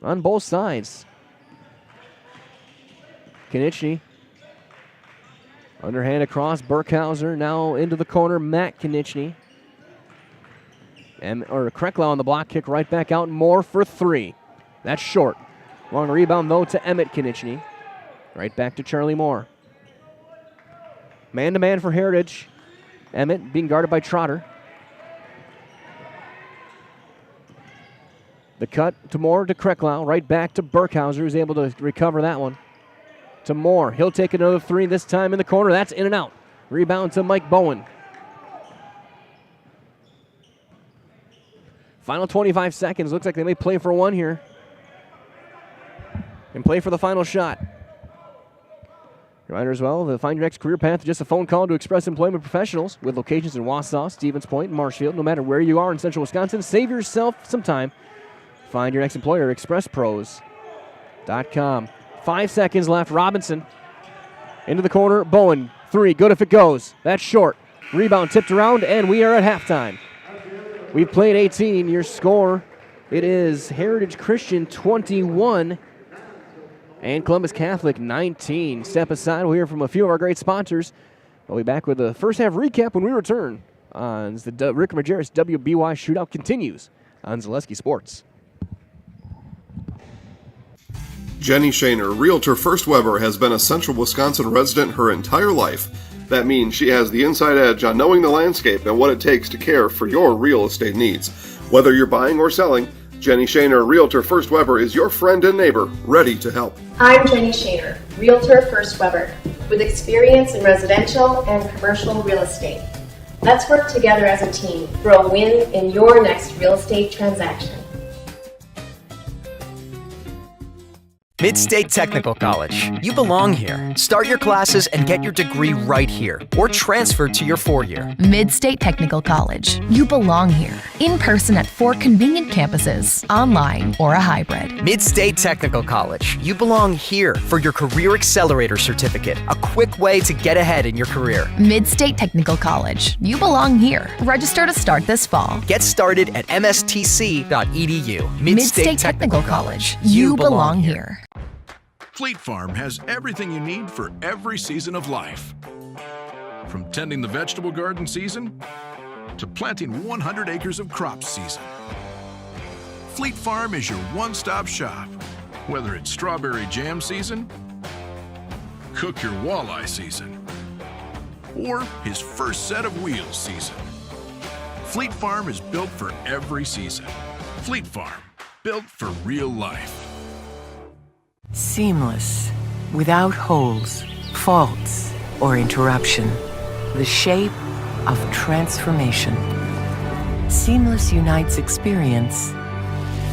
on both sides. Konieczny, underhand across, Burkhauser now into the corner, Matt Konieczny. Krecklau on the block, kick right back out, Moore for three. That's short. Long rebound, though, to Emmett Konieczny. Right back to Charlie Moore. Man-to-man for Heritage. Emmett being guarded by Trotter. The cut to Moore to Krecklau, right back to Burkhauser, who's able to recover that one. To Moore, he'll take another three, this time in the corner. That's in and out. Rebound to Mike Bowen. Final 25 seconds. Looks like they may play for one here. And play for the final shot. Reminder as well, to find your next career path, just a phone call to Express Employment Professionals with locations in Wausau, Stevens Point, and Marshfield. No matter where you are in central Wisconsin, save yourself some time. Find your next employer, expresspros.com. 5 seconds left. Robinson into the corner. Bowen, three, good if it goes. That's short. Rebound tipped around, and we are at halftime. We've played 18. Your score, it is Heritage Christian 21 and Columbus Catholic 19. Step aside. We'll hear from a few of our great sponsors. We'll be back with the first half recap when we return on the Rick Majerus WBY Shootout continues on Zaleski Sports. Jenny Shaner, Realtor First Weber, has been a Central Wisconsin resident her entire life. That means she has the inside edge on knowing the landscape and what it takes to care for your real estate needs. Whether you're buying or selling, Jenny Shaner, Realtor First Weber, is your friend and neighbor, ready to help. I'm Jenny Shaner, Realtor First Weber, with experience in residential and commercial real estate. Let's work together as a team for a win in your next real estate transaction. Mid-State Technical College. You belong here. Start your classes and get your degree right here, or transfer to your 4-year. Mid-State Technical College. You belong here. In person at 4 convenient campuses, online or a hybrid. Mid-State Technical College. You belong here for your Career Accelerator Certificate, a quick way to get ahead in your career. Mid-State Technical College. You belong here. Register to start this fall. Get started at mstc.edu. Mid-State Technical College. You belong here. Fleet Farm has everything you need for every season of life. From tending the vegetable garden season to planting 100 acres of crops season. Fleet Farm is your one-stop shop. Whether it's strawberry jam season, cook your walleye season, or his first set of wheels season. Fleet Farm is built for every season. Fleet Farm, built for real life. Seamless, without holes, faults, or interruption. The shape of transformation. Seamless unites experience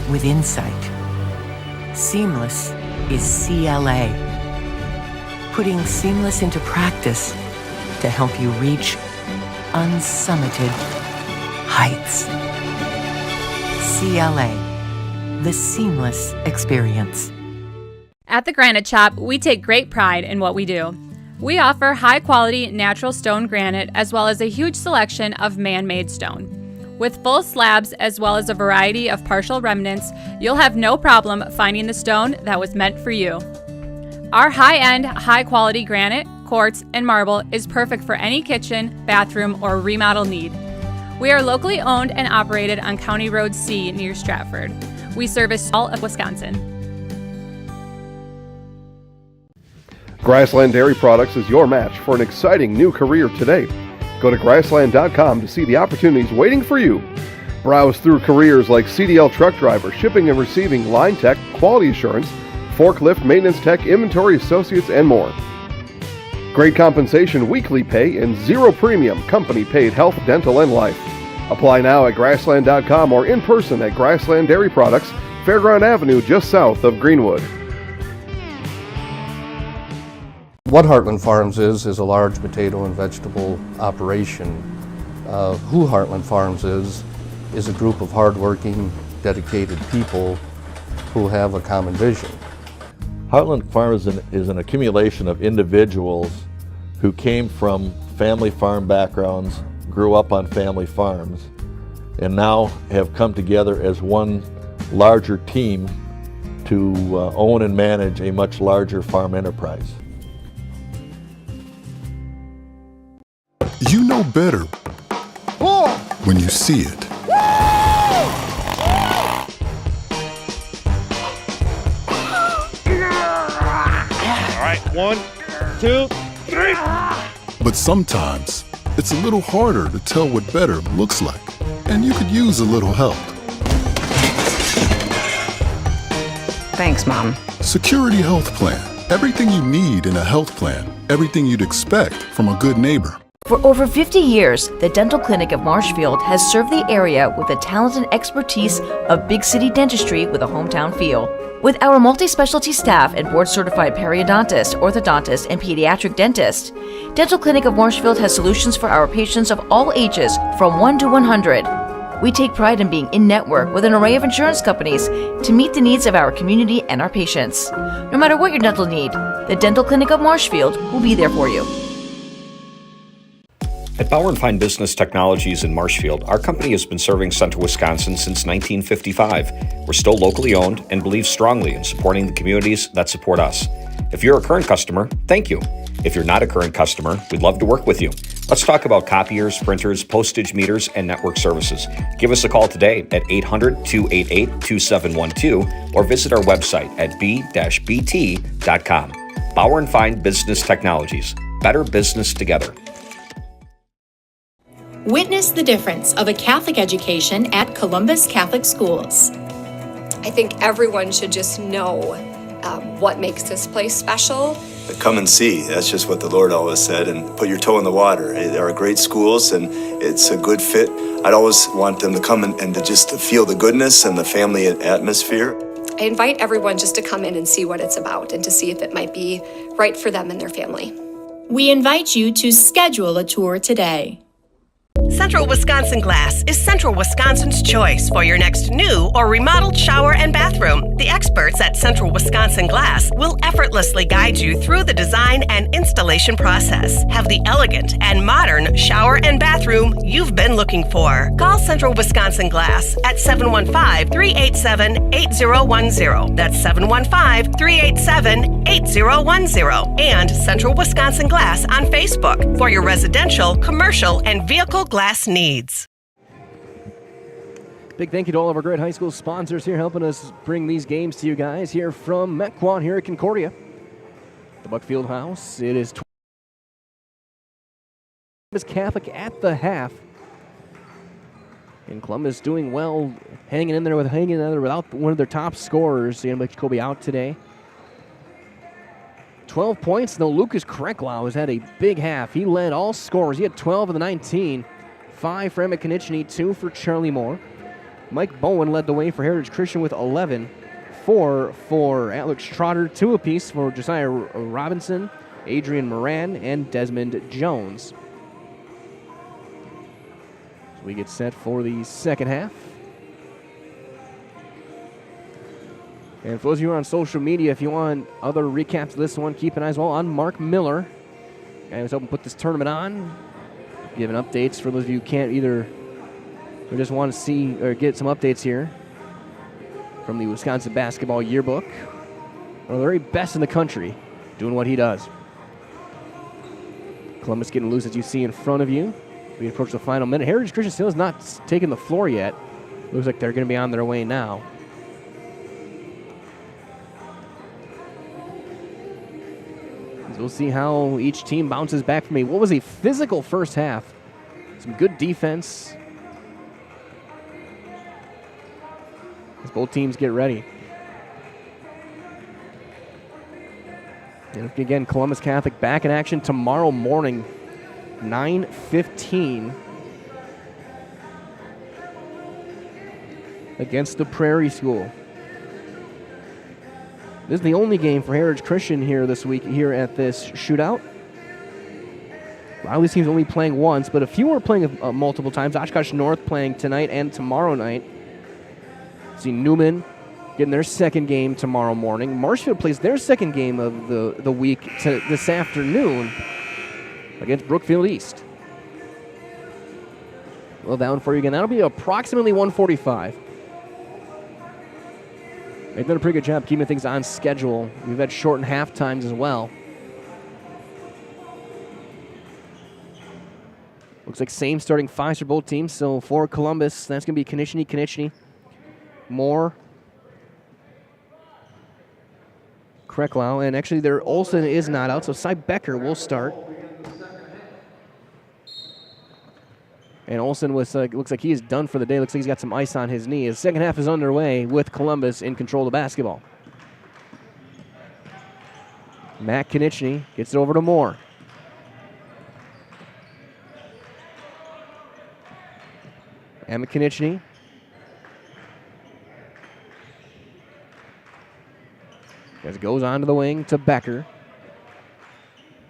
with insight. Seamless is CLA. Putting seamless into practice to help you reach unsummited heights. CLA, the seamless experience. At the Granite Shop, we take great pride in what we do. We offer high-quality natural stone granite as well as a huge selection of man-made stone. With full slabs as well as a variety of partial remnants, you'll have no problem finding the stone that was meant for you. Our high-end, high-quality granite, quartz, and marble is perfect for any kitchen, bathroom, or remodel need. We are locally owned and operated on County Road C near Stratford. We service all of Wisconsin. Grassland Dairy Products is your match for an exciting new career today. Go to grassland.com to see the opportunities waiting for you. Browse through careers like CDL truck driver, shipping and receiving, line tech, quality assurance, forklift, maintenance tech, inventory associates, and more. Great compensation, weekly pay, and zero premium company-paid health, dental, and life. Apply now at grassland.com or in person at Grassland Dairy Products, Fairground Avenue, just south of Greenwood. What Heartland Farms is a large potato and vegetable operation. Who Heartland Farms is a group of hardworking, dedicated people who have a common vision. Heartland Farms is an accumulation of individuals who came from family farm backgrounds, grew up on family farms, and now have come together as one larger team to own and manage a much larger farm enterprise. You know better when you see it. All right, 1, 2, 3. But sometimes it's a little harder to tell what better looks like, and you could use a little help. Thanks, Mom. Security Health Plan. Everything you need in a health plan. Everything you'd expect from a good neighbor. For over 50 years, the Dental Clinic of Marshfield has served the area with the talent and expertise of big city dentistry with a hometown feel. With our multi-specialty staff and board-certified periodontist, orthodontist, and pediatric dentist, Dental Clinic of Marshfield has solutions for our patients of all ages from 1 to 100. We take pride in being in-network with an array of insurance companies to meet the needs of our community and our patients. No matter what your dental need, the Dental Clinic of Marshfield will be there for you. At Bauer & Fine Business Technologies in Marshfield, our company has been serving Central Wisconsin since 1955. We're still locally owned and believe strongly in supporting the communities that support us. If you're a current customer, thank you. If you're not a current customer, we'd love to work with you. Let's talk about copiers, printers, postage meters, and network services. Give us a call today at 800-288-2712 or visit our website at b-bt.com. Bauer & Fine Business Technologies. Better business together. Witness the difference of a Catholic education at Columbus Catholic Schools. I think everyone should just know what makes this place special. Come and see. That's just what the Lord always said, and put your toe in the water. There are great schools, and it's a good fit. I'd always want them to come and to just feel the goodness and the family atmosphere. I invite everyone just to come in and see what it's about and to see if it might be right for them and their family. We invite you to schedule a tour today. Central Wisconsin Glass is Central Wisconsin's choice for your next new or remodeled shower and bathroom. The experts at Central Wisconsin Glass will effortlessly guide you through the design and installation process. Have the elegant and modern shower and bathroom you've been looking for. Call Central Wisconsin Glass at 715-387-8010. That's 715-387-8010. And Central Wisconsin Glass on Facebook for your residential, commercial, and vehicle glass needs. Big thank you to all of our great high school sponsors here helping us bring these games to you guys here from Mequon here at Concordia. The Buck Field House, it is Catholic at the half. And Columbus doing well, hanging in there without one of their top scorers. Ian Jacoby out today. 12 points, though. Lucas Krecklau has had a big half. He led all scorers. He had 12 of the 19. 5 for Emmett Konieczny, 2 for Charlie Moore. Mike Bowen led the way for Heritage Christian with 11. 4 for Alex Trotter, 2 apiece for Josiah Robinson, Adrian Moran, and Desmond Jones. So we get set for the second half. And for those of you who are on social media, if you want other recaps of this one, keep an eye as well on Mark Miller. I was hoping to put this tournament on, giving updates for those of you who can't either or just want to see or get some updates here from the Wisconsin Basketball Yearbook. One of the very best in the country doing what he does. Columbus getting loose as you see in front of you. We approach the final minute. Heritage Christian still has not taken the floor yet. Looks like they're going to be on their way now. So we'll see how each team bounces back from what was a physical first half. Some good defense as both teams get ready. And again, Columbus Catholic back in action tomorrow morning, 9:15, against the Prairie School. This is the only game for Heritage Christian here this week, here at this shootout. A lot of these teams only playing once, but a few are playing multiple times. Oshkosh North playing tonight and tomorrow night. See Newman getting their second game tomorrow morning. Marshfield plays their second game of the week this afternoon against Brookfield East. Well, down for you again. That'll be approximately 1:45. They've done a pretty good job keeping things on schedule. We've had shortened half times as well. Looks like same starting 5 for both teams. So for Columbus, that's going to be Konieczny, Moore, Krecklau, and actually their Olsen is not out, so Cy Becker will start. And Olsen looks like he is done for the day. Looks like he's got some ice on his knee. The second half is underway with Columbus in control of the basketball. Matt Konieczny gets it over to Moore. Emmett Konieczny. As it goes on to the wing to Becker.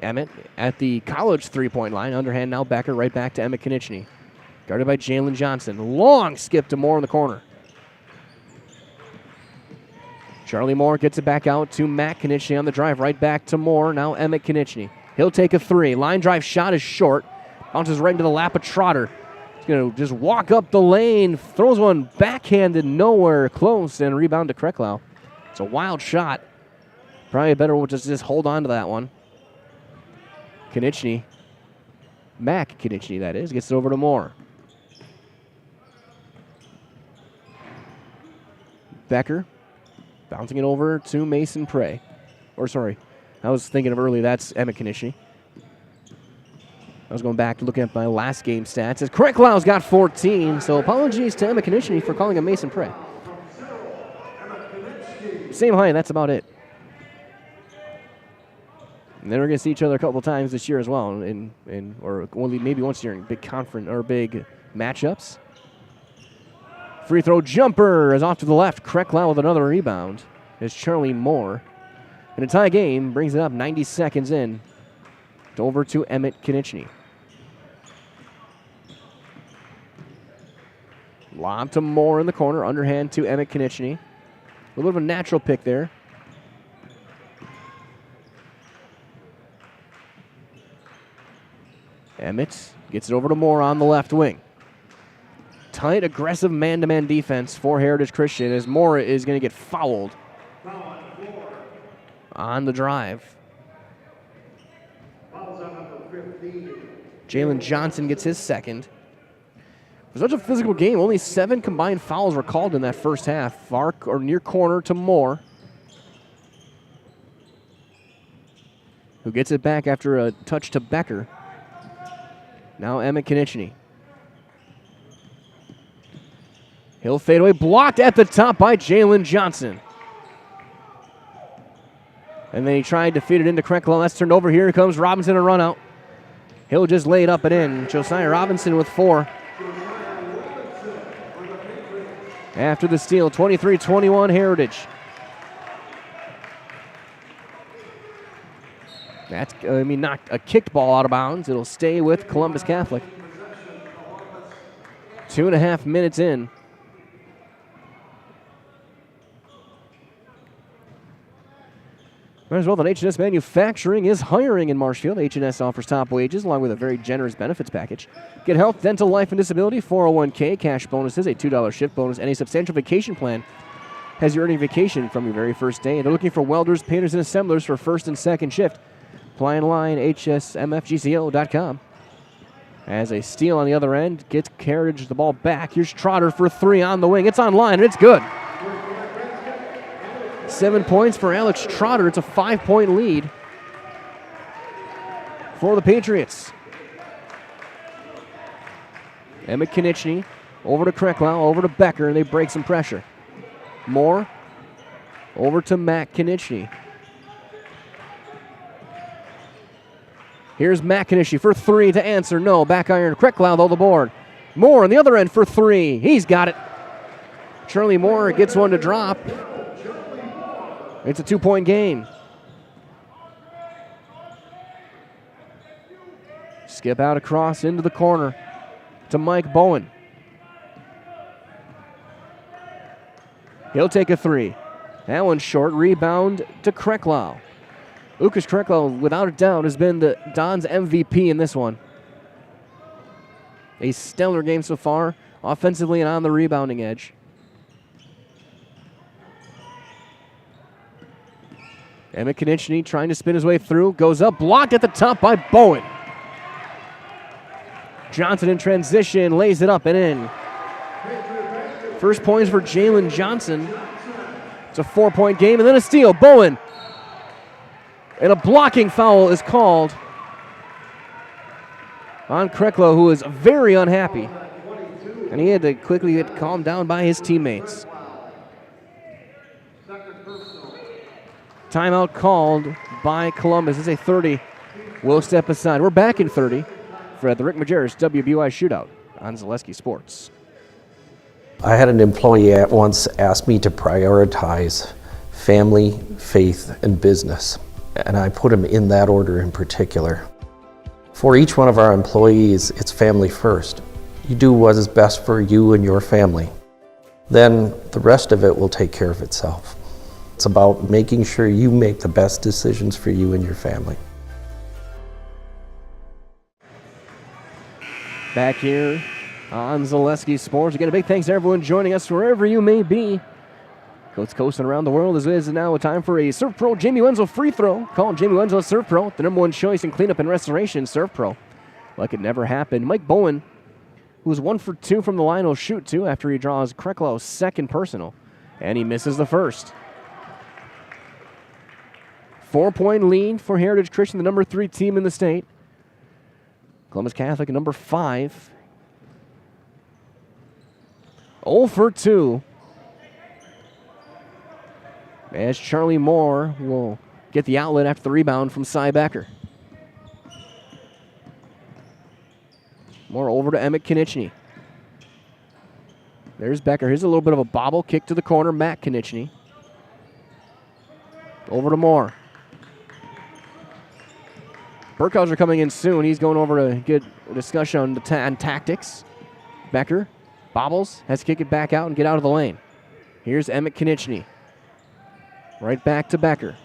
Emmett at the college three-point line. Underhand now Becker right back to Emmett Konieczny. Guarded by Jalen Johnson. Long skip to Moore in the corner. Charlie Moore gets it back out to Matt Konieczny on the drive. Right back to Moore. Now Emmett Konieczny. He'll take a three. Line drive shot is short. Bounces right into the lap of Trotter. He's going to just walk up the lane. Throws one backhanded nowhere close. And rebound to Krecklau. It's a wild shot. Probably better to just hold on to that one. Konieczny. Mac Konieczny, that is. Gets it over to Moore. Becker bouncing it over to Mason Prey. Or sorry, I was thinking of earlier, that's Emmett Konieczny. I was going back looking at my last game stats. As Kreklau's got 14, so apologies to Emmett Konieczny for calling him Mason Prey. Same height, that's about it. And then we're going to see each other a couple times this year as well, or maybe once a year in big conference or big matchups. Free throw jumper is off to the left. Krecklau with another rebound. As Charlie Moore, in a tie game, brings it up 90 seconds in. Over to Emmett Konieczny. Lob to Moore in the corner. Underhand to Emmett Konieczny. A little bit of a natural pick there. Emmett gets it over to Moore on the left wing. Tight, aggressive man-to-man defense for Heritage Christian as Moore is going to get fouled on the drive. Jalen Johnson gets his second. It was such a physical game. Only 7 combined fouls were called in that first half. Far or near corner to Moore, who gets it back after a touch to Becker. Now Emmett Konieczny. He'll fade away, blocked at the top by Jalen Johnson. And then he tried to feed it into Krecklau. That's turned over. Here comes Robinson, a run out. He'll just lay it up and in. Josiah Robinson with 4. After the steal, 23-21 Heritage. That's, not a kicked ball out of bounds. It'll stay with Columbus Catholic. 2.5 minutes in. Might as well that H&S Manufacturing is hiring in Marshfield. H&S offers top wages along with a very generous benefits package. Get health, dental, life, and disability, 401k, cash bonuses, a $2 shift bonus, and a substantial vacation plan. Has your earning vacation from your very first day. They're looking for welders, painters, and assemblers for first and second shift. Apply online, hsmfgco.com. As a steal on the other end, gets Heritage the ball back. Here's Trotter for 3 on the wing. It's online, and it's good. 7 points for Alex Trotter. It's a 5-point lead for the Patriots. Emmett Konieczny over to Krecklau, over to Becker, and they break some pressure. Moore over to Matt Konieczny. Here's Matt Konieczny for 3 to answer. No, back iron. Krecklau, though, the board. Moore on the other end for 3. He's got it. Charlie Moore gets one to drop. It's a 2-point game. Skip out across into the corner to Mike Bowen. He'll take a 3. That one's short. Rebound to Krecklau. Lucas Krecklau, without a doubt, has been the Don's MVP in this one. A stellar game so far, offensively and on the rebounding edge. Emmett Konieczny trying to spin his way through. Goes up, blocked at the top by Bowen. Johnson in transition, lays it up and in. First points for Jalen Johnson. It's a 4-point game, and then a steal. Bowen. And a blocking foul is called on Krecklau, who is very unhappy. And he had to quickly get calmed down by his teammates. Timeout called by Columbus. It's a 30. We'll step aside. We're back in 30 for the Rick Majerus WBY Shootout on Zaleski Sports. I had an employee at once ask me to prioritize family, faith, and business. And I put them in that order in particular. For each one of our employees, it's family first. You do what is best for you and your family. Then the rest of it will take care of itself. It's about making sure you make the best decisions for you and your family. Back here on Zaleski Sports. Again, a big thanks to everyone joining us wherever you may be. Coast and around the world. This is now a time for a Surf Pro Jamie Wenzel free throw. Call Jamie Wenzel Surf Pro, the #1 choice in cleanup and restoration. Surf Pro, like it never happened. Mike Bowen, who's 1 for 2 from the line, will shoot 2 after he draws Krecklau's second personal. And he misses the first. 4-point lead for Heritage Christian, the #3 team in the state. Columbus Catholic, #5. 0 for 2. As Charlie Moore will get the outlet after the rebound from Cy Becker. Moore over to Emmett Konieczny. There's Becker. Here's a little bit of a bobble kick to the corner. Matt Konieczny. Over to Moore. Burkhauser coming in soon. He's going over to get a discussion on tactics. Becker bobbles, has to kick it back out and get out of the lane. Here's Emmett Konieczny. Right back to Becker.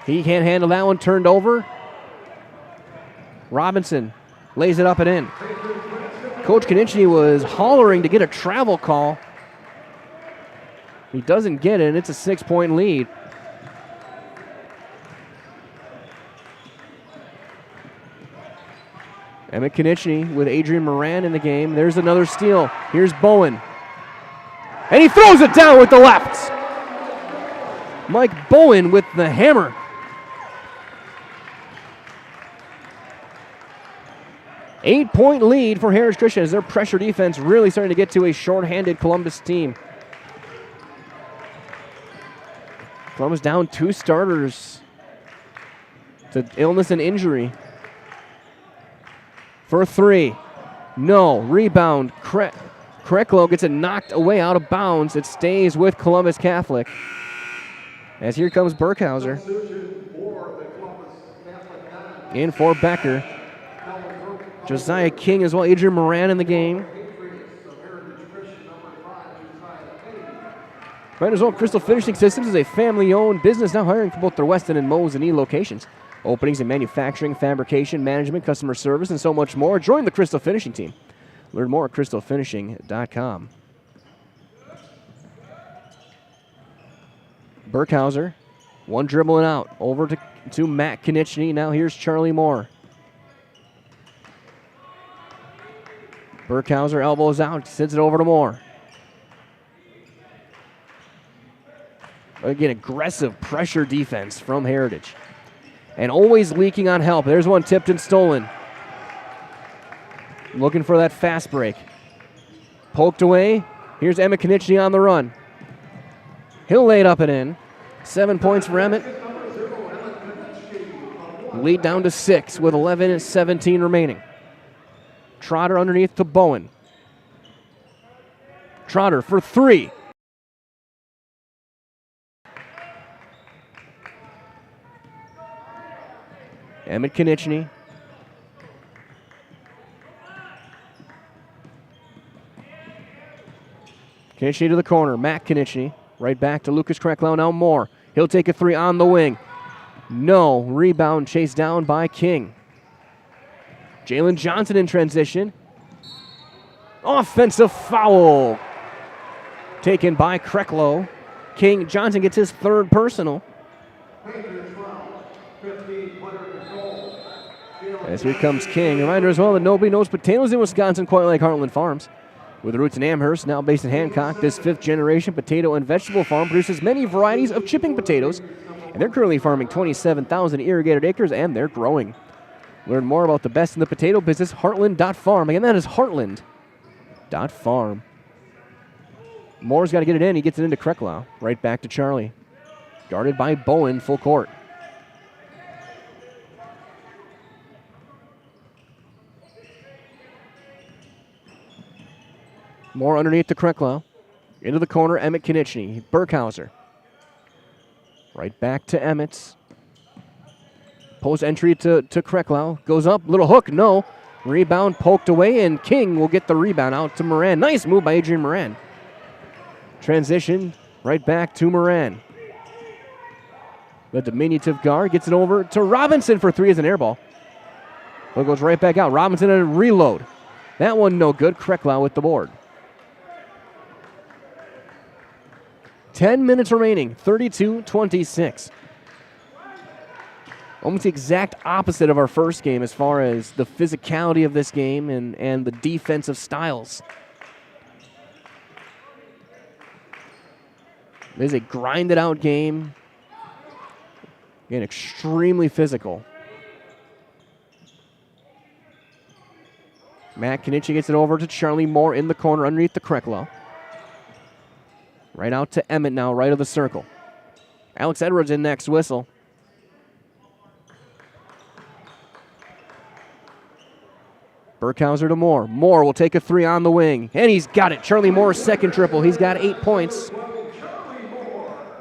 He can't handle that one, turned over. Robinson lays it up and in. Coach Konieczny was hollering to get a travel call. He doesn't get it, and it's a 6-point lead. Emmett Konieczny with Adrian Moran in the game. There's another steal. Here's Bowen. And he throws it down with the left. Mike Bowen with the hammer. 8-point lead for Heritage Christian as their pressure defense really starting to get to a short-handed Columbus team. Columbus down 2 starters to illness and injury. For 3. No. Rebound. Kreklo gets it knocked away out of bounds. It stays with Columbus Catholic. As here comes Burkhauser. In for Becker. Josiah King as well. Adrian Moran in the game. Right as well, Crystal Finishing Systems is a family-owned business now hiring for both their Weston and Mosinee locations. Openings in manufacturing, fabrication, management, customer service, and so much more. Join the Crystal Finishing team. Learn more at crystalfinishing.com. Burkhauser, one dribbling out. Over to Matt Konieczny. Now here's Charlie Moore. Burkhauser elbows out, sends it over to Moore. Again, aggressive pressure defense from Heritage. And always leaking on help. There's one tipped and stolen. Looking for that fast break. Poked away. Here's Emmett Konieczny on the run. He'll lay it up and in. 7 points for Emmett. Lead down to 6 with 11 and 17 remaining. Trotter underneath to Bowen. Trotter for 3. Emmett Konieczny. Konieczny to the corner. Matt Konieczny. Right back to Lucas Kreklau. Now Moore. He'll take a 3 on the wing. No. Rebound chased down by King. Jalen Johnson in transition. Offensive foul. Taken by Kreklau. Johnson gets his 3rd personal. As here comes King. Reminder as well that nobody knows potatoes in Wisconsin quite like Heartland Farms. With roots in Amherst, now based in Hancock, this 5th-generation potato and vegetable farm produces many varieties of chipping potatoes, and they're currently farming 27,000 irrigated acres, and they're growing. Learn more about the best in the potato business, heartland.farm. Again, that is heartland.farm. Moore's got to get it in. He gets it into Kreklau. Right back to Charlie. Guarded by Bowen, full court. Moore underneath to Kreklau. Into the corner, Emmett Konieczny. Burkhauser. Right back to Emmett. Post entry to Kreklau. Goes up, little hook, no. Rebound poked away, and King will get the rebound out to Moran. Nice move by Adrian Moran. Transition, right back to Moran. The diminutive guard gets it over to Robinson for 3 as an air ball. But it goes right back out. Robinson and a reload. That one no good. Kreklau with the board. 10 minutes remaining, 32-26. Almost the exact opposite of our first game as far as the physicality of this game and the defensive styles. It is a grinded out game. Again, extremely physical. Matt Konieczny gets it over to Charlie Moore in the corner underneath the Kreklau. Right out to Emmett now, right of the circle. Alex Edwards in next whistle. Burkhauser to Moore. Moore will take a 3 on the wing, and he's got it. Charlie Moore's 2nd triple. He's got 8 points.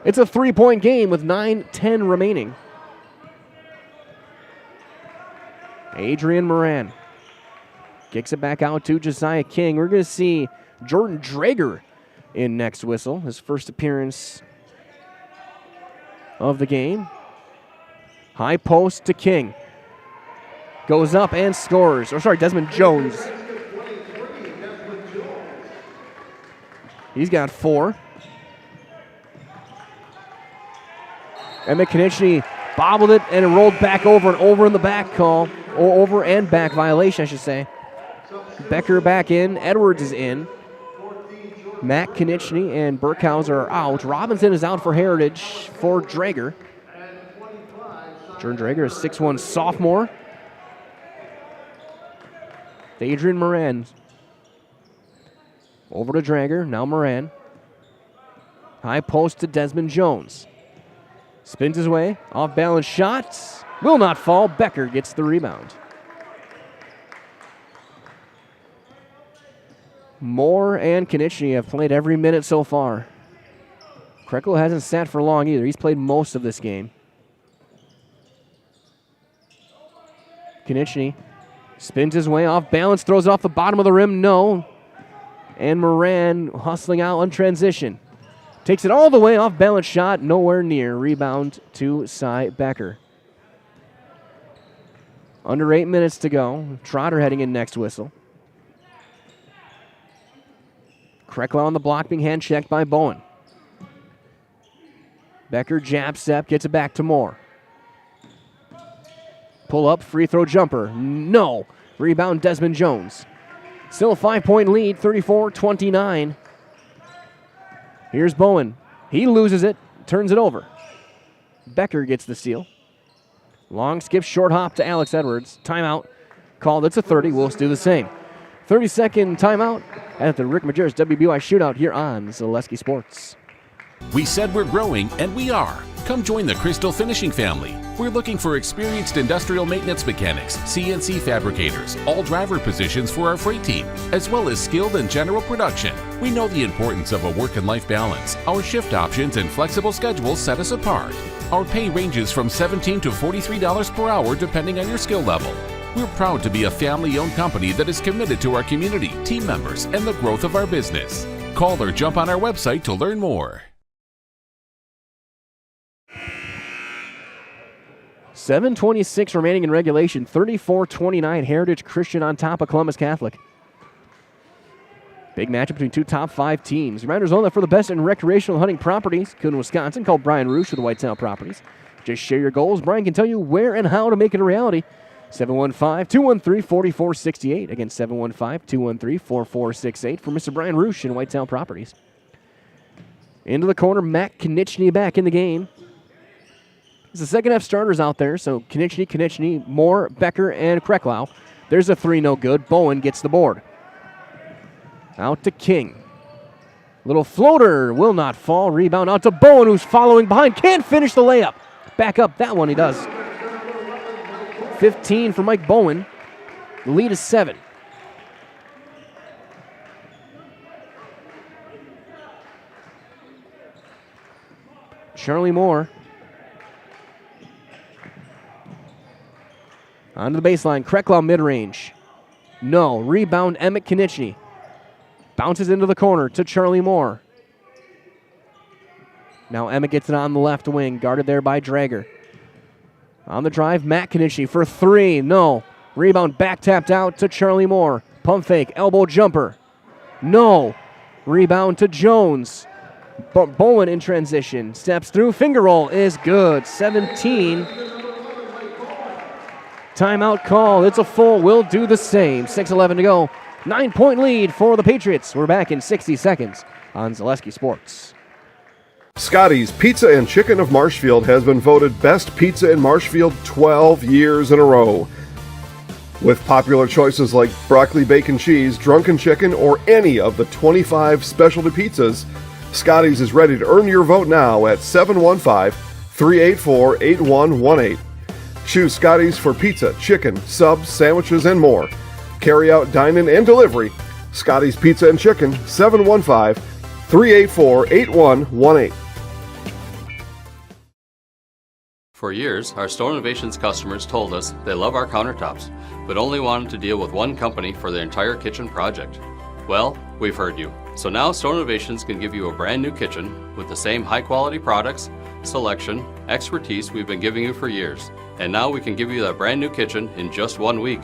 It's a 3-point game with 9:10 remaining. Adrian Moran kicks it back out to Josiah King. We're going to see Jordan Drager in next whistle, his first appearance of the game. High post to King. Goes up and scores. Desmond Jones. He's got 4. Emmett Konieczny bobbled it and it rolled back over and over in the back call. Or over and back violation, I should say. Becker back in. Edwards is in. Matt Konieczny and Burkhauser are out. Robinson is out for Heritage for Drager. Jordan Drager is 6'1" sophomore. Adrian Moran. Over to Drager. Now Moran. High post to Desmond Jones. Spins his way. Off balance shot. Will not fall. Becker gets the rebound. Moore and Konieczny have played every minute so far. Kreckle hasn't sat for long either. He's played most of this game. Konieczny spins his way off balance, throws it off the bottom of the rim. No. And Moran hustling out on transition. Takes it all the way off balance shot, nowhere near. Rebound to Cy Becker. Under 8 minutes to go. Trotter heading in next whistle. Kreckler on the block being hand checked by Bowen. Becker jab step, gets it back to Moore. Pull up, free throw jumper. No. Rebound Desmond Jones. Still a 5-point lead, 34-29. Here's Bowen. He loses it, turns it over. Becker gets the steal. Long skip, short hop to Alex Edwards. Timeout called. It's a 30. We'll do the same. 30-second timeout at the Rick Majerus WBY Shootout here on Zaleski Sports. We said we're growing, and we are. Come join the Crystal Finishing family. We're looking for experienced industrial maintenance mechanics, CNC fabricators, all driver positions for our freight team, as well as skilled and general production. We know the importance of a work and life balance. Our shift options and flexible schedules set us apart. Our pay ranges from $17 to $43 per hour depending on your skill level. We're proud to be a family-owned company that is committed to our community, team members, and the growth of our business. Call or jump on our website to learn more. 7:26 remaining in regulation. 34-29 Heritage Christian on top of Columbus Catholic. Big matchup between two top 5 teams. Reminders only for the best in recreational hunting properties. Kuhn, Wisconsin. Call Brian Roosh with the Whitetail Properties. Just share your goals. Brian can tell you where and how to make it a reality. 715-213-4468. Again, 715-213-4468 for Mr. Brian Roosh and Whitetail Properties. Into the corner, Matt Konieczny back in the game. It's the second half starters out there, so Konieczny, Moore, Becker, and Krecklau. There's a 3, no good. Bowen gets the board. Out to King. Little floater, will not fall. Rebound out to Bowen, who's following behind. Can't finish the layup. Back up, that one he does. 15 for Mike Bowen. The lead is 7. Charlie Moore. Onto the baseline. Krecklau mid-range. No. Rebound Emmett Konieczny. Bounces into the corner to Charlie Moore. Now Emmett gets it on the left wing. Guarded there by Drager. On the drive, Matt Konieczny for 3. No. Rebound back tapped out to Charlie Moore. Pump fake. Elbow jumper. No. Rebound to Jones. Bowen in transition. Steps through. Finger roll is good. 17. Timeout call. It's a full. We'll do the same. 6:11 to go. 9-point lead for the Patriots. We're back in 60 seconds on Zaleski Sports. Scotty's Pizza and Chicken of Marshfield has been voted Best Pizza in Marshfield 12 years in a row. With popular choices like broccoli bacon cheese, drunken chicken, or any of the 25 specialty pizzas, Scotty's is ready to earn your vote now at 715-384-8118. Choose Scotty's for pizza, chicken, subs, sandwiches, and more. Carry out, dine-in, and delivery. Scotty's Pizza and Chicken, 715-384-8118. For years, our Stone Innovations customers told us they love our countertops, but only wanted to deal with one company for their entire kitchen project. Well, we've heard you. So now Stone Innovations can give you a brand new kitchen with the same high-quality products, selection, expertise we've been giving you for years. And now we can give you that brand new kitchen in just 1 week.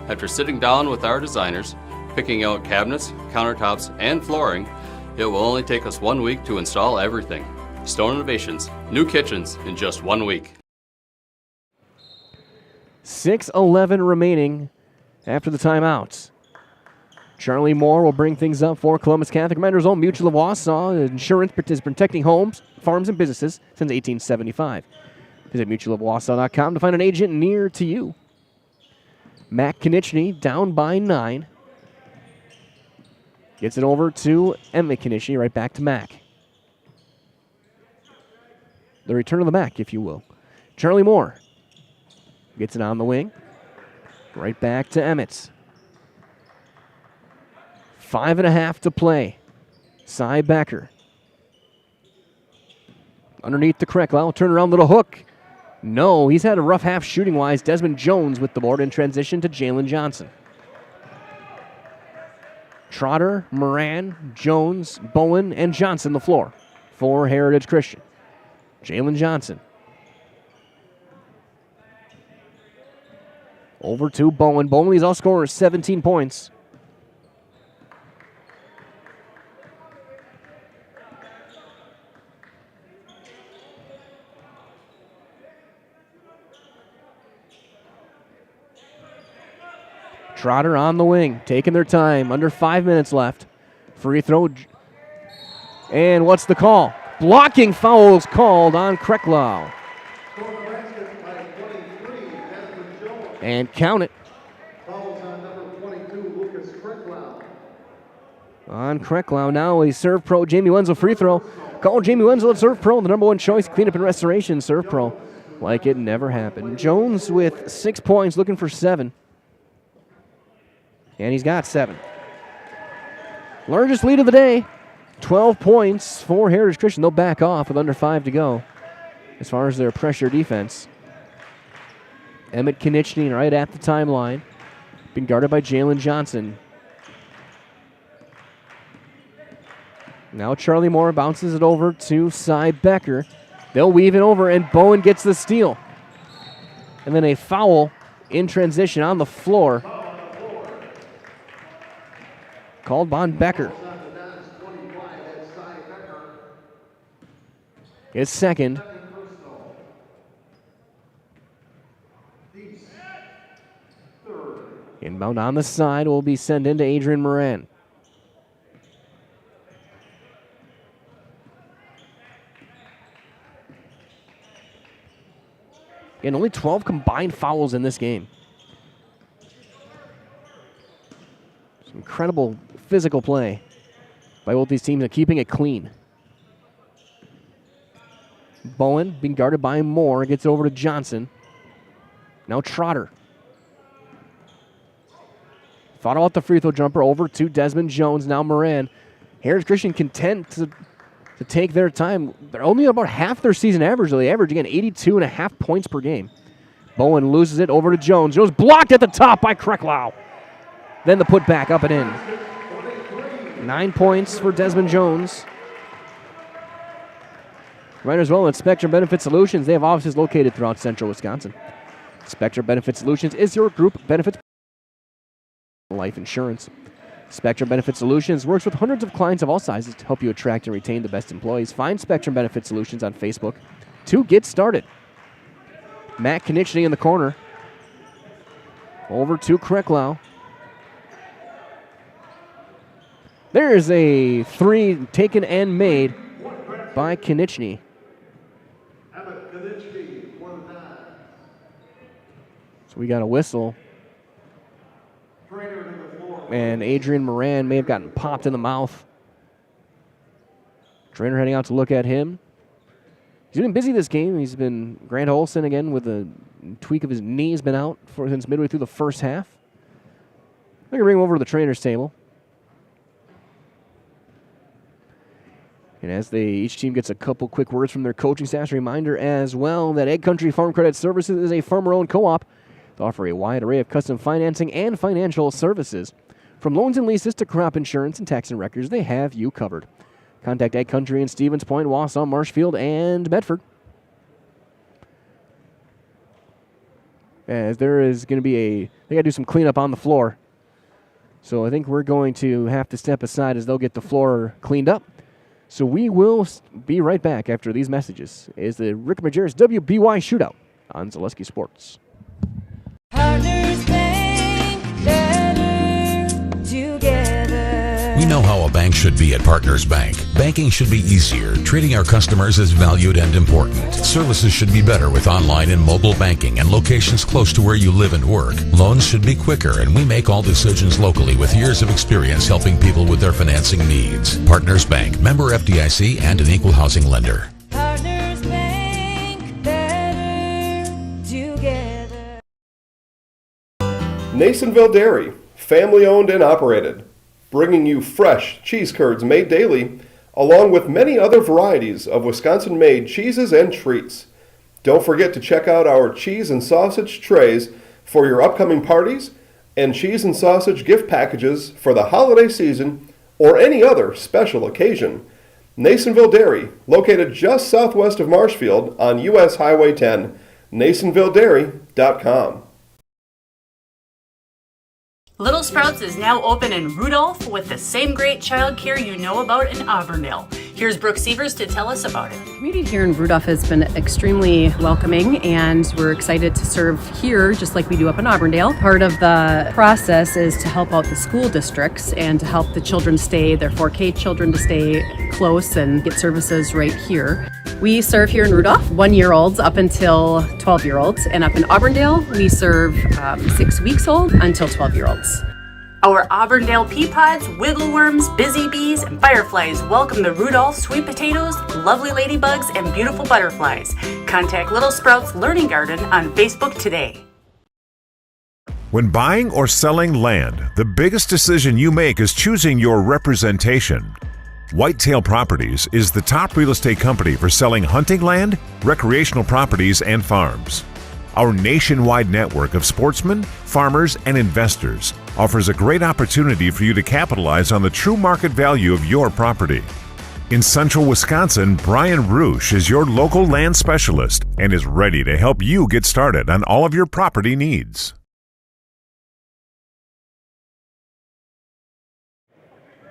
After sitting down with our designers, picking out cabinets, countertops, and flooring, it will only take us 1 week to install everything. Stone Innovations, new kitchens in just 1 week. 6:11 remaining after the timeouts. Charlie Moore will bring things up for Columbus Catholic. Reminders Own Mutual of Wausau. Insurance is protecting homes, farms, and businesses since 1875. Visit mutualofwausau.com to find an agent near to you. Matt Konieczny down by 9. Gets it over to Emmett Konieczny, right back to Mac. The return of the Mac, if you will. Charlie Moore gets it on the wing. Right back to Emmett. 5.5 to play. Cy Becker. Underneath the Krecklau. Turn around, little hook. No, he's had a rough half shooting-wise. Desmond Jones with the board in transition to Jalen Johnson. Trotter, Moran, Jones, Bowen, and Johnson the floor for Heritage Christian. Jalen Johnson. Over to Bowen. Bowen leads all scorers, 17 points. Trotter on the wing, taking their time. Under 5 minutes left. Free throw. And what's the call? Blocking fouls called on Krecklau. And count it. On Krecklau now a serve pro. Jamie Wenzel free throw. Call Jamie Wenzel at serve pro. The number one choice, cleanup and restoration serve pro. Like it never happened. Jones with 6 points, looking for 7. And he's got 7. Largest lead of the day. 12 points for Heritage Christian. They'll back off with under 5 to go as far as their pressure defense. Emmett Konieczny right at the timeline. Being guarded by Jalen Johnson. Now Charlie Moore bounces it over to Cy Becker. They'll weave it over, and Bowen gets the steal. And then a foul in transition on the floor. Called on Becker. His second. Inbound on the side will be sent into Adrian Moran. And only 12 combined fouls in this game. Some incredible physical play by both these teams and keeping it clean. Bowen being guarded by Moore. Gets it over to Johnson. Now Trotter. Thought about the free throw jumper over to Desmond Jones. Now Moran. Heritage Christian content to take their time. They're only about half their season average. They average, again, 82.5 points per game. Bowen loses it over to Jones. Jones blocked at the top by Krecklau. Then the putback up and in. 9 points for Desmond Jones. Right as well at Spectrum Benefit Solutions. They have offices located throughout central Wisconsin. Spectrum Benefit Solutions is your group benefits life insurance. Spectrum Benefit Solutions works with hundreds of clients of all sizes to help you attract and retain the best employees. Find Spectrum Benefit Solutions on Facebook to get started. Matt Konieczny in the corner. Over to Krecklau. There's a 3 taken and made by Konieczny. So we got a whistle. And Adrian Moran may have gotten popped in the mouth. Trainer heading out to look at him. He's been busy this game. He's been Grant Olson again with a tweak of his knee. Has been out since midway through the first half. I'm going to bring him over to the trainer's table. And as each team gets a couple quick words from their coaching staff, a reminder as well that Egg Country Farm Credit Services is a farmer-owned co-op to offer a wide array of custom financing and financial services. From loans and leases to crop insurance and tax and records, they have you covered. Contact Egg Country in Stevens Point, Wausau, Marshfield, and Medford. As there is going to be they got to do some cleanup on the floor. So I think we're going to have to step aside as they'll get the floor cleaned up. So we will be right back after these messages. Is the Rick Majerus WBY Shootout on Zaleski Sports. Partners think better together. We know how a bank should be at Partners Bank. Banking should be easier. Treating our customers as valued and important. Services should be better with online and mobile banking and locations close to where you live and work. Loans should be quicker, and we make all decisions locally with years of experience helping people with their financing needs. Partners Bank, member FDIC, and an equal housing lender. Partners Bank, better together. Nasonville Dairy, family owned and operated, bringing you fresh cheese curds made daily, along with many other varieties of Wisconsin-made cheeses and treats. Don't forget to check out our cheese and sausage trays for your upcoming parties and cheese and sausage gift packages for the holiday season or any other special occasion. Nasonville Dairy, located just southwest of Marshfield on US Highway 10, NasonvilleDairy.com. Little Sprouts is now open in Rudolph with the same great childcare you know about in Auburndale. Here's Brooke Sievers to tell us about it. The community here in Rudolph has been extremely welcoming, and we're excited to serve here just like we do up in Auburndale. Part of the process is to help out the school districts and to help the children stay, their 4K children to stay close and get services right here. We serve here in Rudolph 1-year-olds up until 12-year-olds, and up in Auburndale we serve 6 weeks old until 12-year-olds. Our Auburndale pea pods, wiggle worms, busy bees, and fireflies welcome the Rudolph sweet potatoes, lovely ladybugs, and beautiful butterflies. Contact Little Sprouts Learning Garden on Facebook today. When buying or selling land, the biggest decision you make is choosing your representation. Whitetail Properties is the top real estate company for selling hunting land, recreational properties, and farms. Our nationwide network of sportsmen, farmers, and investors offers a great opportunity for you to capitalize on the true market value of your property. In central Wisconsin, Brian Roosh is your local land specialist and is ready to help you get started on all of your property needs.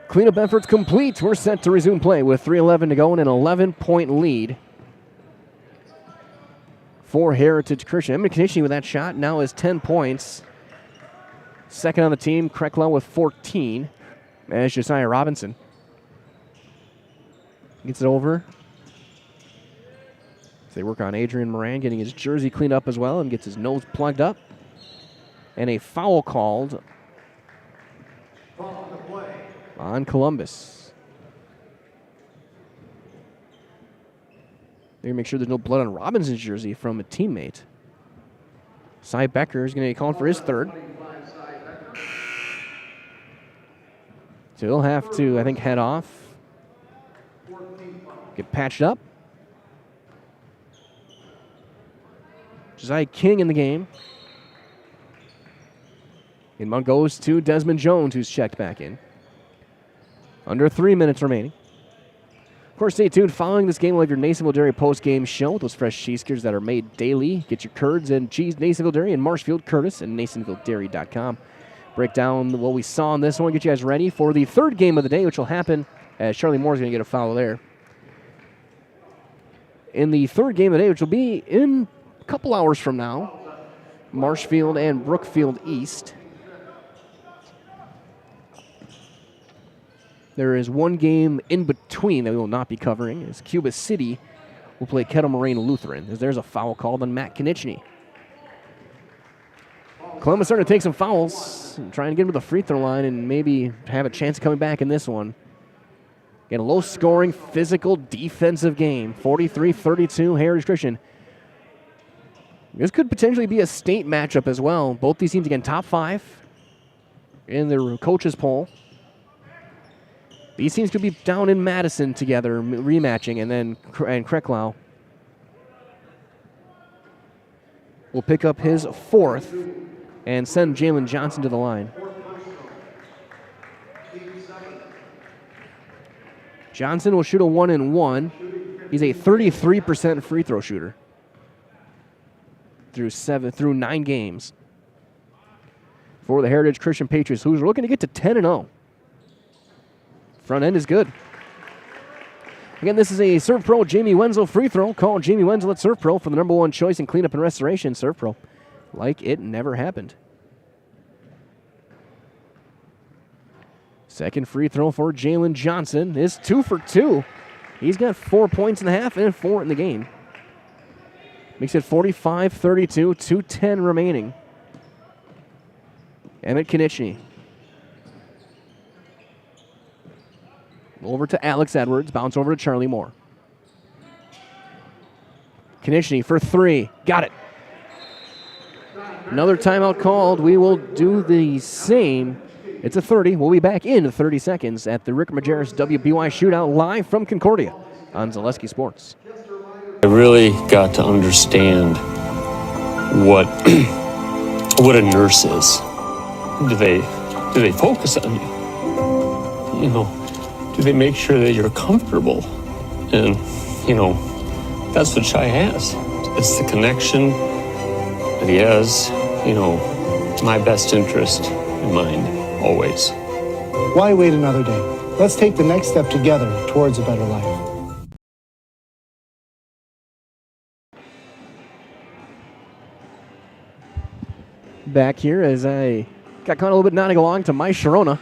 Cleanup efforts complete. We're set to resume play with 3:11 to go and an 11-point lead for Heritage Christian. Emma Knichny with that shot now is 10 points. Second on the team, Krecklau with 14 as Josiah Robinson gets it over. They work on Adrian Moran getting his jersey cleaned up as well and gets his nose plugged up. And a foul called on Columbus. They're going to make sure there's no blood on Robinson's jersey from a teammate. Cy Becker is going to be called for his third. So he'll have to, I think, head off. Get patched up. Josiah King in the game. Inbound goes to Desmond Jones, who's checked back in. Under 3 minutes remaining. Of course, stay tuned. Following this game, we'll have your Nasonville Dairy post-game show. Those fresh cheese curds that are made daily. Get your curds and cheese, Nasonville Dairy in Marshfield, Curtis, and NasonvilleDairy.com. Break down what we saw in this one. Get you guys ready for the third game of the day, which will happen as Charlie Moore's going to get a foul there. In the third game of the day, which will be in a couple hours from now, Marshfield and Brookfield East. There is one game in between that we will not be covering, as Cuba City will play Kettle Moraine Lutheran, as there's a foul called on Matt Knichny. Columbus starting to take some fouls, and trying to get him to the free throw line and maybe have a chance of coming back in this one. Again, a low-scoring, physical, defensive game. 43-32, Heritage Christian. This could potentially be a state matchup as well. Both these teams, again, top 5 in their coaches poll. These teams could be down in Madison together, rematching, and then Krecklau will pick up his fourth and send Jalen Johnson to the line. Johnson will shoot a 1-and-1. He's a 33% free throw shooter through 9 games for the Heritage Christian Patriots, who's looking to get to 10-0. Front end is good. Again, this is a Serve Pro Jamie Wenzel free throw. Call Jamie Wenzel at Serve Pro for the #1 choice in cleanup and restoration. Serve Pro, like it never happened. Second free throw for Jalen Johnson is 2 for 2. He's got 4 points in the half and 4 in the game. Makes it 45-32, 2:10 remaining. Emmett Konieczny. Over to Alex Edwards, bounce over to Charlie Moore. Konieczny for 3, got it. Another timeout called. We will do the same. It's a 30. We'll be back in 30 seconds at the Rick Majerus WBY Shootout live from Concordia on Zaleski Sports. I really got to understand what what a nurse is. Do they focus on you? You know, do they make sure that you're comfortable? And you know, that's what Shai has. It's the connection that he has. You know, my best interest in mind always. Why wait another day? Let's take the next step together towards a better life. Back here as I got caught a little bit nodding along to My Sharona.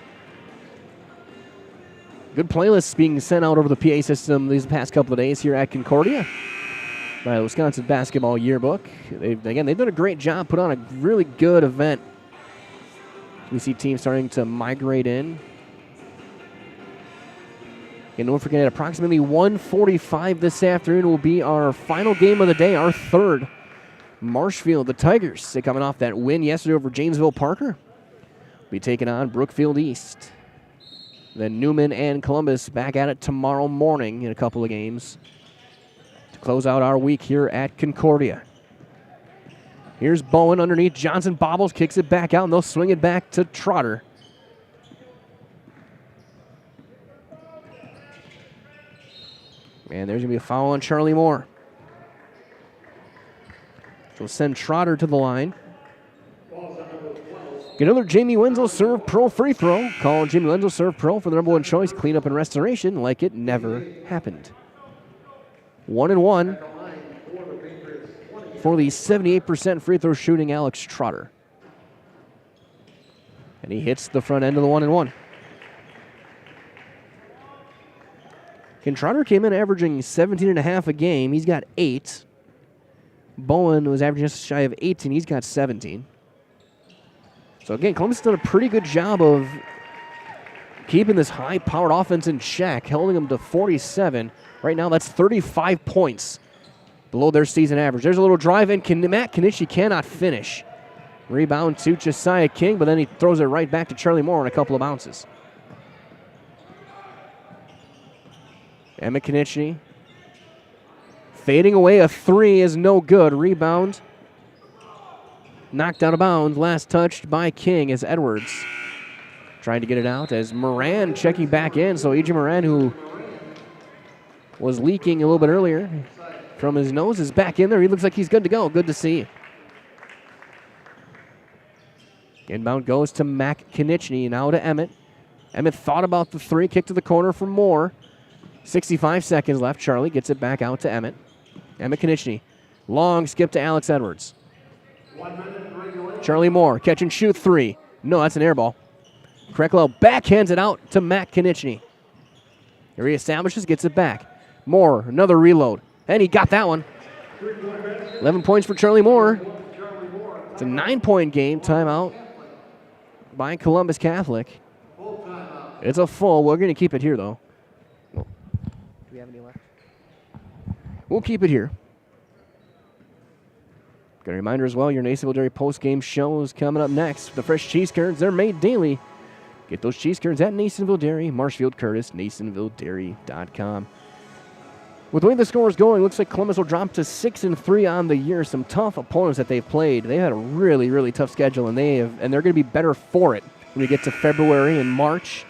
Good playlists being sent out over the PA system these past couple of days here at Concordia by the Wisconsin Basketball Yearbook. They've done a great job, put on a really good event. We see teams starting to migrate in. And don't forget, at approximately 1:45 this afternoon will be our final game of the day, our third. Marshfield, the Tigers, they coming off that win yesterday over Janesville Parker. Be taking on Brookfield East. Then Newman and Columbus back at it tomorrow morning in a couple of games to close out our week here at Concordia. Here's Bowen underneath. Johnson bobbles, kicks it back out, and they'll swing it back to Trotter. And there's going to be a foul on Charlie Moore. So we'll send Trotter to the line. Get another Jamie Wenzel Serve Pro free throw. Call Jamie Wenzel Serve Pro for the number one choice, cleanup and restoration like it never happened. 1-1 for the 78% free throw shooting Alex Trotter. And he hits the front end of the 1-1. Ken Trotter came in averaging 17.5 a game. He's got 8. Bowen was averaging just shy of 18. He's got 17. So again, Columbus has done a pretty good job of keeping this high-powered offense in check, holding them to 47. Right now, that's 35 points below their season average. There's a little drive in. Matt Konieczny cannot finish. Rebound to Josiah King, but then he throws it right back to Charlie Moore on a couple of bounces. Emmett Konieczny fading away. A 3 is no good. Rebound knocked out of bounds. Last touched by King as Edwards trying to get it out as Moran checking back in. So A.J. Moran, who was leaking a little bit earlier from his nose, is back in there. He looks like he's good to go. Good to see. Inbound goes to Mac Konieczny, now to Emmett. Emmett thought about the 3, kick to the corner for Moore. 65 seconds left. Charlie gets it back out to Emmett. Emmett Konieczny. Long skip to Alex Edwards. Charlie Moore, catch and shoot 3. No, that's an air ball. Krecklow backhands it out to Matt Konieczny. He reestablishes, gets it back. Moore, another reload. And he got that one. 11 points for Charlie Moore. It's a 9-point game. Timeout by Columbus Catholic. It's a full. We're going to keep it here, though. Do we have any left? We'll keep it here. Got a reminder as well, your Nasonville Dairy post-game show is coming up next. The fresh cheese curds, they're made daily. Get those cheese curds at Nasonville Dairy, Marshfield Curtis, NasonvilleDairy.com. With the way the score is going, looks like Columbus will drop to 6-3 on the year. Some tough opponents that they've played. They had a really, really tough schedule, and they're going to be better for it when we get to February and March.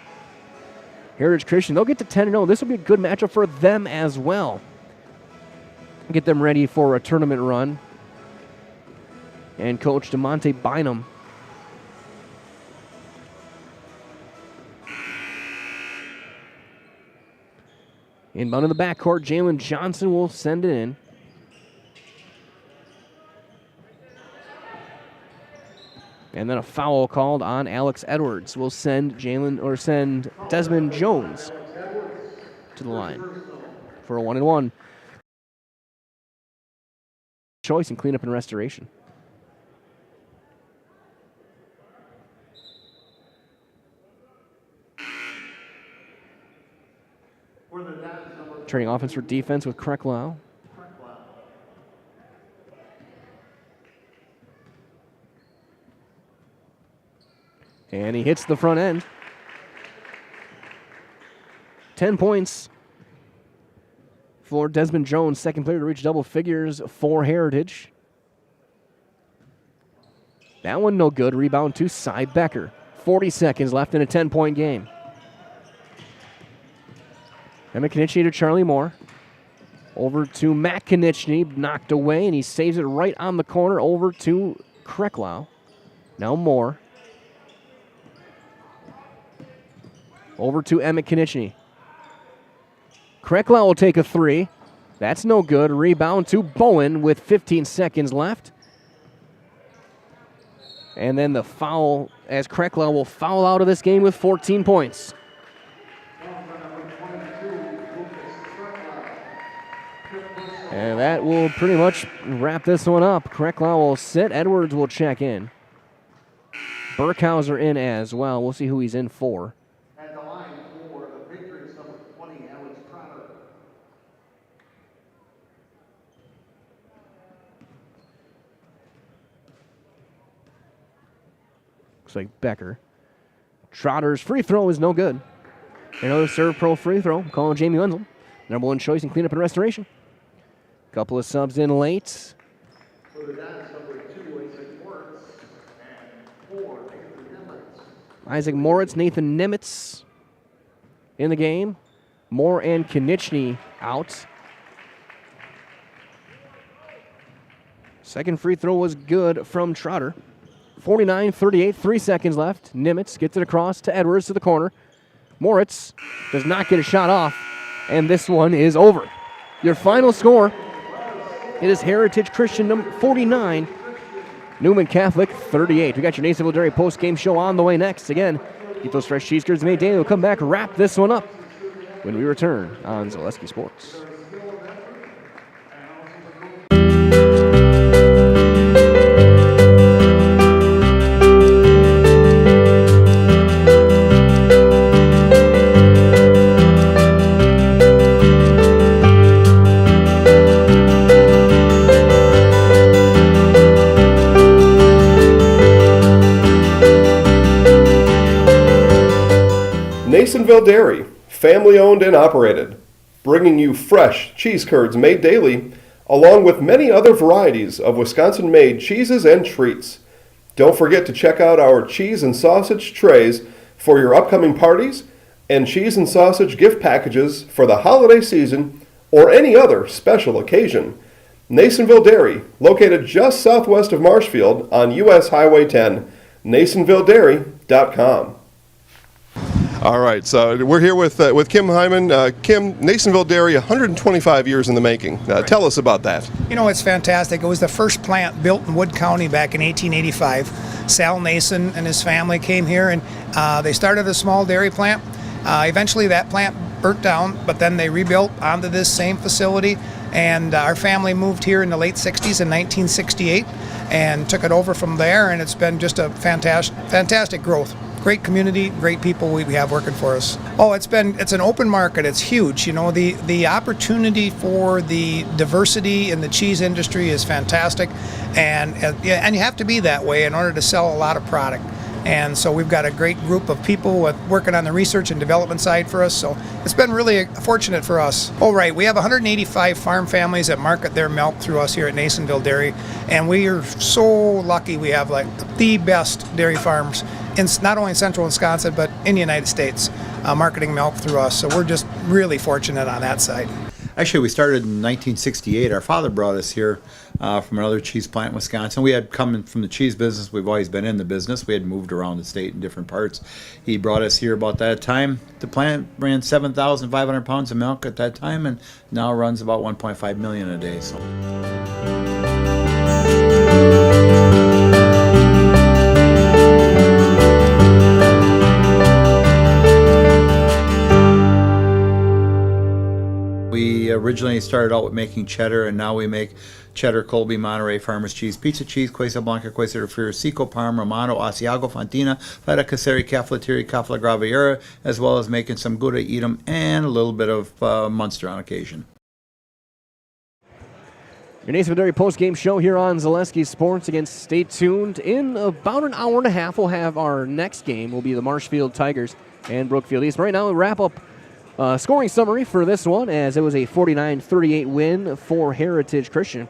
Heritage Christian, they'll get to 10-0. This will be a good matchup for them as well. Get them ready for a tournament run. And Coach DeMonte Bynum. Inbound in the backcourt, Jalen Johnson will send it in. And then a foul called on Alex Edwards will send Desmond Jones to the line for a 1-1. Choice and cleanup and restoration. Trading offense for defense with Krecklau. And he hits the front end. 10 points for Desmond Jones, second player to reach double figures for Heritage. That one no good. Rebound to Cy Becker. 40 seconds left in a 10-point game. Emmett Konieczny to Charlie Moore. Over to Matt Konieczny, knocked away, and he saves it right on the corner over to Krecklau. Now Moore. Over to Emmett Konieczny. Krecklau will take a three. That's no good. Rebound to Bowen with 15 seconds left. And then the foul as Krecklau will foul out of this game with 14 points. And that will pretty much wrap this one up. Krecklau will sit. Edwards will check in. Burkhauser in as well. We'll see who he's in for. At the line for the Patriots, number 20, Alex Trotter. Looks like Becker. Trotter's free throw is no good. Another serve pro free throw. Calling Jamie Wenzel. Number 1 choice in cleanup and restoration. Couple of subs in late. So the Dons, number 2, Isaac Moritz, and 4, Nathan Nimitz. Isaac Moritz, Nathan Nimitz in the game. Moore and Konieczny out. Second free throw was good from Trotter. 49-38, 3 seconds left. Nimitz gets it across to Edwards to the corner. Moritz does not get a shot off, and this one is over. Your final score, it is Heritage Christian number 49, Newman Catholic 38. We got your Nasonville Dairy post-game show on the way next. Again, keep those fresh cheese curds made daily. We'll come back, wrap this one up when we return on Zaleski Sports. Nasonville Dairy, family owned and operated, bringing you fresh cheese curds made daily, along with many other varieties of Wisconsin-made cheeses and treats. Don't forget to check out our cheese and sausage trays for your upcoming parties and cheese and sausage gift packages for the holiday season or any other special occasion. Nasonville Dairy, located just southwest of Marshfield on US Highway 10, NasonvilleDairy.com. All right, so we're here with Kim Hyman. Kim, Nasonville Dairy, 125 years in the making. Tell us about that. You know, it's fantastic. It was the first plant built in Wood County back in 1885. Sal Nason and his family came here, and they started a small dairy plant. Eventually, that plant burnt down, but then they rebuilt onto this same facility, and our family moved here in the late 60s in 1968 and took it over from there, and it's been just a fantastic growth. Great community, great people we have working for us. Oh, it's an open market. It's huge. You know, the opportunity for the diversity in the cheese industry is fantastic, and you have to be that way in order to sell a lot of product. And so we've got a great group of people working on the research and development side for us. So it's been really fortunate for us. Oh, right. We have 185 farm families that market their milk through us here at Nasonville Dairy. And we are so lucky we have like the best dairy farms in not only in central Wisconsin, but in the United States, marketing milk through us. So we're just really fortunate on that side. Actually, we started in 1968. Our father brought us here from another cheese plant in Wisconsin. We had come from the cheese business. We've always been in the business. We had moved around the state in different parts. He brought us here about that time. The plant ran 7,500 pounds of milk at that time, and now runs about 1.5 million a day. So. Originally started out with making cheddar, and now we make cheddar, Colby, Monterey, Farmers cheese, pizza cheese, Quesa Blanca, Quesa de Friar, Seco, Parma, Romano, Asiago, Fontina, Feta Caseri, Cafetieri, Cafla Graviera, as well as making some Gouda Edam and a little bit of Munster on occasion. Your Nasonville Dairy post-game show here on Zaleski Sports. Again, stay tuned. In about an hour and a half, we'll have our next game. Will be the Marshfield Tigers and Brookfield East. Right now, we'll wrap up scoring summary for this one, as it was a 49-38 win for Heritage Christian.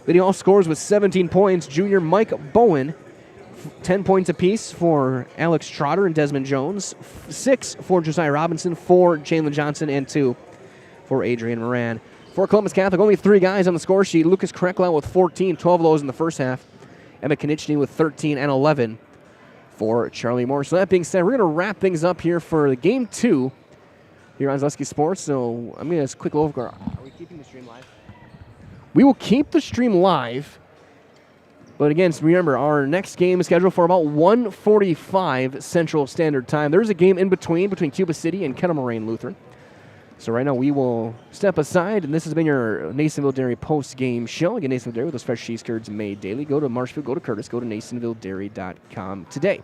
Leading all scores with 17 points, junior Mike Bowen. 10 points apiece for Alex Trotter and Desmond Jones. 6 for Josiah Robinson, 4 Jalen Johnson, and 2 for Adrian Moran. For Columbus Catholic, only 3 guys on the score sheet. Lucas Krecklau with 14, 12 of those in the first half. Emmett Konieczny with 13 and 11 for Charlie Moore. So that being said, we're going to wrap things up here for the Game 2 here on Zaleski Sports. So I'm going to just quick over. Are we keeping the stream live? We will keep the stream live. But again, remember, our next game is scheduled for about 1:45 Central Standard Time. There's a game in between Cuba City and Kettle Moraine Lutheran. So right now we will step aside, and this has been your Nasonville Dairy post-game show. Again, Nasonville Dairy with those fresh cheese curds made daily. Go to Marshfield, go to Curtis, go to NasonvilleDairy.com today.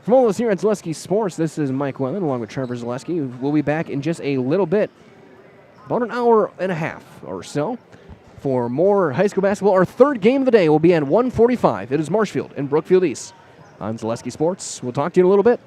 From all of us here at Zaleski Sports, this is Mike Wellen along with Trevor Zaleski. We'll be back in just a little bit, about an hour and a half or so, for more high school basketball. Our third game of the day will be at 1:45. It is Marshfield and Brookfield East on Zaleski Sports. We'll talk to you in a little bit.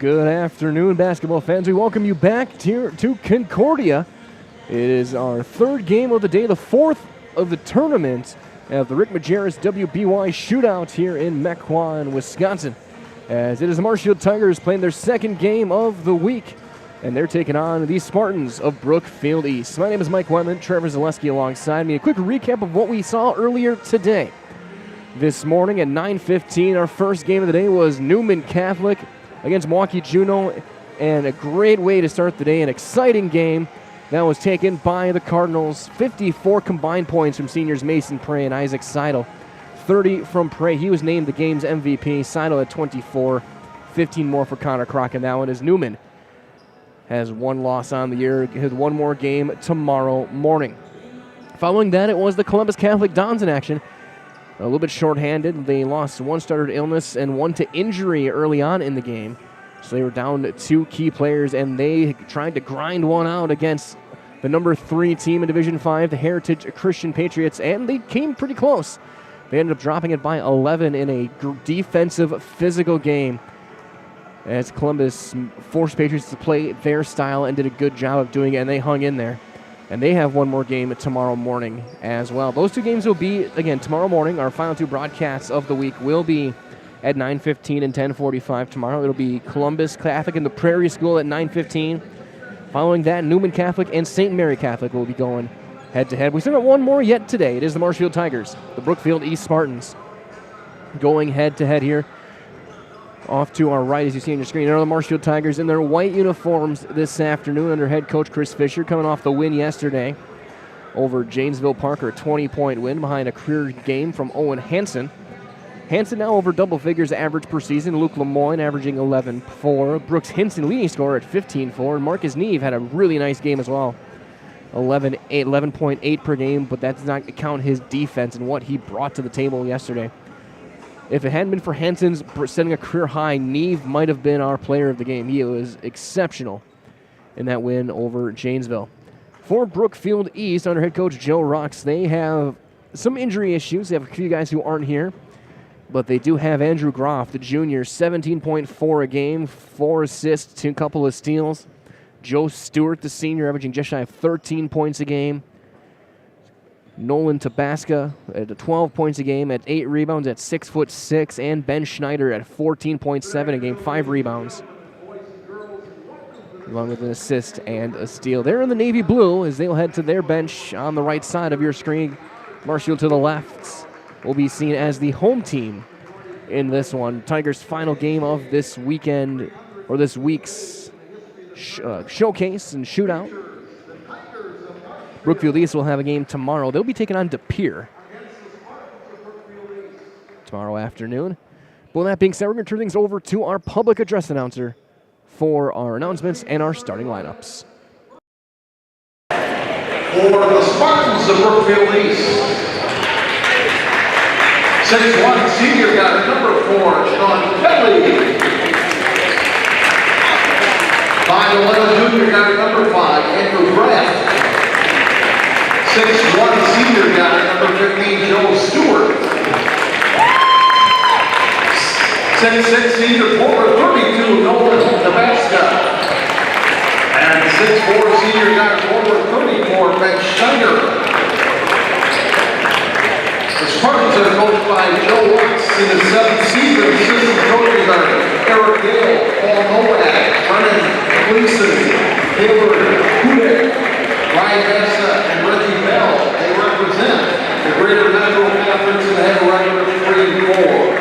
Good afternoon, basketball fans. We welcome you back here to Concordia. It is our third game of the day, the fourth of the tournament of the Rick Majerus WBY Shootout here in Mequon, Wisconsin. As it is the Marshfield Tigers playing their second game of the week, and they're taking on the Spartans of Brookfield East. My name is Mike Wetman, Trevor Zaleski alongside me. A quick recap of what we saw earlier today. This morning at 9:15, our first game of the day was Newman Catholic against Milwaukee Juneau, and a great way to start the day, an exciting game that was taken by the Cardinals. 54 combined points from seniors Mason Prey and Isaac Seidel. 30 from Prey. He was named the game's MVP. Seidel at 24. 15 more for Connor Crock in that one, as Newman has one loss on the year. Has one more game tomorrow morning. Following that, it was the Columbus Catholic Dons in action. A little bit shorthanded. They lost one starter to illness and one to injury early on in the game. So they were down to two key players, and they tried to grind one out against the number 3 team in Division 5, the Heritage Christian Patriots, and they came pretty close. They ended up dropping it by 11 in a defensive, physical game, as Columbus forced Patriots to play their style and did a good job of doing it, and they hung in there. And they have one more game tomorrow morning as well. Those two games will be, again, tomorrow morning. Our final two broadcasts of the week will be at 9:15 and 10:45 tomorrow. It'll be Columbus Catholic and the Prairie School at 9:15. Following that, Newman Catholic and St. Mary Catholic will be going head-to-head. We still got one more yet today. It is the Marshfield Tigers, the Brookfield East Spartans, going head-to-head here. Off to our right, as you see on your screen, are the Marshfield Tigers in their white uniforms this afternoon under head coach Chris Fisher, coming off the win yesterday over Janesville Parker, a 20-point win behind a career game from Owen Hansen. Hansen now over double figures average per season. Luke Lemoyne averaging 11.4. Brooks Hinson leading scorer at 15.4. And Marcus Neve had a really nice game as well. 11.8 per game, but that does not count his defense and what he brought to the table yesterday. If it hadn't been for Hansen's setting a career high, Neve might have been our player of the game. He was exceptional in that win over Janesville. For Brookfield East, under head coach Joe Rocks, they have some injury issues. They have a few guys who aren't here, but they do have Andrew Groff, the junior, 17.4 a game, 4 assists, a couple of steals. Joe Stewart, the senior, averaging just shy of 13 points a game. Nolan Tabasca at 12 points a game, at 8 rebounds, at 6'6", and Ben Schneider at 14.7 a game, 5 rebounds, along with an assist and a steal. They're in the navy blue as they'll head to their bench on the right side of your screen. Marshfield to the left will be seen as the home team in this one. Tigers' final game of this weekend, or this week's showcase and shootout. Brookfield East will have a game tomorrow. They'll be taking on De Pere tomorrow afternoon. But with that being said, we're going to turn things over to our public address announcer for our announcements and our starting lineups. For the Spartans of Brookfield East, 6'1" senior got number 4, Sean Kelly. 5'11" junior got number 5, Andrew Bratt. 6'1" senior guy, number 15, Joe Stewart. 6'6" senior forward, 32, Nolan Tabasca. And 6'4" senior guy, forward, 34, Ben Schneider. The Spartans are coached by Joe Watts in his 7th season. Assistant coaches are Eric Gale, Paul Nowak, Brennan Gleason, Taylor Hudak, Ryan Mesa, and Reggie Bell. They represent the Greater Metro Conference and have a record of 3-4.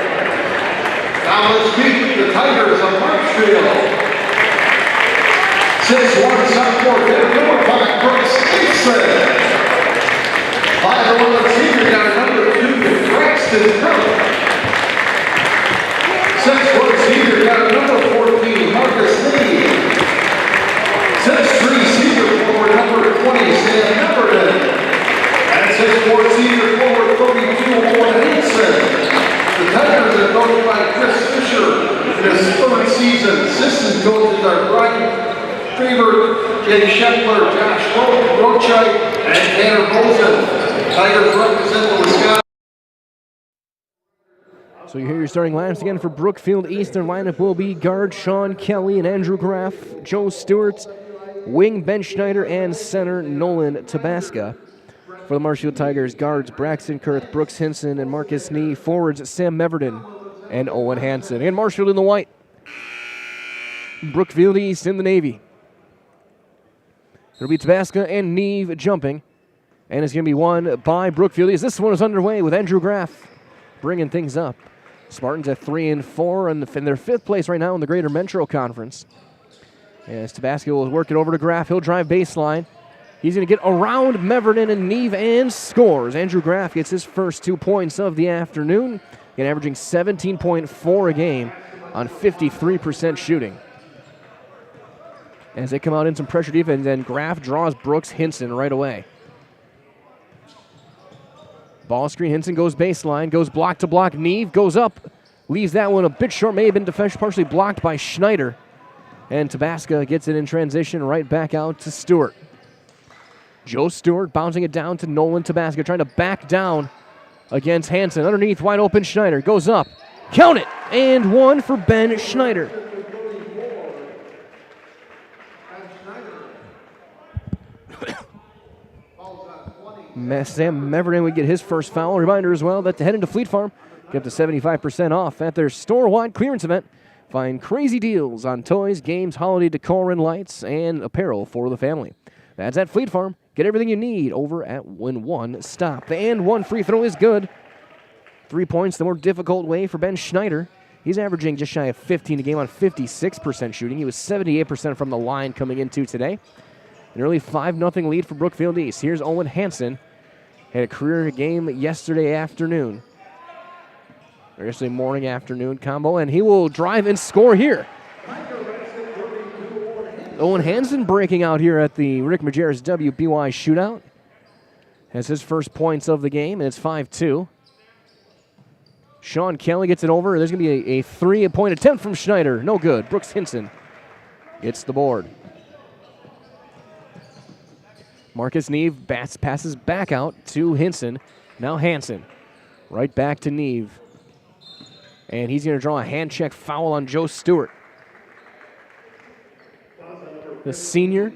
Now let's meet the Tigers of Marshfield. 6'1" sophomore hitter, number 5, Brooks Hinson. 5'11" senior guy, number 2, Braxton Cook. 6'1" senior guy, number 14, Marcus Lee. 6'3" senior forward, number 20, Sam Neverton. And 6'4" senior forward, 32, Owen Hanson. The Tigers are coached by Chris Fisher in his 3rd season. Assistant coaches are Brian Faber, Jay Shepler, Josh Rochite, and Tanner Rosen. Tigers represent the Wisconsin. So you hear your starting lineups again for Brookfield East. Their lineup will be guard Sean Kelly and Andrew Graff, Joe Stewart, wing Ben Schneider, and center Nolan Tabasca. For the Marshfield Tigers, guards Braxton Kurth, Brooks Hinson, and Marcus Nee. Forwards Sam Meverden and Owen Hansen. And Marshfield in the white. Brookfield East in the navy. It'll be Tabasca and Neve jumping. And it's going to be won by Brookfield East. This one is underway with Andrew Graff bringing things up. Spartans at 3-4 and in their 5th place right now in the Greater Metro Conference. As Tabasca will work it over to Graff. He'll drive baseline. He's going to get around Meverden and Neve and scores. Andrew Graff gets his first 2 points of the afternoon, and averaging 17.4 a game on 53% shooting. As they come out in some pressure defense, and Graff draws Brooks Hinson right away. Ball screen, Hinson goes baseline, goes block to block. Neve goes up, leaves that one a bit short, may have been partially blocked by Schneider. And Tabasca gets it in transition right back out to Stewart. Joe Stewart bouncing it down to Nolan Tabasca, trying to back down against Hansen. Underneath, wide open Schneider, goes up. Count it! And one for Ben Schneider. Sam Meverden would get his first foul. Reminder as well that to head into Fleet Farm, get up to 75% off at their store-wide clearance event. Find crazy deals on toys, games, holiday decor, and lights, and apparel for the family. That's at Fleet Farm. Get everything you need over at one stop. The and one free throw is good. 3 points, the more difficult way for Ben Schneider. He's averaging just shy of 15 a game on 56% shooting. He was 78% from the line coming into today. An early 5-0 lead for Brookfield East. Here's Owen Hansen. Had a career game yesterday afternoon. Or yesterday morning, afternoon combo. And he will drive and score here. Owen Hansen breaking out here at the Rick Majerus WBY Shootout. Has his first points of the game, and it's 5-2. Sean Kelly gets it over. There's going to be a 3-point attempt from Schneider. No good. Brooks Hinson gets the board. Marcus Neve passes back out to Hinson. Now Hansen. Right back to Neve. And he's going to draw a hand check foul on Joe Stewart. The senior.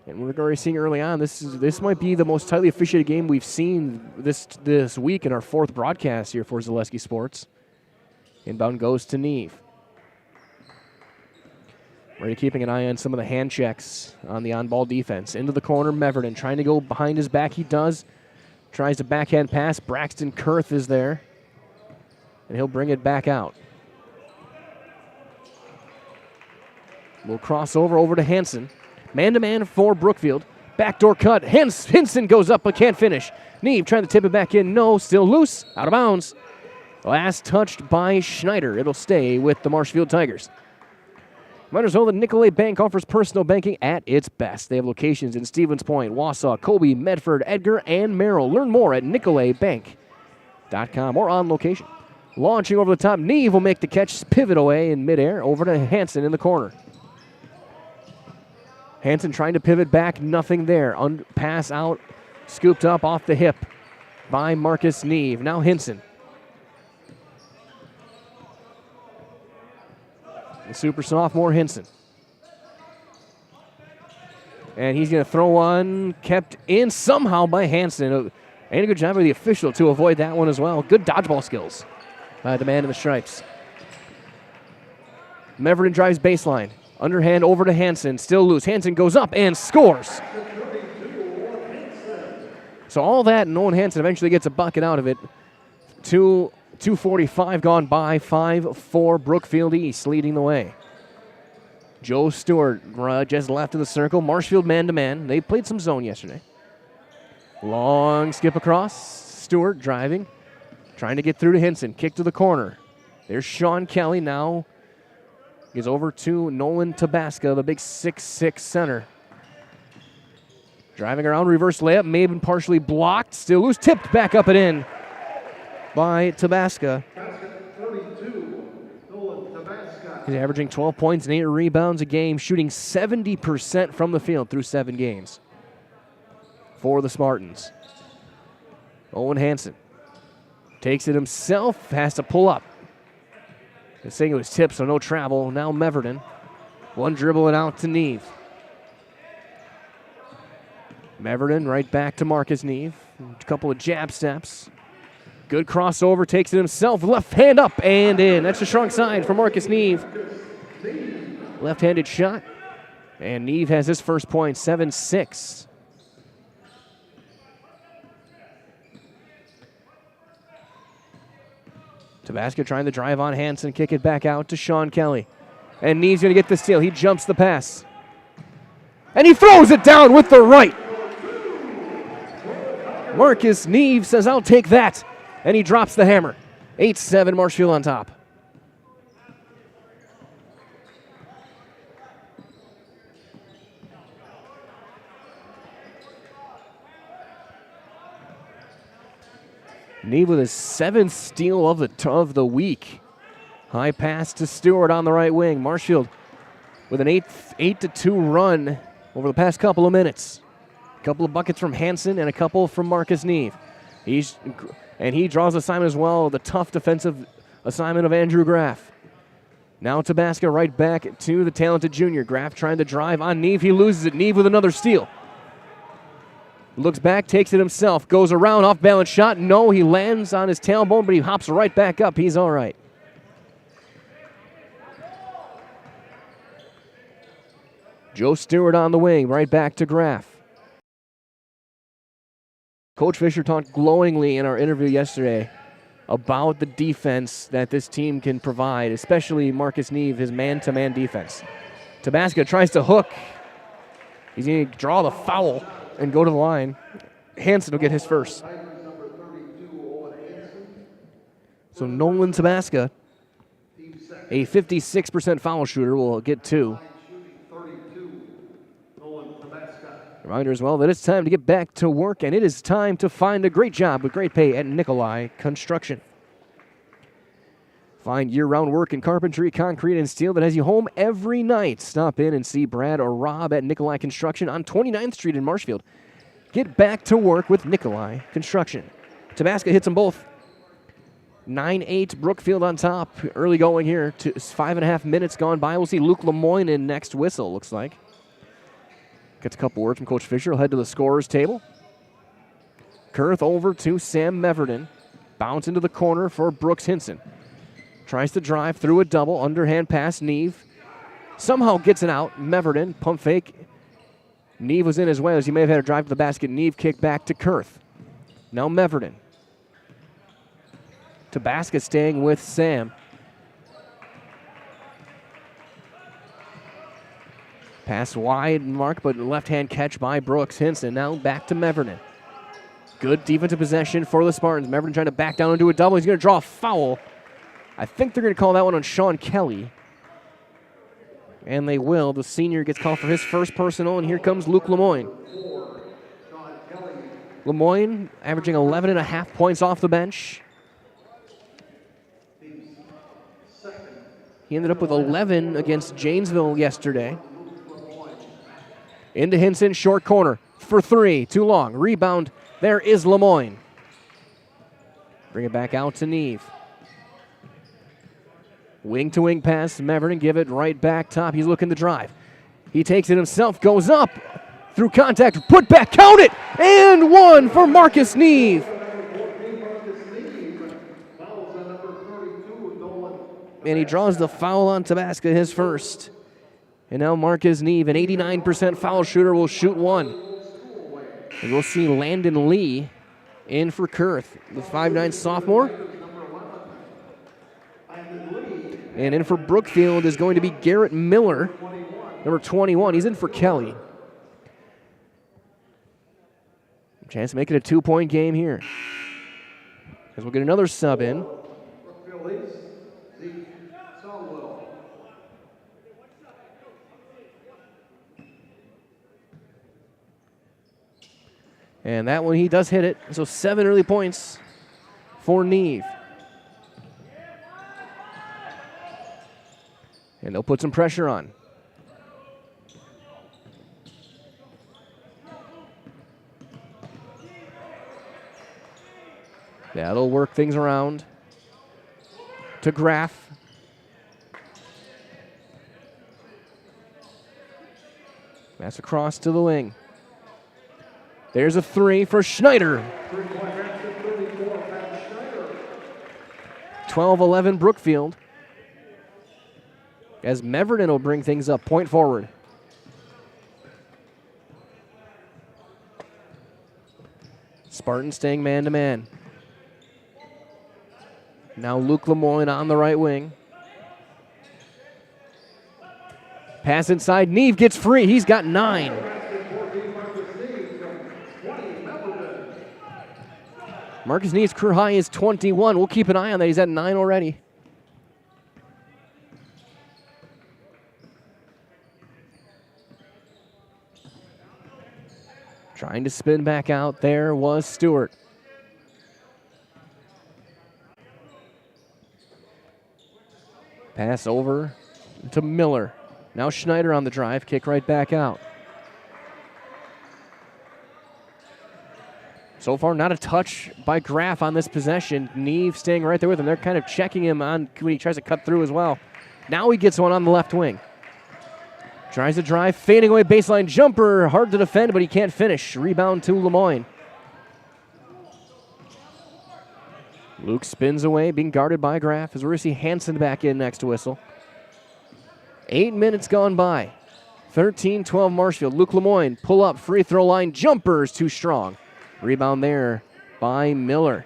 And we're already seeing early on, this might be the most tightly officiated game we've seen this week in our 4th broadcast here for Zaleski Sports. Inbound goes to Neve. Ready, keeping an eye on some of the hand checks on the on-ball defense. Into the corner, Meverden trying to go behind his back. He does. Tries to backhand pass. Braxton Kurth is there. And he'll bring it back out. We'll cross over to Hansen. Man-to-man for Brookfield. Backdoor cut. Hinson goes up but can't finish. Neve trying to tip it back in. No, still loose. Out of bounds. Last touched by Schneider. It'll stay with the Marshfield Tigers. Reminders know that Nicolay Bank offers personal banking at its best. They have locations in Stevens Point, Wausau, Colby, Medford, Edgar, and Merrill. Learn more at nicolaybank.com or on location. Launching over the top, Neve will make the catch, pivot away in midair, over to Hansen in the corner. Hansen trying to pivot back, nothing there. Pass out, scooped up off the hip by Marcus Neve. Now Hinson. The super sophomore Hinson. And he's going to throw one, kept in somehow by Hansen. And a good job by the official to avoid that one as well. Good dodgeball skills by the man in the stripes. Meverden drives baseline. Underhand over to Hansen. Still loose. Hansen goes up and scores. So all that, and Owen Hansen eventually gets a bucket out of it. 2:45 gone by, 5-4 Brookfield East leading the way. Joe Stewart just left of the circle. Marshfield man-to-man. They played some zone yesterday. Long skip across. Stewart driving. Trying to get through to Hinson. Kick to the corner. There's Sean Kelly now. Gets over to Nolan Tabasca, the big 6'6 center. Driving around, reverse layup. May have been partially blocked. Still loose. Tipped back up and in by Tabasca. He's averaging 12 points and 8 rebounds a game, shooting 70% from the field through 7 games for the Spartans. Owen Hansen. Takes it himself, has to pull up. They're saying it was tipped, so no travel. Now Meverden. One dribble and out to Neve. Meverden right back to Marcus Neve. A couple of jab steps. Good crossover, takes it himself. Left hand up and in. That's a strong side for Marcus Neve. Left-handed shot. And Neve has his first point, 7-6. Tabasco trying to drive on Hansen, kick it back out to Sean Kelly. And Neve's going to get the steal. He jumps the pass. And he throws it down with the right. Marcus Neve says, I'll take that. And he drops the hammer. 8-7, Marshfield on top. Neve with his 7th steal of the week. High pass to Stewart on the right wing. Marshfield with an 8-2 run over the past couple of minutes. A couple of buckets from Hansen and a couple from Marcus Neve. He draws assignment as well, the tough defensive assignment of Andrew Graff. Now Tabasco right back to the talented junior. Graff trying to drive on Neve. He loses it. Neve with another steal. Looks back, takes it himself, goes around, off-balance shot. No, he lands on his tailbone, but he hops right back up. He's all right. Joe Stewart on the wing, right back to Graff. Coach Fisher talked glowingly in our interview yesterday about the defense that this team can provide, especially Marcus Neve, his man-to-man defense. Tabasco tries to hook. He's going to draw the foul and go to the line. Hansen will get his first. So Nolan Tabasco, a 56% foul shooter, will get 2. Reminder as well that it's time to get back to work, and it is time to find a great job with great pay at Nikolai Construction. Find year-round work in carpentry, concrete, and steel that has you home every night. Stop in and see Brad or Rob at Nikolai Construction on 29th Street in Marshfield. Get back to work with Nikolai Construction. Tabasco hits them both. 9-8, Brookfield on top. Early going here. 5.5 minutes gone by. We'll see Luke Lemoyne in next whistle, looks like. Gets a couple words from Coach Fisher. He'll head to the scorer's table. Kurth over to Sam Meverden. Bounce into the corner for Brooks Hinson. Tries to drive through a double. Underhand pass, Neve. Somehow gets it out. Meverden, pump fake. Neve was in as well, as he may have had a drive to the basket. Neve kicked back to Kurth. Now Meverden. Tabasco staying with Sam. Pass wide, Mark, but left-hand catch by Brooks Hinson. Now back to Meverden. Good defensive possession for the Spartans. Meverden trying to back down into a double. He's going to draw a foul. I think they're going to call that one on Sean Kelly. And they will. The senior gets called for his first personal, and here comes Luke Lemoyne. Lemoyne averaging 11.5 points off the bench. He ended up with 11 against Janesville yesterday. Into Hinson, short corner for 3, too long. Rebound, there is Lemoyne. Bring it back out to Neve. Wing-to-wing pass, Meverden, give it right back top. He's looking to drive. He takes it himself, goes up through contact, put back, count it, and 1 for Marcus Neve. And he draws the foul on Tabasco, his first. And now Marcus Neve, an 89% foul shooter, will shoot 1. And we'll see Landon Lee in for Kurth, the 5'9" sophomore. And in for Brookfield is going to be Garrett Miller, number 21. He's in for Kelly. Chance to make it a 2-point game here. Because we'll get another sub in. And that one, he does hit it. So 7 early points for Neve. And they'll put some pressure on. That'll work things around to Graff. That's across to the wing. There's a three for Schneider. 12-11 Brookfield. As Meverton will bring things up, point forward. Spartan staying man-to-man. Now Luke Lemoyne on the right wing. Pass inside. Neve gets free. He's got 9. Marcus Neve's career high is 21. We'll keep an eye on that. He's at 9 already. Trying to spin back out there was Stewart. Pass over to Miller. Now Schneider on the drive, kick right back out. So far, not a touch by Graff on this possession. Neve staying right there with him. They're kind of checking him on when he tries to cut through as well. Now he gets one on the left wing. Tries to drive, fading away baseline jumper. Hard to defend, but he can't finish. Rebound to Lemoyne. Luke spins away, being guarded by Graff as we see Hansen back in next to Whistle. 8 minutes gone by. 13-12 Marshfield. Luke Lemoyne, pull up, free throw line, jumper is too strong. Rebound there by Miller.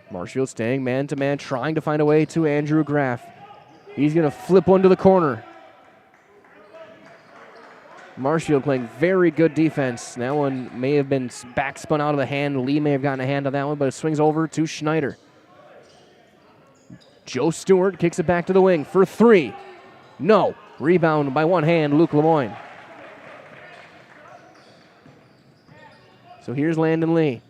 Marshfield staying man-to-man, trying to find a way to Andrew Graff. He's going to flip one to the corner. Marshfield playing very good defense. That one may have been back spun out of the hand. Lee may have gotten a hand on that one, but it swings over to Schneider. Joe Stewart kicks it back to the wing for 3. No. Rebound by one hand, Luke Lemoyne. So here's Landon Lee.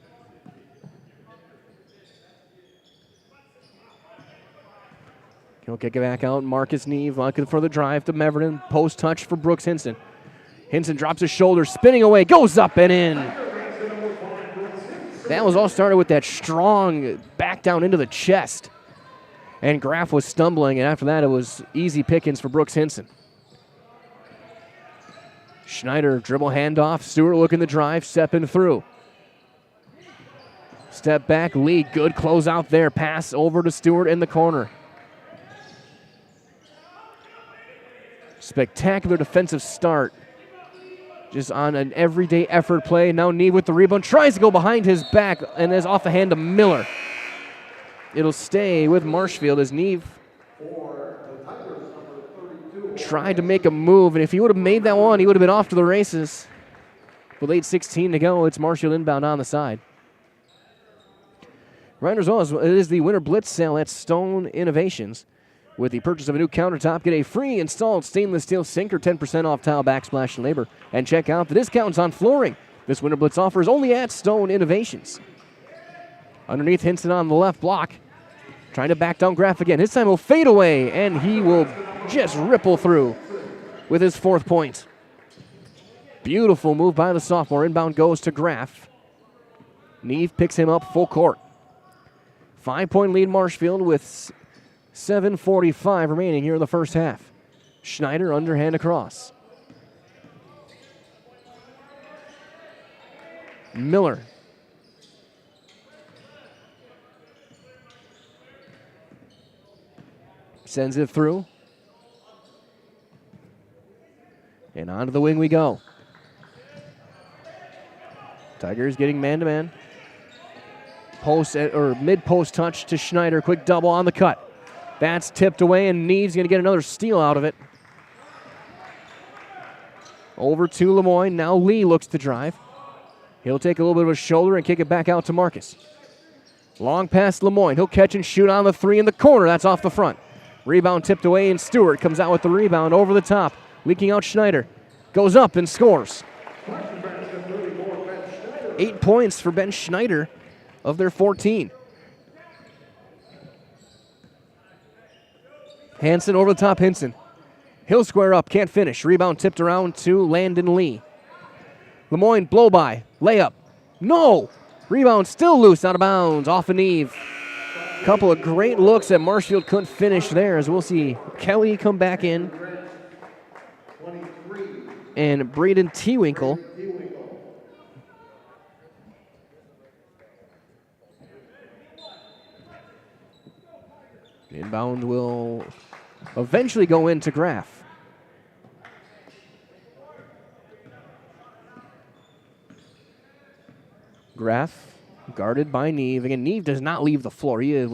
He'll kick it back out. Marcus Neve looking for the drive to Meverton. Post touch for Brooks Hinson. Hinson drops his shoulder, spinning away, goes up and in. That was all started with that strong back down into the chest. And Graff was stumbling, and after that it was easy pickings for Brooks Hinson. Schneider dribble handoff. Stewart looking to drive, stepping through. Step back, Lee, good close out there. Pass over to Stewart in the corner. Spectacular defensive start. Just on an everyday effort play. Now Neve with the rebound. Tries to go behind his back and is off the hand of Miller. It'll stay with Marshfield as Neve tried to make a move. And if he would have made that one, he would have been off to the races. With 8:16 to go, it's Marshfield inbound on the side. Reminders as well, it is the Winter Blitz sale at Stone Innovations. With the purchase of a new countertop, get a free installed stainless steel sink or 10% off tile backsplash and labor. And check out the discounts on flooring. This Winter Blitz offer is only at Stone Innovations. Underneath Hinson on the left block. Trying to back down Graff again. This time he'll fade away, and he will just ripple through with his 4th point. Beautiful move by the sophomore. Inbound goes to Graff. Neve picks him up full court. 5-point lead Marshfield with 7:45 remaining here in the first half. Schneider underhand across. Miller. Sends it through. And onto the wing we go. Tigers getting man-to-man. Post or mid-post touch to Schneider. Quick double on the cut. That's tipped away, and Neve's going to get another steal out of it. Over to Lemoyne. Now Lee looks to drive. He'll take a little bit of a shoulder and kick it back out to Marcus. Long pass Lemoyne. He'll catch and shoot on the 3 in the corner. That's off the front. Rebound tipped away, and Stewart comes out with the rebound over the top. Leaking out Schneider. Goes up and scores. 8 points for Ben Schneider of their 14. Hansen over the top, Hinson. He'll square up, can't finish. Rebound tipped around to Landon Lee. Lemoyne blow by, layup. No! Rebound still loose, out of bounds, off of Neve. Couple of great looks that Marshfield couldn't finish there, as we'll see Kelly come back in. And Braden Tewinkle. Inbound will eventually go into Graff. Graff guarded by Neve. Again, Neve does not leave the floor. He is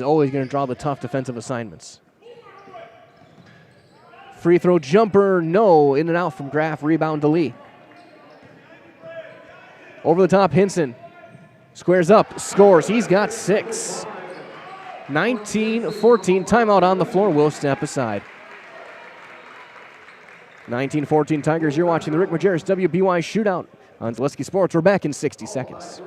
always going to draw the tough defensive assignments. Free throw jumper, no. In and out from Graff. Rebound to Lee. Over the top, Hinson. Squares up, scores. He's got 6. 19-14. Timeout on the floor. Will step aside. 19-14 Tigers. You're watching the Rick Majerus WBY Shootout on Zaleski Sports. We're back in 60 seconds.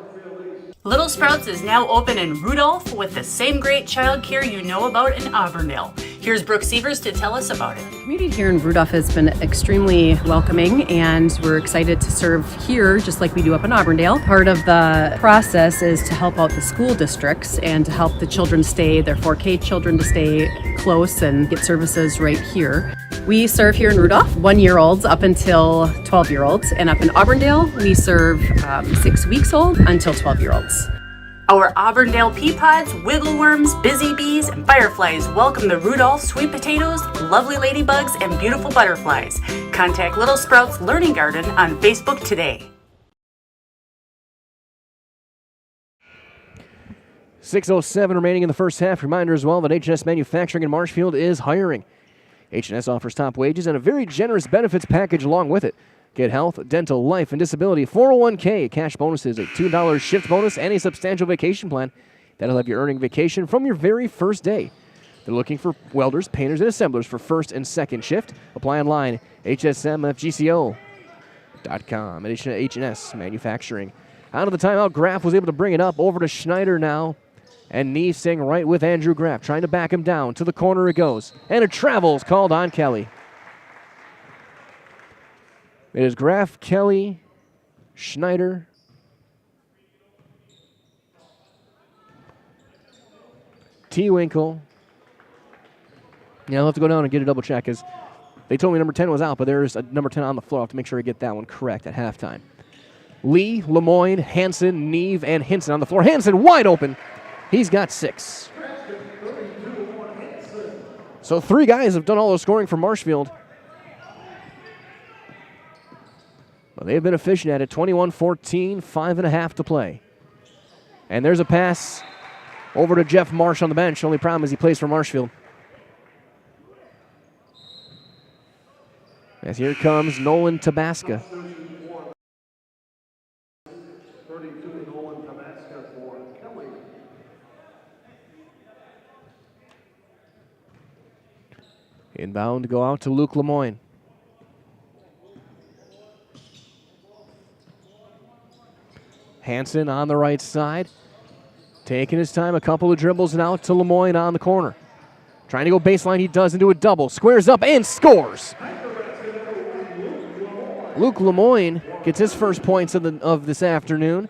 Little Sprouts is now open in Rudolph with the same great child care you know about in Auburndale. Here's Brooke Sievers to tell us about it. The community here in Rudolph has been extremely welcoming, and we're excited to serve here just like we do up in Auburndale. Part of the process is to help out the school districts and to help the children stay, their 4K children to stay close and get services right here. We serve here in Rudolph 1-year-olds up until 12-year-olds, and up in Auburndale we serve 6 weeks old until 12-year-olds. Our Auburndale pea pods, wiggle worms, busy bees, and fireflies welcome the Rudolph sweet potatoes, lovely ladybugs, and beautiful butterflies. Contact Little Sprouts Learning Garden on Facebook today. 6:07 remaining in the first half. Reminder as well that H&S Manufacturing in Marshfield is hiring. H&S offers top wages and a very generous benefits package along with it. Get health, dental, life, and disability, 401k, cash bonuses, a $2 shift bonus, and a substantial vacation plan. That'll have you earning vacation from your very first day. They're looking for welders, painters, and assemblers for first and second shift. Apply online, hsmfgco.com. At H&S Manufacturing. Out of the timeout, Graff was able to bring it up over to Schneider now. And Neve staying right with Andrew Graff, trying to back him down. To the corner it goes. And a travel's called on Kelly. It is Graff, Kelly, Schneider. Tewinkle. Yeah, I'll have to go down and get a double check because they told me number 10 was out, but there's a number 10 on the floor. I'll have to make sure I get that one correct at halftime. Lee, Lemoyne, Hansen, Neve, and Hinson on the floor. Hansen wide open. He's got 6. So 3 guys have done all the scoring for Marshfield. Well, they've been efficient at it. 21-14, 5.5 to play. And there's a pass over to Jeff Marsh on the bench. Only problem is he plays for Marshfield. As here comes Nolan Tabasca. Inbound to go out to Luke Lemoyne. Hansen on the right side. Taking his time, a couple of dribbles and out to Lemoyne on the corner. Trying to go baseline, he does into a double. Squares up and scores. Luke Lemoyne gets his first points of this afternoon.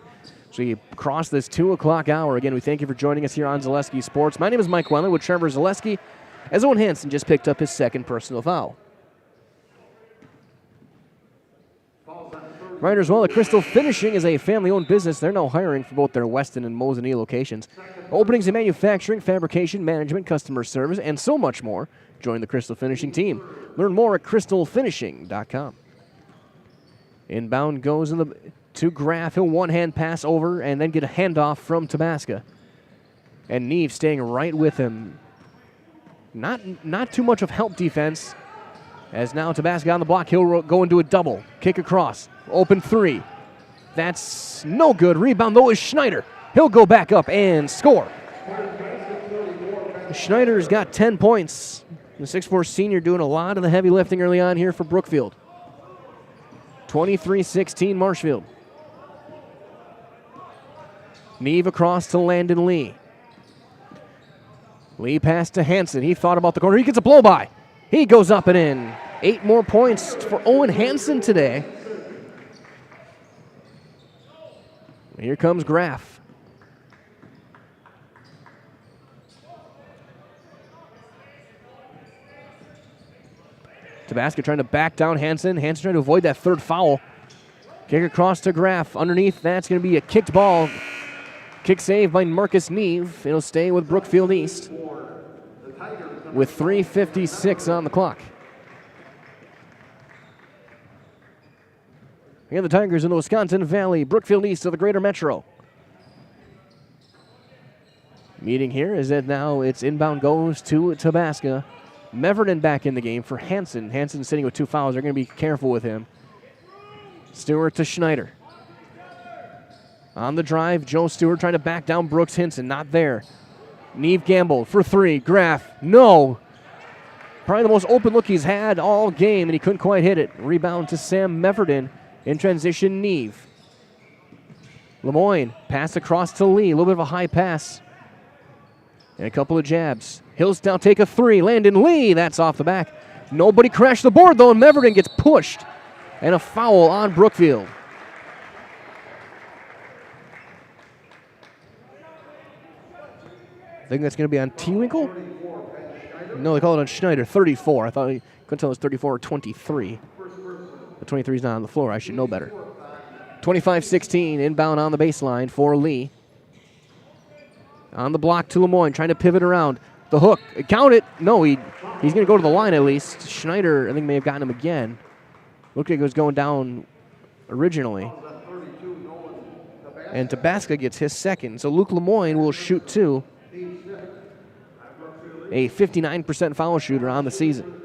So you cross this 2 o'clock hour. Again, we thank you for joining us here on Zaleski Sports. My name is Mike Wendler with Trevor Zaleski, as Owen Hansen just picked up his second personal foul. Reminder as well that Crystal Finishing is a family-owned business. They're now hiring for both their Weston and Mosinee locations. Openings in manufacturing, fabrication, management, customer service, and so much more. Join the Crystal Finishing team. Learn more at crystalfinishing.com. Inbound goes to Graff. He'll one-hand pass over and then get a handoff from Tabasca. And Neve staying right with him. Not too much of help defense. As now Tabasca on the block, he'll go into a double. Kick across. Open 3. That's no good. Rebound, though, is Schneider. He'll go back up and score. Schneider's got 10 points. The 6'4 senior doing a lot of the heavy lifting early on here for Brookfield. 23-16 Marshfield. Neve across to Landon Lee. Lee pass to Hansen. He thought about the corner. He gets a blow by. He goes up and in. 8 more points for Owen Hansen today. Here comes Graff. Tabasco trying to back down Hansen. Hansen trying to avoid that third foul. Kick across to Graff. Underneath, that's going to be a kicked ball. Kick save by Marcus Neve. It'll stay with Brookfield East with 3:56 on the clock. Again, the Tigers in the Wisconsin Valley, Brookfield East of the Greater Metro. Meeting here is that now it's inbound goes to Tabasco. Meverton back in the game for Hansen. Hansen sitting with 2 fouls. They're going to be careful with him. Stewart to Schneider. On the drive, Joe Stewart trying to back down Brooks Hinson. Not there. Neve Gamble for 3. Graff, no. Probably the most open look he's had all game, and he couldn't quite hit it. Rebound to Sam Meverton. In transition, Neve. Lemoyne, pass across to Lee. A little bit of a high pass. And a couple of jabs. Hillsdale take a 3. Landon Lee, that's off the back. Nobody crashed the board, though, and Meverton gets pushed. And a foul on Brookfield. I think that's going to be on Tewinkle? No, they call it on Schneider, 34. I thought he couldn't tell it was 34 or 23. The 23 is not on the floor. I should know better. 25-16, inbound on the baseline for Lee. On the block to Lemoyne, trying to pivot around. The hook, count it. No, he's going to go to the line at least. Schneider, I think, may have gotten him again. Looked like it was going down originally. And Tabasco gets his second. So Luke Lemoyne will shoot 2. A 59% foul shooter on the season.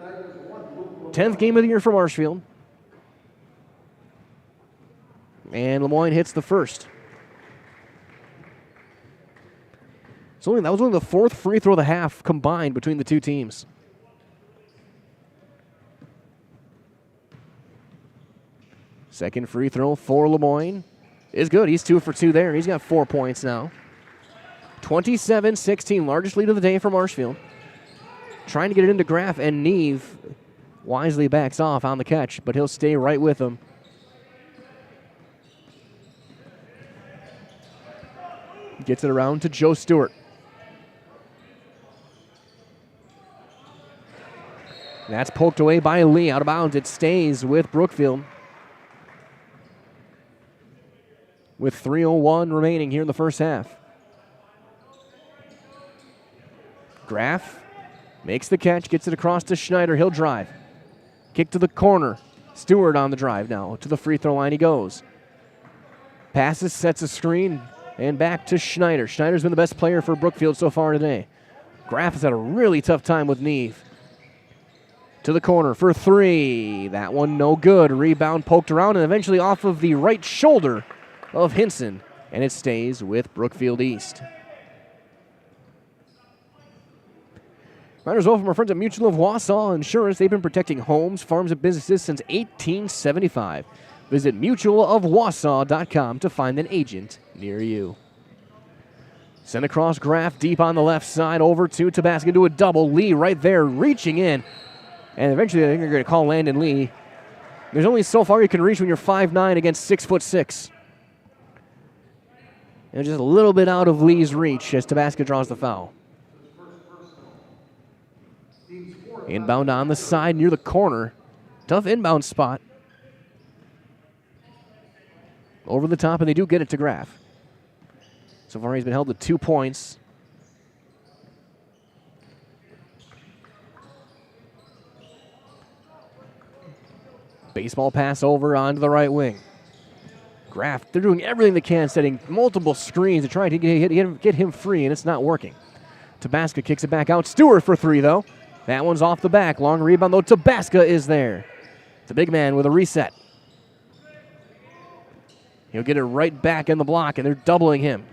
10th game of the year for Marshfield. And Lemoyne hits the first. So that was only the 4th free throw of the half combined between the two teams. Second free throw for Lemoyne is good. He's 2 for 2 there. He's got 4 points now. 27-16, largest lead of the day for Marshfield. Trying to get it into Graff, and Neve wisely backs off on the catch, but he'll stay right with him. Gets it around to Joe Stewart. That's poked away by Lee. Out of bounds. It stays with Brookfield. With 3:01 remaining here in the first half. Graff makes the catch, gets it across to Schneider. He'll drive. Kick to the corner. Stewart on the drive now. To the free throw line he goes. Passes, sets a screen, and back to Schneider. Schneider's been the best player for Brookfield so far today. Graff has had a really tough time with Neve. To the corner for 3. That one no good. Rebound poked around and eventually off of the right shoulder of Hinson. And it stays with Brookfield East. Reminders well from our friends at Mutual of Wausau Insurance. They've been protecting homes, farms, and businesses since 1875. Visit mutualofwausau.com to find an agent near you. Sent across Graff deep on the left side over to Tabasco to a double. Lee right there reaching in. And eventually I think they're going to call Landon Lee. There's only so far you can reach when you're 5'9" against 6'6". And just a little bit out of Lee's reach as Tabasco draws the foul. Inbound on the side near the corner. Tough inbound spot. Over the top, and they do get it to Graff. So far, he's been held to 2 points. Baseball pass over onto the right wing. Graff, they're doing everything they can, setting multiple screens to try to get him free, and it's not working. Tabasco kicks it back out. Stewart for 3, though. That one's off the back. Long rebound, though. Tabasco is there. It's a big man with a reset. He'll get it right back in the block, and they're doubling him.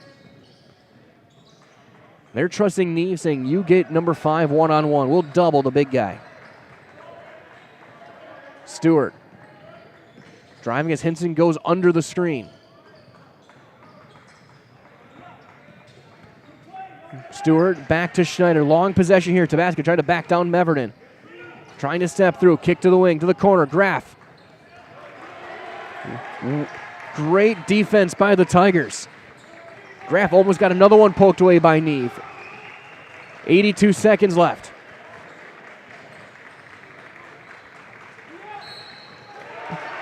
They're trusting Neve, saying, you get number 5 one-on-one. We'll double the big guy. Stewart. Driving as Hinson goes under the screen. Stewart back to Schneider. Long possession here. Tabasco trying to back down Meverton. trying to step through, kick to the wing, to the corner, Graff. Great defense by the Tigers. Graff almost got another one poked away by Neve. 82 seconds left.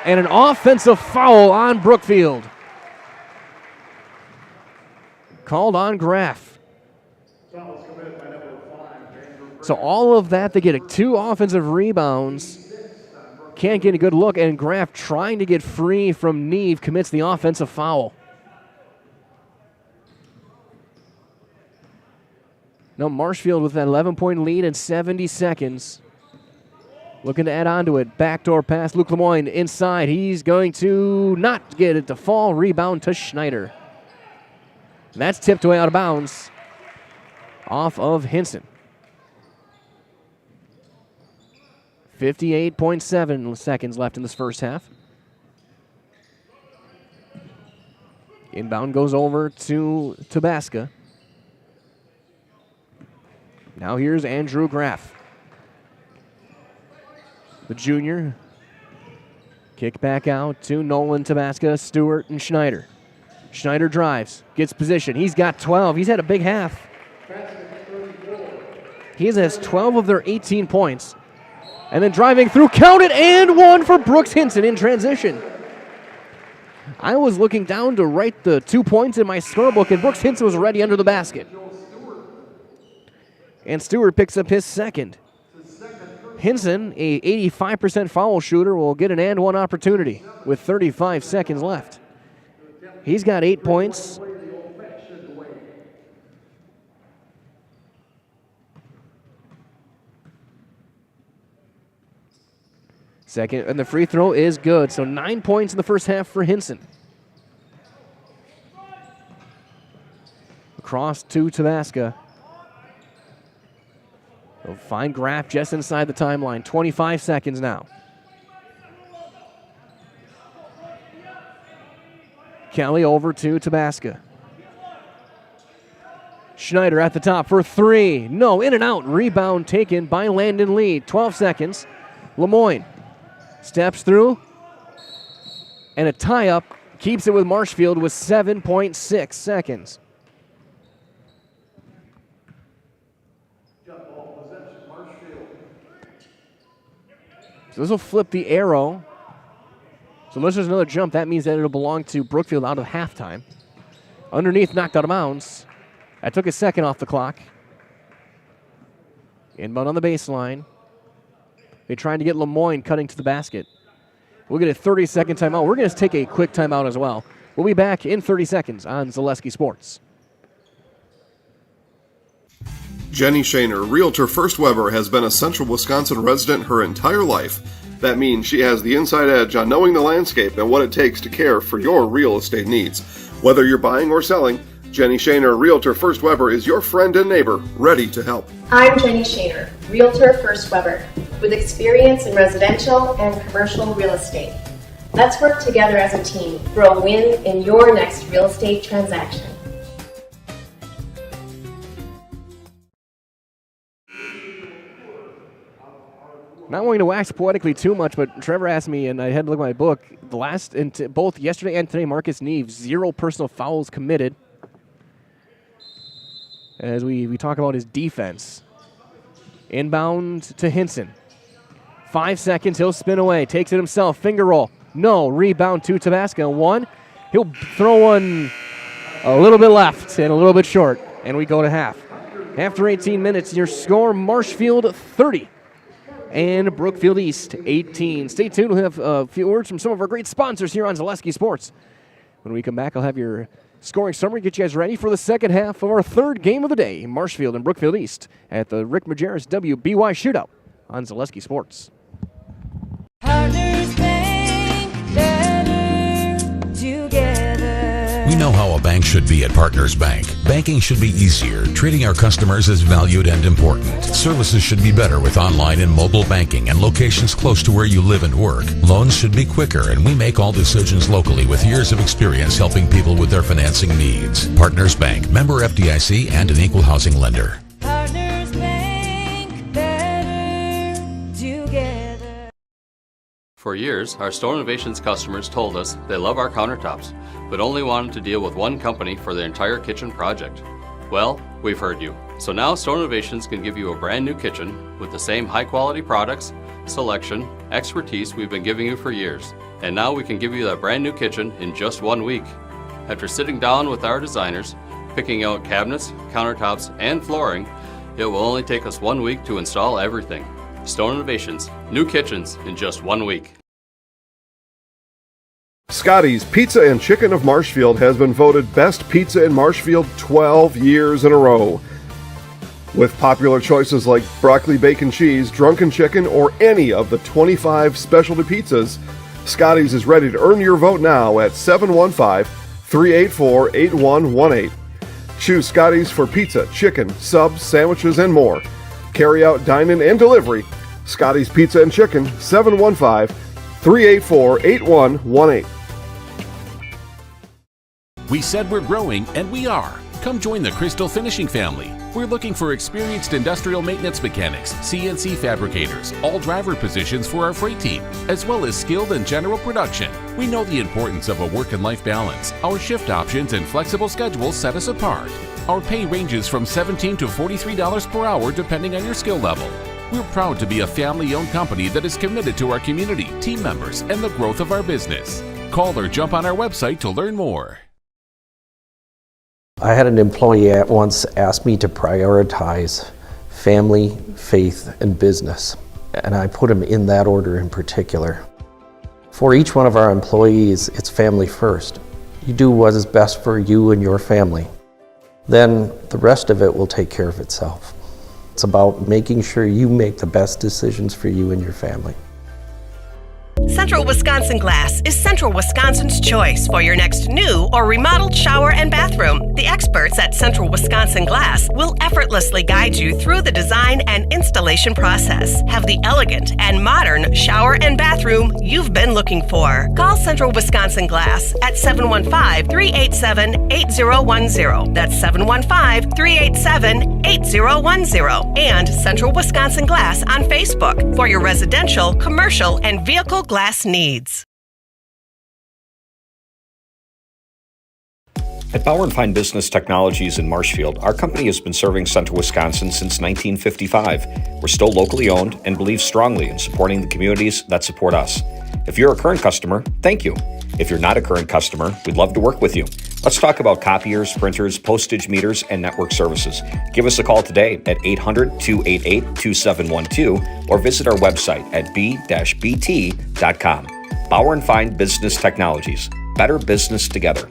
And an offensive foul on Brookfield. Called on Graff. So all of that, they get 2 offensive rebounds. Can't get a good look, and Graff trying to get free from Neve commits the offensive foul. Now Marshfield with that 11-point lead in 70 seconds. Looking to add on to it. Backdoor pass. Luke Lemoyne inside. He's going to not get it to fall. Rebound to Schneider. And that's tipped away out of bounds off of Hinson. 58.7 seconds left in this first half. Inbound goes over to Tabasca. Now here's Andrew Graff. The junior. Kick back out to Nolan, Tabasca, Stewart, and Schneider. Schneider drives, gets position. He's got 12. He's had a big half. He has 12 of their 18 points. And then driving through, count it, and one for Brooks Hinson in transition. I was looking down to write the 2 points in my scorebook, and Brooks Hinson was already under the basket. And Stewart picks up his second. Hinson, a 85% foul shooter, will get an and one opportunity with 35 seconds left. He's got 8 points. Second, and the free throw is good. So 9 points in the first half for Hinson. Across to Tabasca. They'll find Graff just inside the timeline. 25 seconds now. Kelly over to Tabasca. Schneider at the top for 3. No, in and out. Rebound taken by Landon Lee. 12 seconds. Lemoyne steps through. And a tie-up keeps it with Marshfield with 7.6 seconds. So this will flip the arrow. So unless there's another jump, that means that it'll belong to Brookfield out of halftime. Underneath, knocked out of bounds. That took a second off the clock. Inbound on the baseline. They're trying to get Lemoyne cutting to the basket. We'll get a 30-second timeout. We're going to take a quick timeout as well. We'll be back in 30 seconds on Zaleski Sports. Jenny Shaner, Realtor First Weber, has been a Central Wisconsin resident her entire life. That means she has the inside edge on knowing the landscape and what it takes to care for your real estate needs. Whether you're buying or selling, Jenny Shaner, Realtor First Weber, is your friend and neighbor, ready to help. I'm Jenny Shaner, Realtor First Weber, with experience in residential and commercial real estate. Let's work together as a team for a win in your next real estate transaction. Not wanting to wax poetically too much, but Trevor asked me, and I had to look at my book, both yesterday and today, Marcus Neve, 0 personal fouls committed. As we talk about his defense. Inbound to Hinson. 5 seconds, he'll spin away, takes it himself, finger roll. No, rebound to Tabasca. 1, he'll throw one a little bit left and a little bit short, and we go to half. After 18 minutes, your score, Marshfield 30. And Brookfield East, 18. Stay tuned. We'll have a few words from some of our great sponsors here on Zaleski Sports. When we come back, I'll have your scoring summary, get you guys ready for the second half of our third game of the day, Marshfield and Brookfield East at the Rick Majerus WBY Shootout on Zaleski Sports. Partners Bank, better together. We know how a bank should be at Partners Bank. Banking should be easier, treating our customers as valued and important. Services should be better with online and mobile banking and locations close to where you live and work. Loans should be quicker, and we make all decisions locally with years of experience helping people with their financing needs. Partners Bank, member FDIC, and an equal housing lender. Partners Bank, better together. For years, our Store Innovations customers told us they love our countertops, but only wanted to deal with one company for their entire kitchen project. Well, we've heard you. So now Store Innovations can give you a brand new kitchen with the same high quality products, selection, expertise we've been giving you for years. And now we can give you that brand new kitchen in just 1 week. After sitting down with our designers, picking out cabinets, countertops, and flooring, it will only take us 1 week to install everything. Store Innovations, new kitchens in just 1 week. Scotty's Pizza and Chicken of Marshfield has been voted Best Pizza in Marshfield 12 years in a row. With popular choices like broccoli bacon cheese, drunken chicken, or any of the 25 specialty pizzas, Scotty's is ready to earn your vote now at 715-384-8118. Choose Scotty's for pizza, chicken, subs, sandwiches, and more. Carry out, dine-in, and delivery. Scotty's Pizza and Chicken, 715-384-8118. We said we're growing, and we are. Come join the Crystal Finishing family. We're looking for experienced industrial maintenance mechanics, CNC fabricators, all driver positions for our freight team, as well as skilled and general production. We know the importance of a work and life balance. Our shift options and flexible schedules set us apart. Our pay ranges from $17 to $43 per hour depending on your skill level. We're proud to be a family-owned company that is committed to our community, team members, and the growth of our business. Call or jump on our website to learn more. I had an employee at once ask me to prioritize family, faith, and business, and I put them in that order in particular. For each one of our employees, it's family first. You do what is best for you and your family. Then the rest of it will take care of itself. It's about making sure you make the best decisions for you and your family. Central Wisconsin Glass is Central Wisconsin's choice for your next new or remodeled shower and bathroom. The experts at Central Wisconsin Glass will effortlessly guide you through the design and installation process. Have the elegant and modern shower and bathroom you've been looking for. Call Central Wisconsin Glass at 715-387-8010. That's 715-387-8010. And Central Wisconsin Glass on Facebook for your residential, commercial, and vehicle glass needs. At Bauer & Fine Business Technologies in Marshfield, our company has been serving Central Wisconsin since 1955. We're still locally owned and believe strongly in supporting the communities that support us. If you're a current customer, thank you. If you're not a current customer, we'd love to work with you. Let's talk about copiers, printers, postage meters, and network services. Give us a call today at 800-288-2712 or visit our website at b-bt.com. Bauer & Fine Business Technologies. Better business together.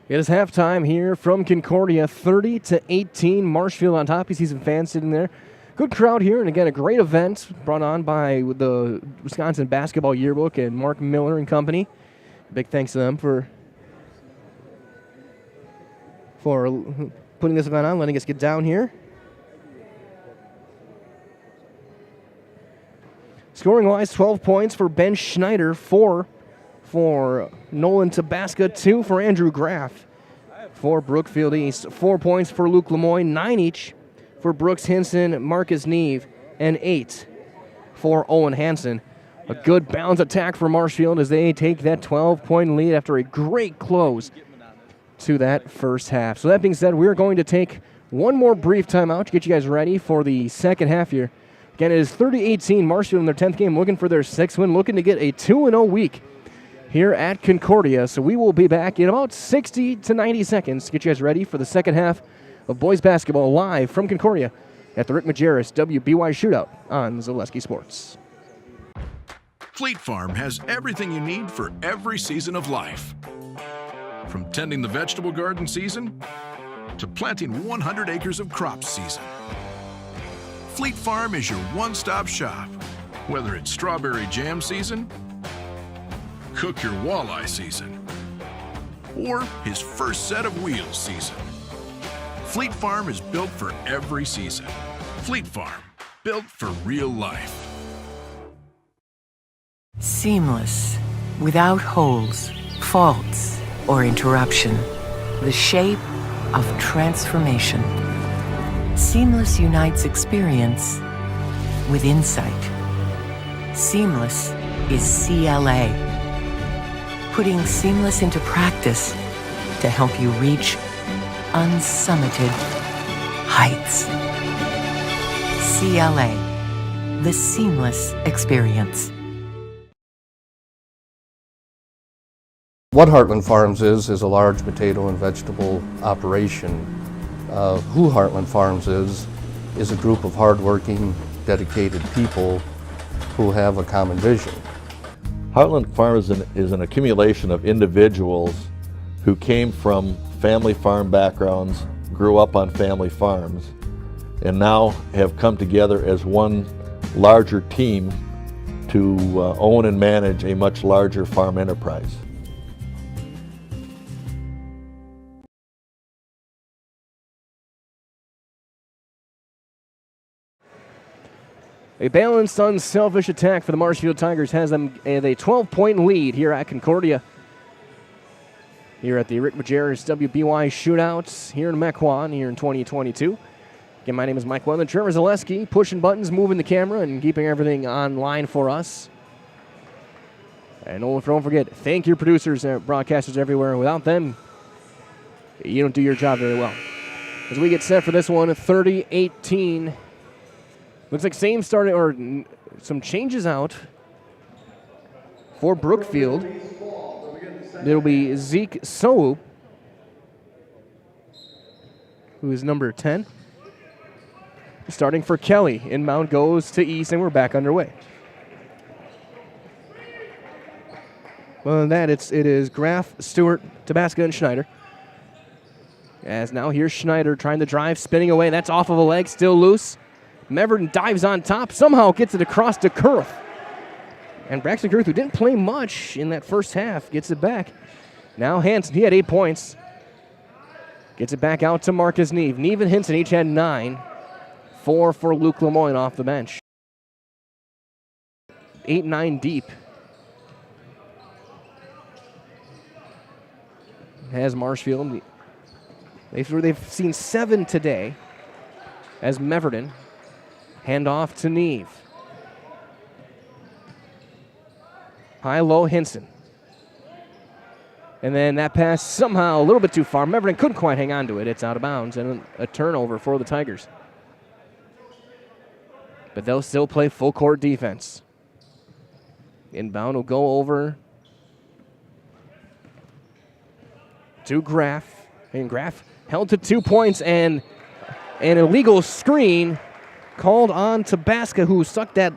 It is halftime here from Concordia, 30-18. Marshfield on top. You see some fans sitting there. Good crowd here, and again, a great event brought on by the Wisconsin Basketball Yearbook and Mark Miller and company. Big thanks to them for putting this event on, letting us get down here. Scoring-wise, 12 points for Ben Schneider, 4 for Nolan Tabasca, 2 for Andrew Graff. For Brookfield East, 4 points for Luke Lemoyne, 9 each for Brooks Hinson, Marcus Neve, and 8 for Owen Hansen. A good balanced attack for Marshfield as they take that 12-point lead after a great close to that first half. So that being said, we're going to take one more brief timeout to get you guys ready for the second half here. Again, it is 30-18, Marshfield in their 10th game, looking for their 6th win, looking to get a 2-0 week here at Concordia. So we will be back in about 60 to 90 seconds to get you guys ready for the second half of boys basketball live from Concordia at the Rick Majerus WBY Shootout on Zaleski Sports. Fleet Farm has everything you need for every season of life. From tending the vegetable garden season to planting 100 acres of crops season. Fleet Farm is your one-stop shop, whether it's strawberry jam season, cook your walleye season, or his first set of wheels season. Fleet Farm is built for every season. Fleet Farm, built for real life. Seamless, without holes, faults, or interruption. The shape of transformation. Seamless unites experience with insight. Seamless is CLA. Putting seamless into practice to help you reach unsummited heights. CLA, the seamless experience. What Heartland Farms is a large potato and vegetable operation. Who Heartland Farms is a group of hardworking, dedicated people who have a common vision. Heartland Farms is an accumulation of individuals who came from family farm backgrounds, grew up on family farms, and now have come together as one larger team to own and manage a much larger farm enterprise. A balanced, unselfish attack for the Marshfield Tigers has them at a 12-point lead here at Concordia. Here at the Rick Majerus WBY Shootouts here in Mequon here in 2022. Again, my name is Mike Wendland. Trevor Zaleski pushing buttons, moving the camera, and keeping everything online for us. And don't forget, thank your producers and broadcasters everywhere. Without them, you don't do your job very well. As we get set for this one, 30-18. Looks like same starting, or some changes out for Brookfield. It'll be Zeke Sowu, who is number 10. Starting for Kelly. Inbound goes to East, and we're back underway. Well, than that, it is Graff, Stewart, Tabasco, and Schneider. As now here's Schneider trying to drive, spinning away. That's off of a leg, still loose. Meverton dives on top, somehow gets it across to Kurth. And Braxton Kurth, who didn't play much in that first half, gets it back. Now Hansen, he had 8 points. Gets it back out to Marcus Neve. Neve and Hinson each had 9. 4 for Luke Lemoyne off the bench. 8-9 deep. Has Marshfield. They've seen 7 today. As Meverton. Hand off to Neve. High-low Hinson. And then that pass somehow a little bit too far. Meverton couldn't quite hang on to it. It's out of bounds and a turnover for the Tigers. But they'll still play full court defense. Inbound will go over to Graff. And Graff held to 2 points and an illegal screen called on Tabasco, who sucked that.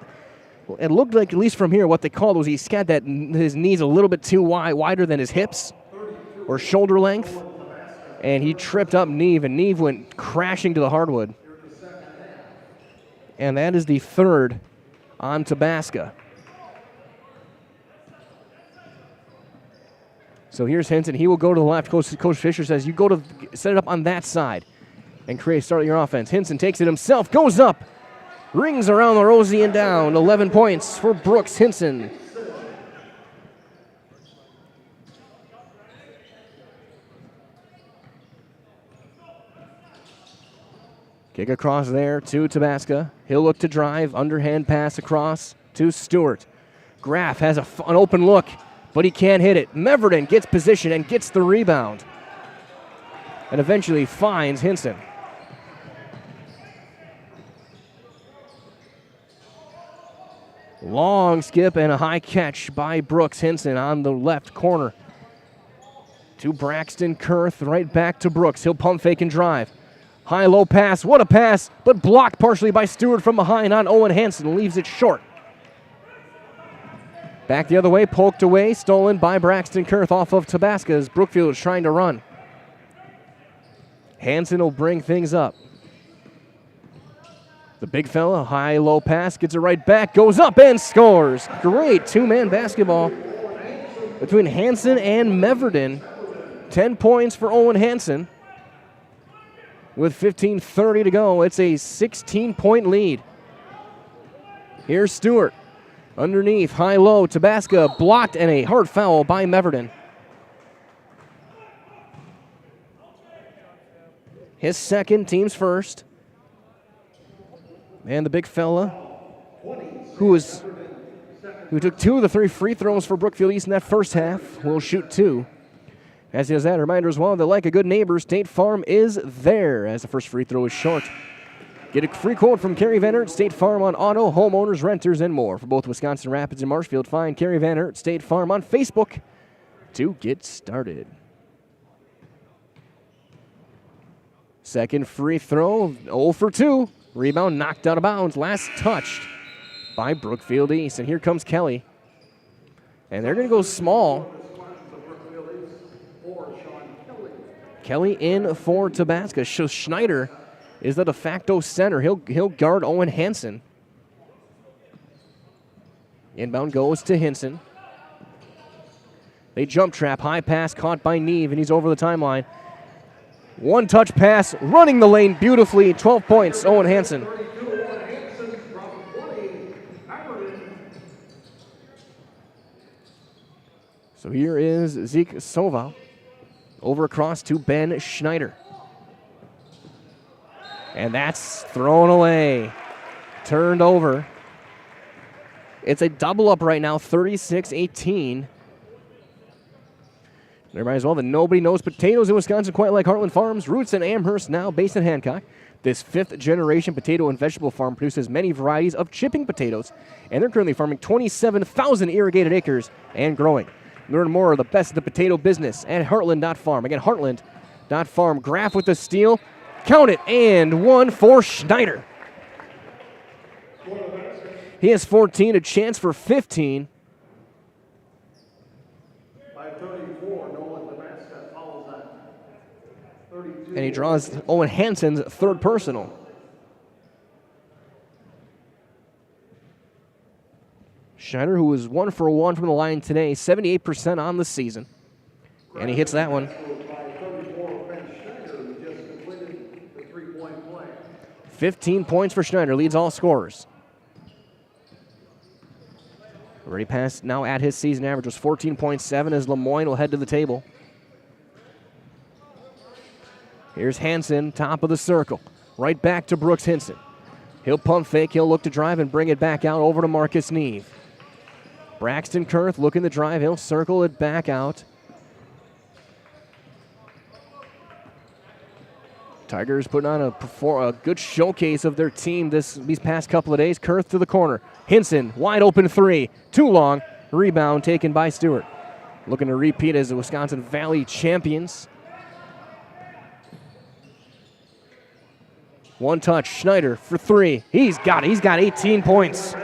It looked like, at least from here, what they called was he got that his knees a little bit too wider than his hips or shoulder length, and he tripped up Neve, and Neve went crashing to the hardwood. And that is the third on Tabasco. So here's Hinton. He will go to the left. Coach Fisher says, you go to set it up on that side and start your offense. Hinson takes it himself, goes up, rings around the rosy and down. 11 points for Brooks Hinson. Kick across there to Tabasco. He'll look to drive. Underhand pass across to Stewart. Graff has an open look, but he can't hit it. Meverden gets position and gets the rebound. And eventually finds Hinson. Long skip and a high catch by Brooks Hinson on the left corner. To Braxton Kurth, right back to Brooks. He'll pump fake and drive. High-low pass, what a pass, but blocked partially by Stewart from behind on Owen Hansen, leaves it short. Back the other way, poked away, stolen by Braxton Kurth off of Tabasca as Brookfield is trying to run. Hansen will bring things up. The big fella, high-low pass, gets it right back, goes up and scores. Great two-man basketball between Hansen and Meverden. 10 points for Owen Hansen. With 15:30 to go, it's a 16-point lead. Here's Stewart. Underneath, high-low, Tabasca blocked and a hard foul by Meverden. His second, team's first. And the big fella, who took 2 of the 3 free throws for Brookfield East in that first half, will shoot 2. As he does that, a reminder as well that like a good neighbor, State Farm is there as the first free throw is short. Get a free quote from Kerry Van Aert, State Farm on auto, homeowners, renters, and more. For both Wisconsin Rapids and Marshfield, find Kerry Van Aert, State Farm on Facebook to get started. Second free throw, 0 for 2. Rebound knocked out of bounds, last touched by Brookfield East. And here comes Kelly. And they're going to go small. Kelly in for Tabasca. Schneider is the de facto center. He'll guard Owen Hansen. Inbound goes to Hinson. They jump trap, high pass caught by Neve, and he's over the timeline. One touch pass, running the lane beautifully. 12 points, Owen Hansen. So here is Zeke Sova. Over across to Ben Schneider. And that's thrown away. Turned over. It's a double up right now, 36-18. Everybody as well that nobody knows potatoes in Wisconsin quite like Heartland Farms. Roots in Amherst, now based in Hancock. This 5th-generation potato and vegetable farm produces many varieties of chipping potatoes, and they're currently farming 27,000 irrigated acres and growing. Learn more of the best of the potato business at heartland.farm. Again, heartland.farm. Graff with the steal. Count it, and one for Schneider. He has 14, a chance for 15. And he draws Owen Hansen's third personal. Schneider, who was 1 for 1 from the line today, 78% on the season. And he hits that one. 15 points for Schneider, leads all scorers. Already passed, now at his season average was 14.7 as Lemoyne will head to the table. Here's Hansen, top of the circle. Right back to Brooks Hinson. He'll pump fake, he'll look to drive and bring it back out over to Marcus Neve. Braxton Kurth looking to drive, he'll circle it back out. Tigers putting on a good showcase of their team these past couple of days. Kurth to the corner. Hinson, wide open 3. Too long. Rebound taken by Stewart. Looking to repeat as the Wisconsin Valley champions. One touch, Schneider for 3. He's got it. He's got 18 points.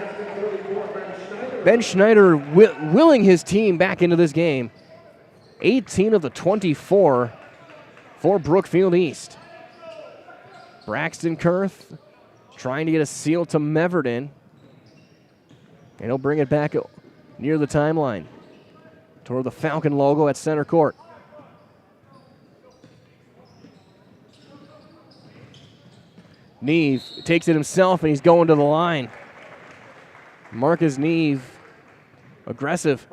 Ben Schneider willing his team back into this game. 18 of the 24 for Brookfield East. Braxton Kurth trying to get a seal to Meverden. And he'll bring it back near the timeline toward the Falcon logo at center court. Neve takes it himself, and he's going to the line. Marcus Neve, aggressive.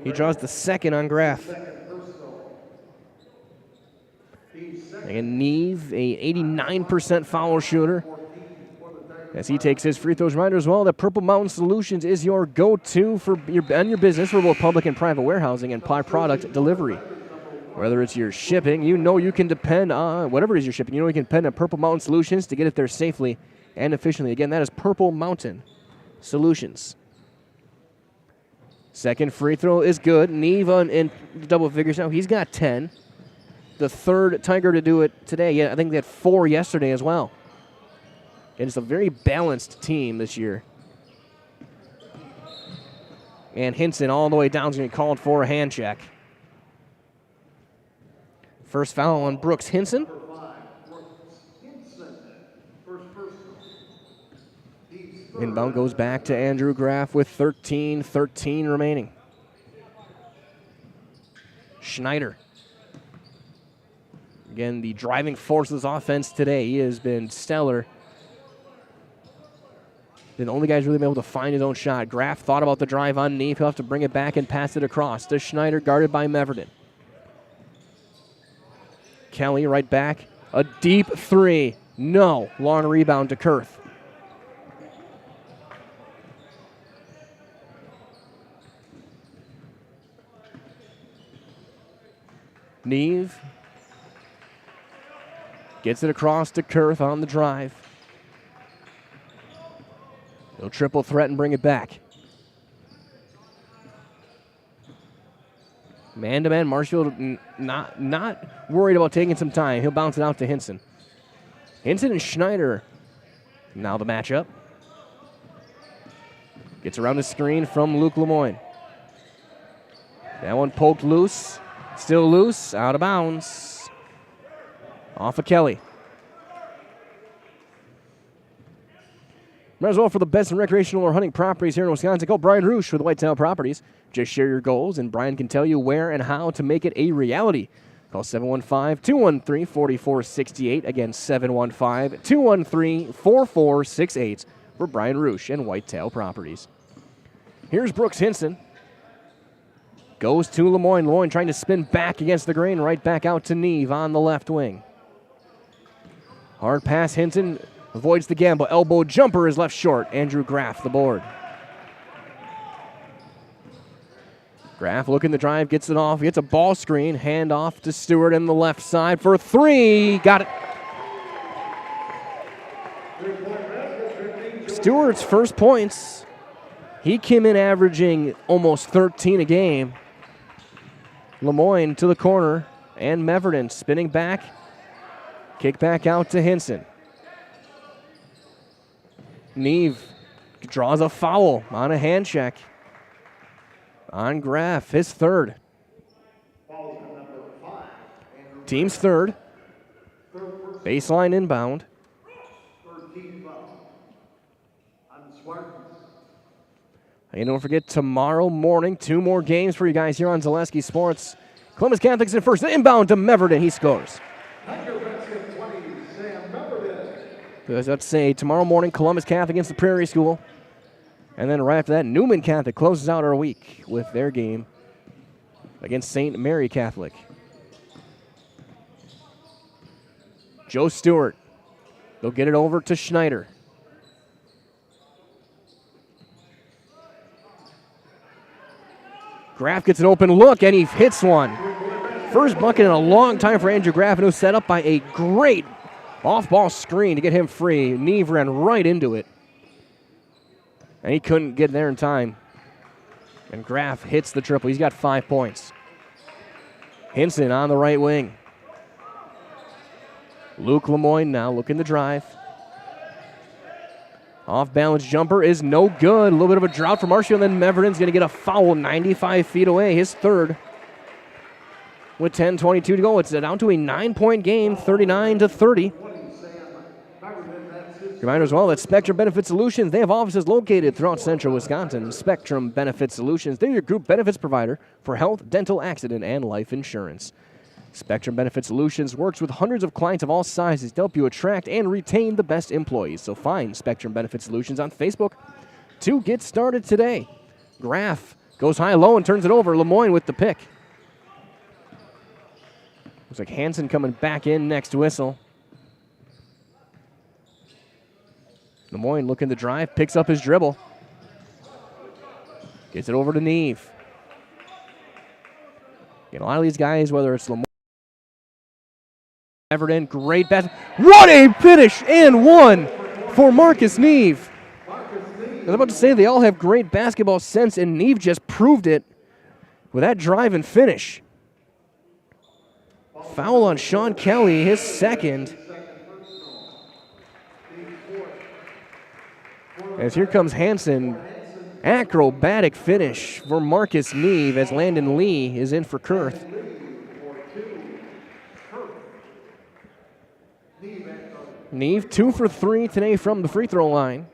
He draws the second on Graff. And Neve, a 89% foul shooter. As he takes his free throws, reminder as well that Purple Mountain Solutions is your go-to for your business for both public and private warehousing and product delivery. Whether it's your shipping, you know you can depend on, whatever it is you're shipping, you know you can depend on Purple Mountain Solutions to get it there safely and efficiently. Again, that is Purple Mountain Solutions. Second free throw is good. Neve in double figures now. He's got 10. The third Tiger to do it today. Yeah, I think they had 4 yesterday as well. And it's a very balanced team this year. And Hinson all the way down is going to be called for a hand check. First foul on Brooks Hinson. Inbound goes back to Andrew Graff with 13 remaining. Schneider. Again, the driving force of this offense today. He has been stellar. Been the only guy who's really been able to find his own shot. Graff thought about the drive on Neve. He'll have to bring it back and pass it across to Schneider, guarded by Meverden. Kelly right back. A deep three. No. Long rebound to Kurth. Neve gets it across to Kurth on the drive. He'll triple threat and bring it back. Man-to-man, Marshfield not worried about taking some time. He'll bounce it out to Hinson. Hinson and Schneider. Now the matchup. Gets around the screen from Luke Lemoyne. That one poked loose. Still loose. Out of bounds. Off of Kelly. Might as well for the best in recreational or hunting properties here in Wisconsin. Call Brian Roosh with Whitetail Properties. Just share your goals, and Brian can tell you where and how to make it a reality. Call 715-213-4468. Again, 715-213-4468 for Brian Roosh and Whitetail Properties. Here's Brooks Hinson. Goes to Lemoyne. Lemoyne trying to spin back against the grain. Right back out to Neve on the left wing. Hard pass. Hinson avoids the gamble. Elbow jumper is left short. Andrew Graff the board. Graff looking the drive, gets it off, gets a ball screen, hand off to Stewart in the left side for 3. Got it. Stewart's first points. He came in averaging almost 13 a game. Lemoyne to the corner, and Meverden spinning back. Kick back out to Hinson. Neve draws a foul on a hand check. On Graff, his third. Team's third. Baseline inbound. And don't forget, tomorrow morning, 2 more games for you guys here on Zaleski Sports. Columbus Catholic's in first. Inbound to Meverden. He scores. Let's say tomorrow morning, Columbus Catholic against the Prairie School. And then right after that, Newman Catholic closes out our week with their game against St. Mary Catholic. Joe Stewart. They'll get it over to Schneider. Graff gets an open look, and he hits one. First bucket in a long time for Andrew Graff, and it was set up by a great off-ball screen to get him free. Neve ran right into it. And he couldn't get there in time. And Graff hits the triple. He's got 5 points. Hinson on the right wing. Luke Lemoyne now looking to drive. Off-balance jumper is no good. A little bit of a drought for Marshall, and then Meverden's going to get a foul 95 feet away, his third. With 10:22 to go, it's down to a 9-point game, 39-30. Reminder as well that Spectrum Benefit Solutions, they have offices located throughout central Wisconsin. Spectrum Benefit Solutions, they're your group benefits provider for health, dental, accident, and life insurance. Spectrum Benefit Solutions works with hundreds of clients of all sizes to help you attract and retain the best employees. So find Spectrum Benefit Solutions on Facebook to get started today. Graff goes high-low and turns it over. Lemoyne with the pick. Looks like Hansen coming back in next whistle. Lemoyne looking to drive, picks up his dribble. Gets it over to Neve. A lot of these guys, whether it's Lemoyne, Everton, great pass. What a finish and one for Marcus Neve. I was about to say they all have great basketball sense, and Neve just proved it with that drive and finish. Foul on Sean Kelly, his second. As here comes Hansen. Acrobatic finish for Marcus Neve as Landon Lee is in for Kurth. Neve 2 for 3 today from the free throw line.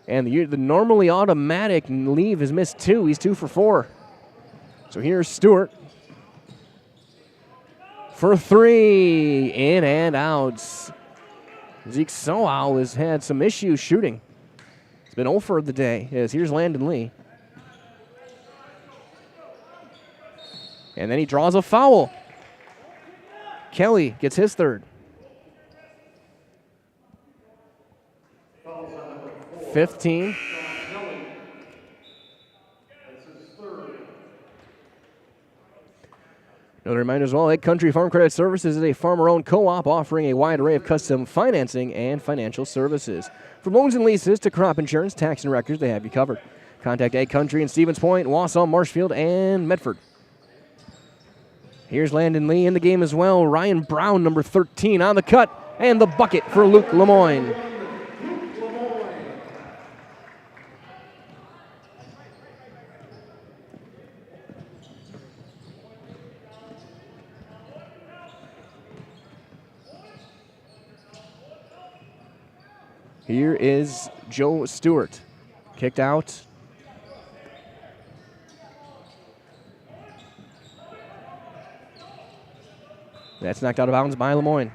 And the normally automatic Neve has missed 2. He's 2 for 4. So here's Stewart. For 3, in and out. Zeke Soal has had some issues shooting. It's been 0 for the day. As here's Landon Lee. And then he draws a foul. Kelly gets his third. 15. Another reminder as well, Egg Country Farm Credit Services is a farmer-owned co-op offering a wide array of custom financing and financial services. From loans and leases to crop insurance, tax and records, they have you covered. Contact Egg Country in Stevens Point, Wausau, Marshfield, and Medford. Here's Landon Lee in the game as well. Ryan Brown, number 13, on the cut, and the bucket for Luke Lemoyne. Here is Joe Stewart. Kicked out. That's knocked out of bounds by Lemoyne.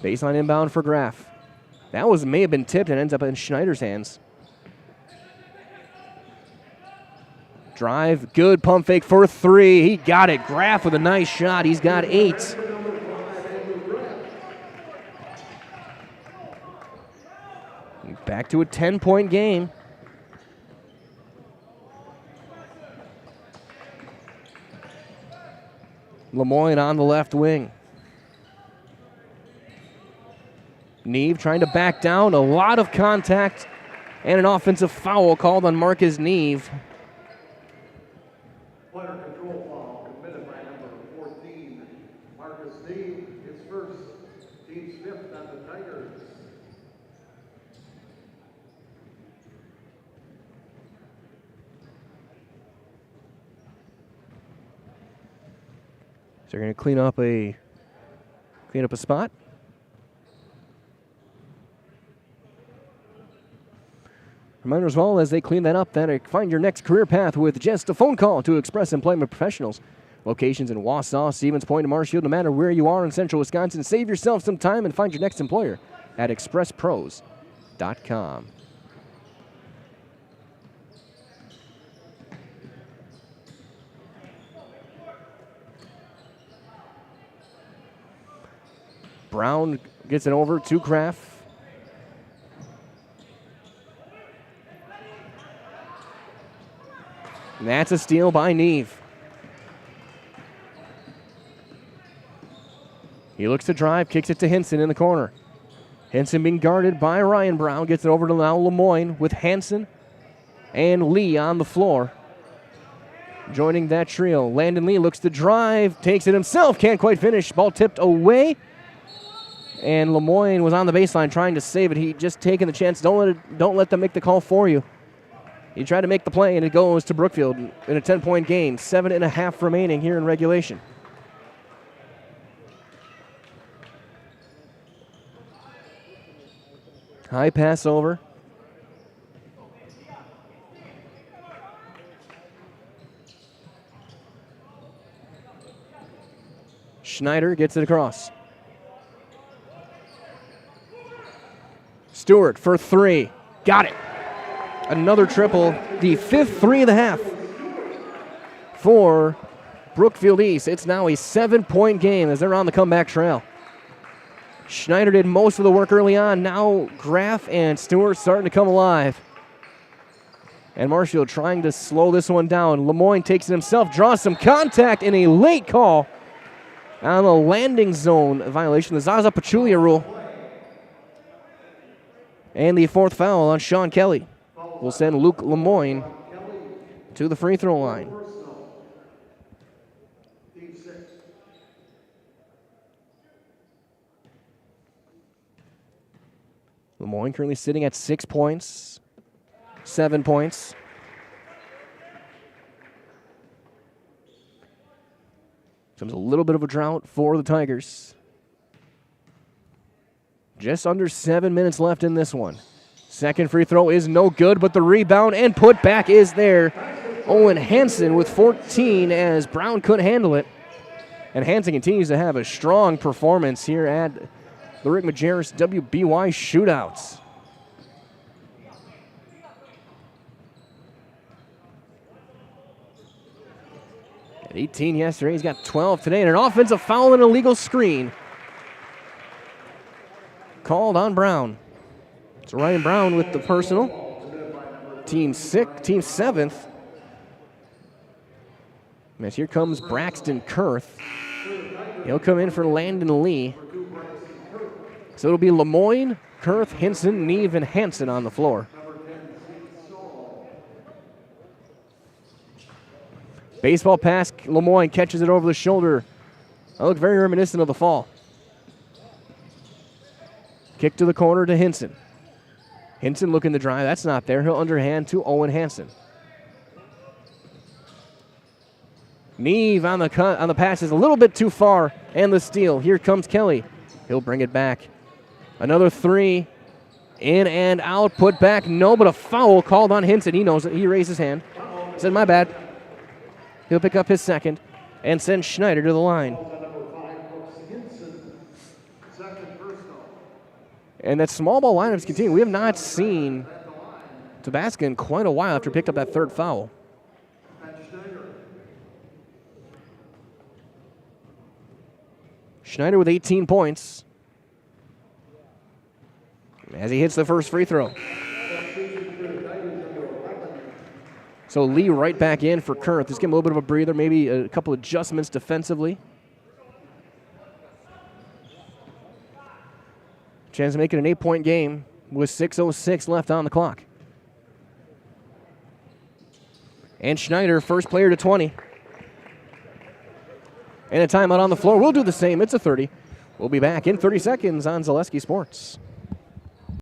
Baseline inbound for Graff. That may have been tipped and ends up in Schneider's hands. Drive, good pump fake for 3. He got it. Graff with a nice shot. He's got 8. Back to a 10-point game. Lemoyne on the left wing. Neve trying to back down. A lot of contact and an offensive foul called on Marcus Neve. Player control foul committed by number 14, Marcus Neve. His first, team's 5th on the Tigers. So they're going to clean up a spot. Reminder as well, as they clean that up, that find your next career path with just a phone call to Express Employment Professionals. Locations in Wausau, Stevens Point, and Marshfield. No matter where you are in central Wisconsin, save yourself some time and find your next employer at expresspros.com. Brown gets it over to Graff. And that's a steal by Neve. He looks to drive, kicks it to Henson in the corner. Henson being guarded by Ryan Brown, gets it over to now Lemoyne with Hansen and Lee on the floor. Joining that trio, Landon Lee looks to drive, takes it himself, can't quite finish. Ball tipped away. And Lemoyne was on the baseline trying to save it. He just taking the chance. Don't let them make the call for you. He tried to make the play, and it goes to Brookfield in a 10-point game. 7.5 remaining here in regulation. High pass over. Schneider gets it across. Stewart for three. Got it. Another triple. The fifth three of the half for Brookfield East. It's now a 7-point game as they're on the comeback trail. Schneider did most of the work early on. Now Graff and Stewart starting to come alive. And Marshfield trying to slow this one down. Lemoyne takes it himself, draws some contact in a late call on the landing zone violation, the Zaza Pachulia rule. And the fourth foul on Sean Kelly will send Luke Lemoyne to the free throw line. Lemoyne currently sitting at 6 points, 7 points. Comes a little bit of a drought for the Tigers. Just under 7 minutes left in this one. Second free throw is no good, but the rebound and put back is there. Owen Hansen with 14 as Brown couldn't handle it. And Hansen continues to have a strong performance here at the Rick Majerus WBY Shootouts. At 18 yesterday, he's got 12 today, and an offensive foul and an illegal screen called on Brown. It's Ryan Brown with the personal. Team 7th. As here comes Braxton Kurth. He'll come in for Landon Lee. So it'll be Lemoyne, Kurth, Hinson, Neve, and Hansen on the floor. Baseball pass, Lemoyne catches it over the shoulder. I look very reminiscent of the fall. Kick to the corner to Hinson. Hinson looking to drive, that's not there. He'll underhand to Owen Hansen. Neve on the cut, on the pass is a little bit too far, and the steal. Here comes Kelly. He'll bring it back. Another three, in and out, put back, no, but a foul called on Hinson. He knows it, he raised his hand. Said, my bad. He'll pick up his second and send Schneider to the line. And that small ball lineups continue. We have not seen Tabasca in quite a while after picked up that third foul. Schneider with 18 points as he hits the first free throw. So Lee right back in for Kurth. Just give him a little bit of a breather, maybe a couple adjustments defensively. Chance to make it an 8-point game with 6:06 left on the clock. And Schneider, first player to 20. And a timeout on the floor. We'll do the same. It's a 30. We'll be back in 30 seconds on Zaleski Sports.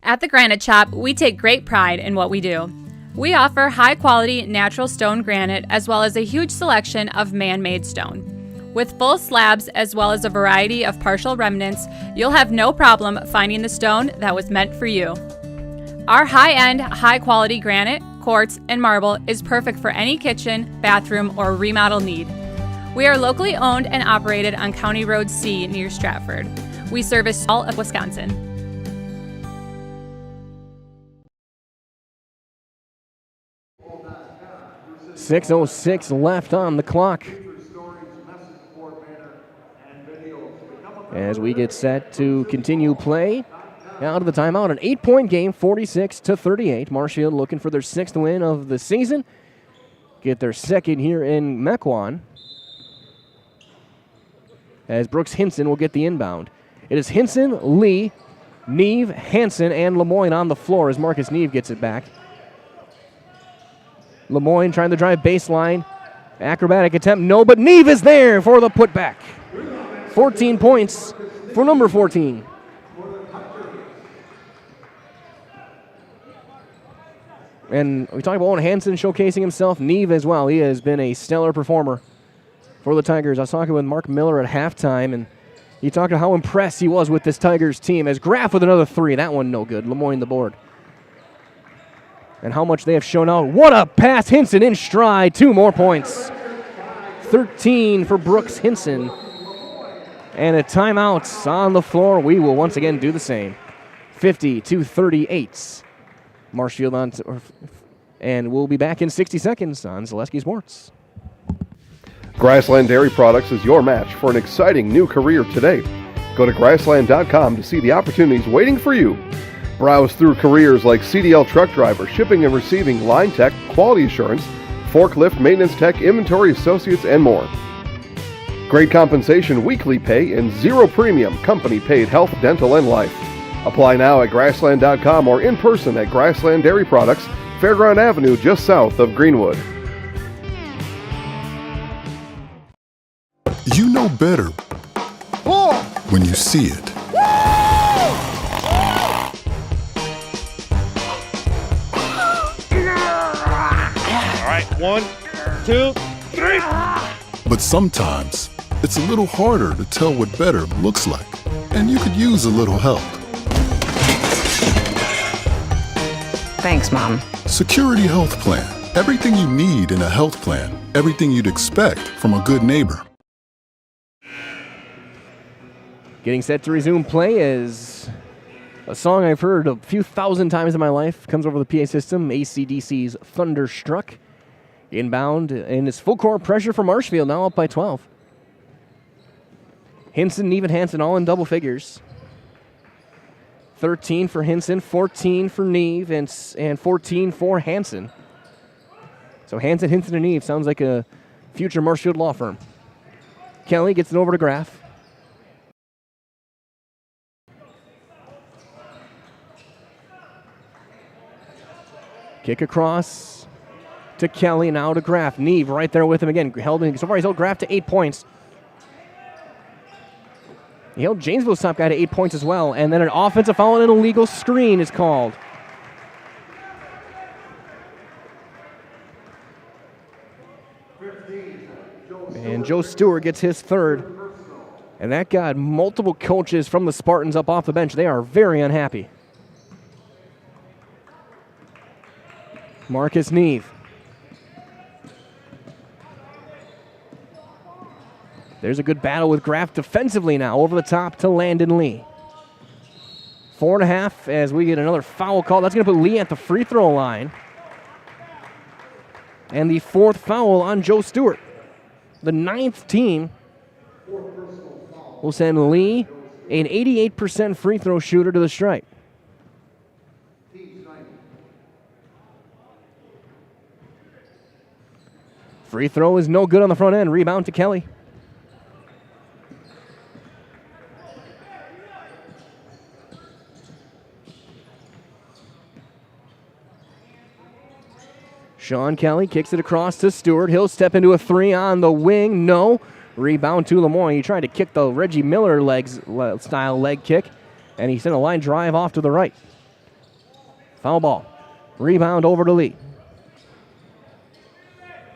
At the Granite Shop, we take great pride in what we do. We offer high-quality natural stone granite as well as a huge selection of man-made stone. With full slabs as well as a variety of partial remnants, you'll have no problem finding the stone that was meant for you. Our high-end, high-quality granite, quartz, and marble is perfect for any kitchen, bathroom, or remodel need. We are locally owned and operated on County Road C near Stratford. We service all of Wisconsin. 6:06 left on the clock as we get set to continue play. Out of the timeout, an 8-point game, 46-38. Marshfield looking for their 6th win of the season. Get their second here in Mequon. As Brooks Hinson will get the inbound. It is Hinson, Lee, Neve, Hansen, and Lemoyne on the floor as Marcus Neve gets it back. Lemoyne trying to drive baseline. Acrobatic attempt, no, but Neve is there for the putback. 14 points for number 14. And we talked about Owen Hansen showcasing himself. Neve as well. He has been a stellar performer for the Tigers. I was talking with Mark Miller at halftime, and he talked about how impressed he was with this Tigers team. As Graff with another three. That one no good. Lemoyne the board. And how much they have shown out. What a pass. Hinson in stride. 2 more points. 13 for Brooks Hinson. And a timeout on the floor. We will once again do the same. 50-38. Marshfield on, and we'll be back in 60 seconds on Zaleski Sports. Grassland Dairy Products is your match for an exciting new career today. Go to grassland.com to see the opportunities waiting for you. Browse through careers like CDL truck driver, shipping and receiving, line tech, quality assurance, forklift, maintenance tech, inventory associates, and more. Great compensation, weekly pay, and zero premium company paid health, dental, and life. Apply now at grassland.com or in person at Grassland Dairy Products, Fairground Avenue, just south of Greenwood. You know better when you see it. All right, 1, 2, 3. But sometimes it's a little harder to tell what better looks like, and you could use a little help. Thanks, Mom. Security Health Plan. Everything you need in a health plan. Everything you'd expect from a good neighbor. Getting set to resume play is a song I've heard a few thousand times in my life. Comes over the PA system, AC/DC's Thunderstruck. Inbound, and it's full court pressure for Marshfield, now up by 12. Hinson, Neve, and Hansen all in double figures. 13 for Hinson, 14 for Neve, and 14 for Hansen. So Hansen, Hinson, and Neve sounds like a future Marshfield law firm. Kelly gets it over to Graff. Kick across to Kelly, now to Graff. Neve right there with him again. So far he's held Graff to 8 points. He held Janesville's top guy to 8 points as well. And then an offensive foul and an illegal screen is called. And Joe Stewart gets his third. And that got multiple coaches from the Spartans up off the bench. They are very unhappy. Marcus Neve. There's a good battle with Graff defensively now. Over the top to Landon Lee. 4.5 as we get another foul call. That's going to put Lee at the free throw line. And the fourth foul on Joe Stewart. The ninth team will send Lee, an 88% free throw shooter, to the stripe. Free throw is no good on the front end. Rebound to Kelly. Sean Kelly kicks it across to Stewart. He'll step into a three on the wing. No. Rebound to Lemoyne. He tried to kick the Reggie Miller style leg kick, and he sent a line drive off to the right. Foul ball. Rebound over to Lee.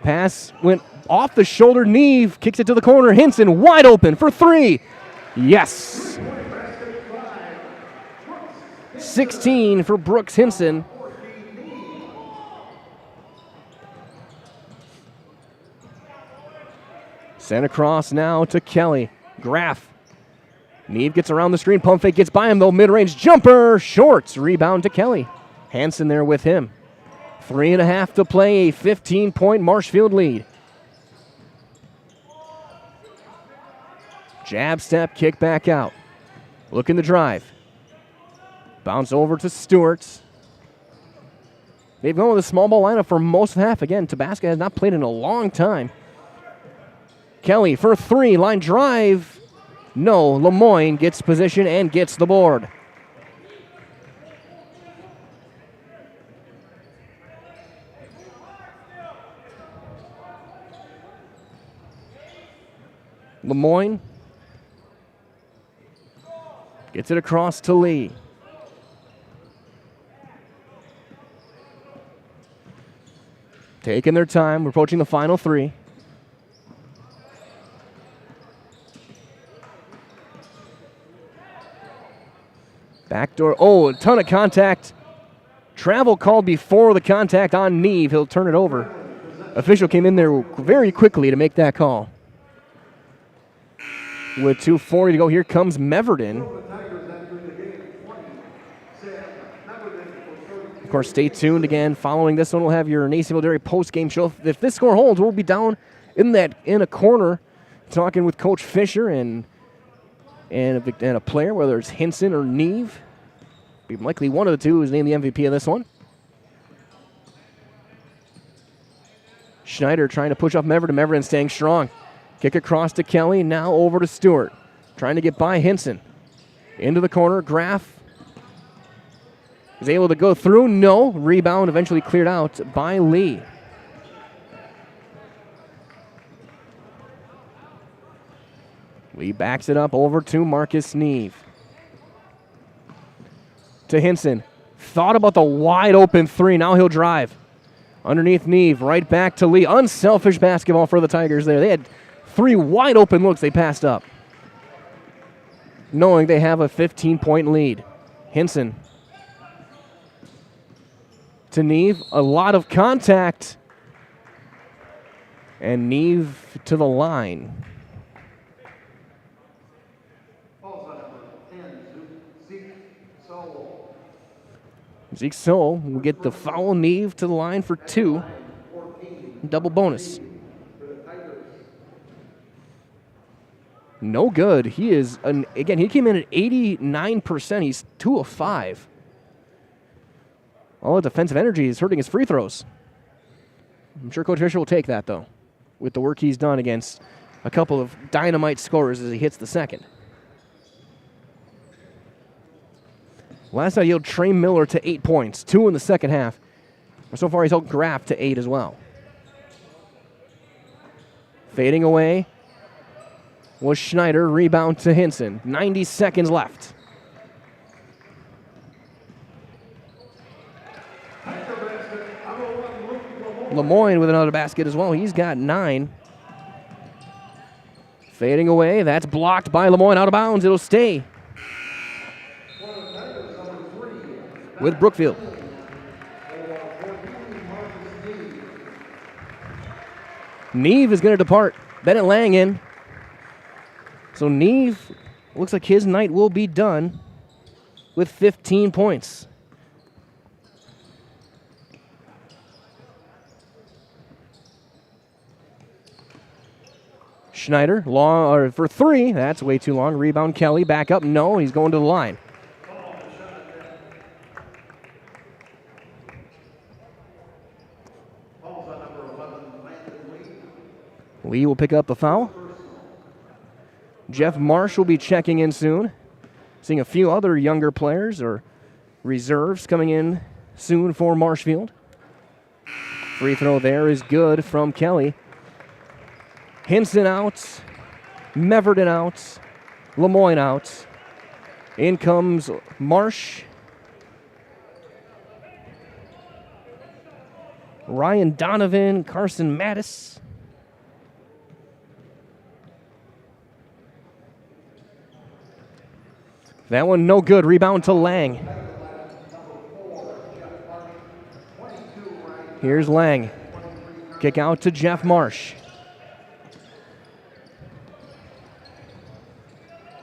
Pass went off the shoulder. Neve kicks it to the corner. Hinson wide open for three. Yes. 16 for Brooks Hinson. Sent across now to Kelly. Graff. Neve gets around the screen. Pump fake gets by him though. Mid-range jumper. Short. Rebound to Kelly. Hansen there with him. 3.5 to play. A 15-point Marshfield lead. Jab step. Kick back out. Looking to drive. Bounce over to Stewart. They've gone with a small ball lineup for most of half. Again, Tabasco has not played in a long time. Kelly for three, line drive. No, Lemoyne gets position and gets the board. Lemoyne gets it across to Lee. Taking their time, we're approaching the final three. Backdoor, a ton of contact. Travel called before the contact on Neve. He'll turn it over. Official came in there very quickly to make that call. with 2:40 to go. Here comes Meverden. Of course, stay tuned again. Following this one, we'll have your Nacyville Dairy post-game show. If this score holds, we'll be down in a corner talking with Coach Fisher and a player, whether it's Hinson or Neve. Be likely one of the two is named the MVP of this one. Schneider trying to push off Meverden. Meverden staying strong. Kick across to Kelly. Now over to Stewart. Trying to get by Hinson. Into the corner. Graff is able to go through. No. Rebound eventually cleared out by Lee. Lee backs it up over to Marcus Neve. To Hinson. Thought about the wide open three. Now he'll drive. Underneath Neve. Right back to Lee. Unselfish basketball for the Tigers there. They had 3 wide open looks they passed up, knowing they have a 15-point lead. Hinson to Neve. A lot of contact. And Neve to the line. Zeke Sowell will get the foul. Neve to the line for 2. Double bonus. No good. He is, again, he came in at 89%. He's 2 of 5. All the defensive energy is hurting his free throws. I'm sure Coach Fisher will take that, though, with the work he's done against a couple of dynamite scorers as he hits the second. Last night he held Trey Miller to 8 points, 2 in the second half. So far he's held Graff to 8 as well. Fading away was Schneider. Rebound to Hinson. 90 seconds left. Lemoyne with another basket as well. He's got 9. Fading away. That's blocked by Lemoyne. Out of bounds. It'll stay with Brookfield. Neve is going to depart. Bennett Lang in. So Neve looks like his night will be done with 15 points. Schneider, long for 3. That's way too long. Rebound Kelly, back up. No, he's going to the line. Lee will pick up the foul. Jeff Marsh will be checking in soon. Seeing a few other younger players or reserves coming in soon for Marshfield. Free throw there is good from Kelly. Hinson out. Meverden out. Lemoyne out. In comes Marsh. Ryan Donovan, Carson Mattis. That one no good. Rebound to Lang. Here's Lang. Kick out to Jeff Marsh.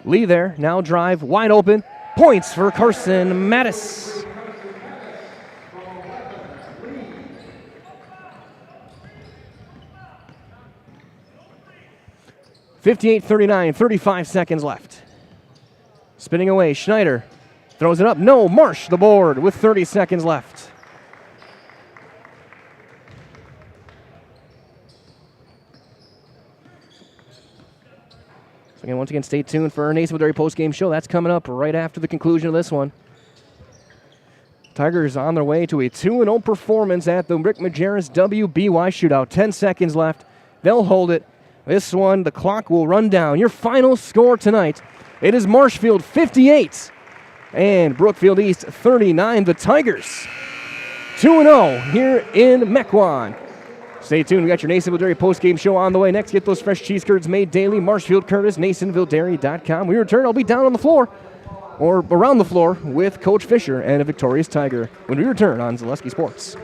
Lee there. Now drive. Wide open. Points for Carson Mattis. (58-39). 35 seconds left. Spinning away, Schneider throws it up. No, Marsh the board with 30 seconds left. So again, once again, stay tuned for our Nacyville Dairy post-game show. That's coming up right after the conclusion of this one. Tigers on their way to a 2-0 performance at the Rick Majerus WBY Shootout. 10 seconds left. They'll hold it. This one, the clock will run down. Your final score tonight. It is Marshfield 58 and Brookfield East 39. The Tigers 2-0 here in Mequon. Stay tuned. We got your Nacyville Dairy post-game show on the way next. Get those fresh cheese curds made daily. Marshfield Curtis, NasonvilleDairy.com. We return. I'll be down on the floor or around the floor with Coach Fisher and a victorious Tiger when we return on Zaleski Sports.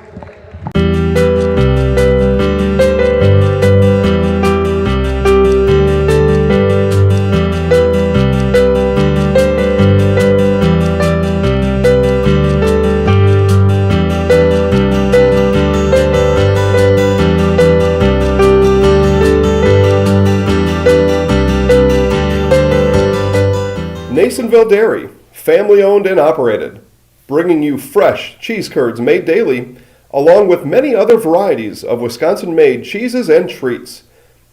Nasonville Dairy, family owned and operated, bringing you fresh cheese curds made daily, along with many other varieties of Wisconsin-made cheeses and treats.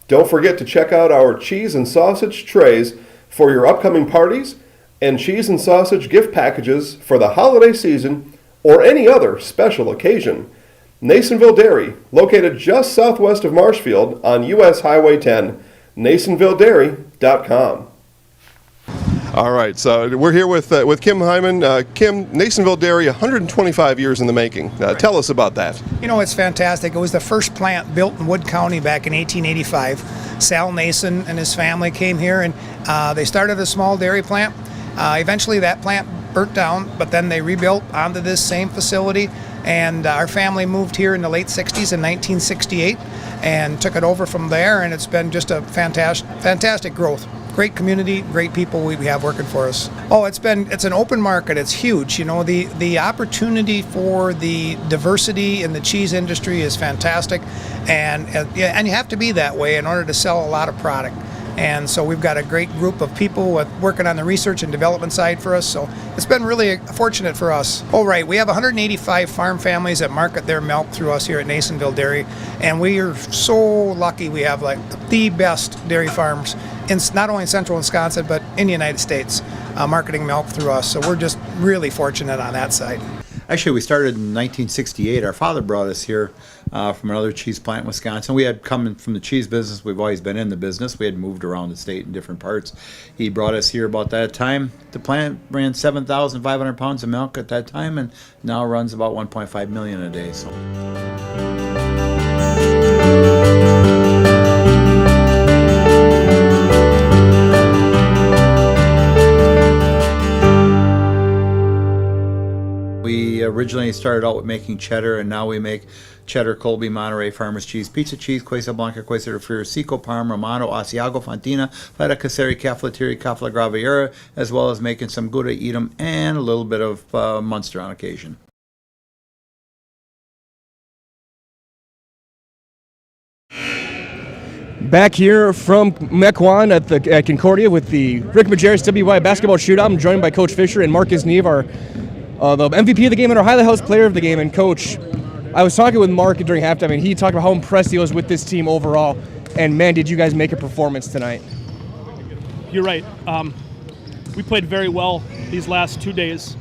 Don't forget to check out our cheese and sausage trays for your upcoming parties and cheese and sausage gift packages for the holiday season or any other special occasion. Nasonville Dairy, located just southwest of Marshfield on US Highway 10, NasonvilleDairy.com. All right, so we're here with Kim Hyman. Kim, Nasonville Dairy, 125 years in the making. Tell us about that. You know, it's fantastic. It was the first plant built in Wood County back in 1885. Sal Nason and his family came here, and they started a small dairy plant. Eventually that plant burnt down, but then they rebuilt onto this same facility, and our family moved here in the late 60s in 1968 and took it over from there, and it's been just a fantastic growth. Great community, great people we have working for us. Oh, it's an open market. It's huge. You know, the opportunity for the diversity in the cheese industry is fantastic, and you have to be that way in order to sell a lot of product. And so we've got a great group of people working on the research and development side for us. So it's been really fortunate for us. Oh, right. We have 185 farm families that market their milk through us here at Nasonville Dairy. And we are so lucky we have like the best dairy farms in not only in central Wisconsin, but in the United States, marketing milk through us. So we're just really fortunate on that side. Actually, we started in 1968. Our father brought us here from another cheese plant in Wisconsin. We had come from the cheese business. We've always been in the business. We had moved around the state in different parts. He brought us here about that time. The plant ran 7,500 pounds of milk at that time, and now runs about 1.5 million a day. So. We originally started out with making cheddar, and now we make cheddar, Colby, Monterey, Farmers cheese, pizza cheese, Quesa Blanca, Quesa de Friar, Seco, Parma, Romano, Asiago, Fontina, Feta Caseri, Cafflettieri, Cafla Graviera, as well as making some Gouda Edam and a little bit of Munster on occasion. Back here from Mequon at Concordia with the Rick Majerus WY Basketball Shootout. I'm joined by Coach Fisher and Marcus Neve, our the MVP of the game and our Highlight House Player of the game. And Coach, I was talking with Mark during halftime, and he talked about how impressed he was with this team overall. And man, did you guys make a performance tonight? You're right. We played very well these last 2 days.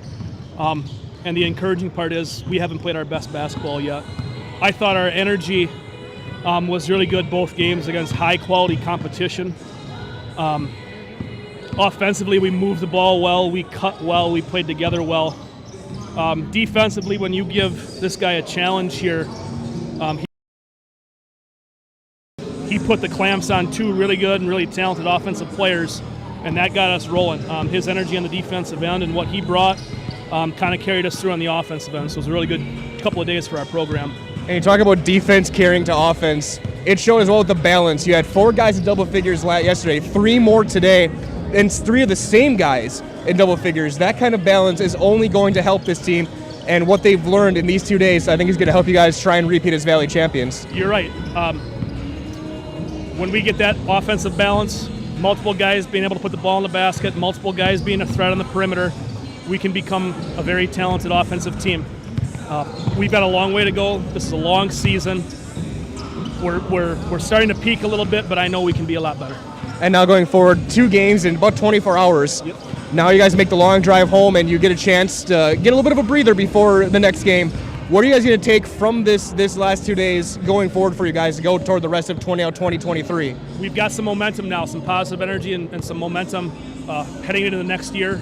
And the encouraging part is we haven't played our best basketball yet. I thought our energy was really good both games against high-quality competition. Offensively, we moved the ball well, we cut well, we played together well. Defensively, when you give this guy a challenge here, he put the clamps on two really good and really talented offensive players, and that got us rolling. His energy on the defensive end and what he brought kind of carried us through on the offensive end, so it was a really good couple of days for our program. And you talk about defense carrying to offense. It showed as well with the balance. You had 4 guys in double figures yesterday, 3 more today, and 3 of the same guys in double figures. That kind of balance is only going to help this team, and what they've learned in these 2 days, I think, is going to help you guys try and repeat as Valley champions. You're right. When we get that offensive balance, multiple guys being able to put the ball in the basket, multiple guys being a threat on the perimeter, we can become a very talented offensive team. We've got a long way to go. This is a long season. We're starting to peak a little bit, but I know we can be a lot better. And now going forward, 2 games in about 24 hours. Yep. Now you guys make the long drive home, and you get a chance to get a little bit of a breather before the next game. What are you guys going to take from this last 2 days going forward for you guys to go toward the rest of 2023? We've got some momentum now, some positive energy and some momentum heading into the next year.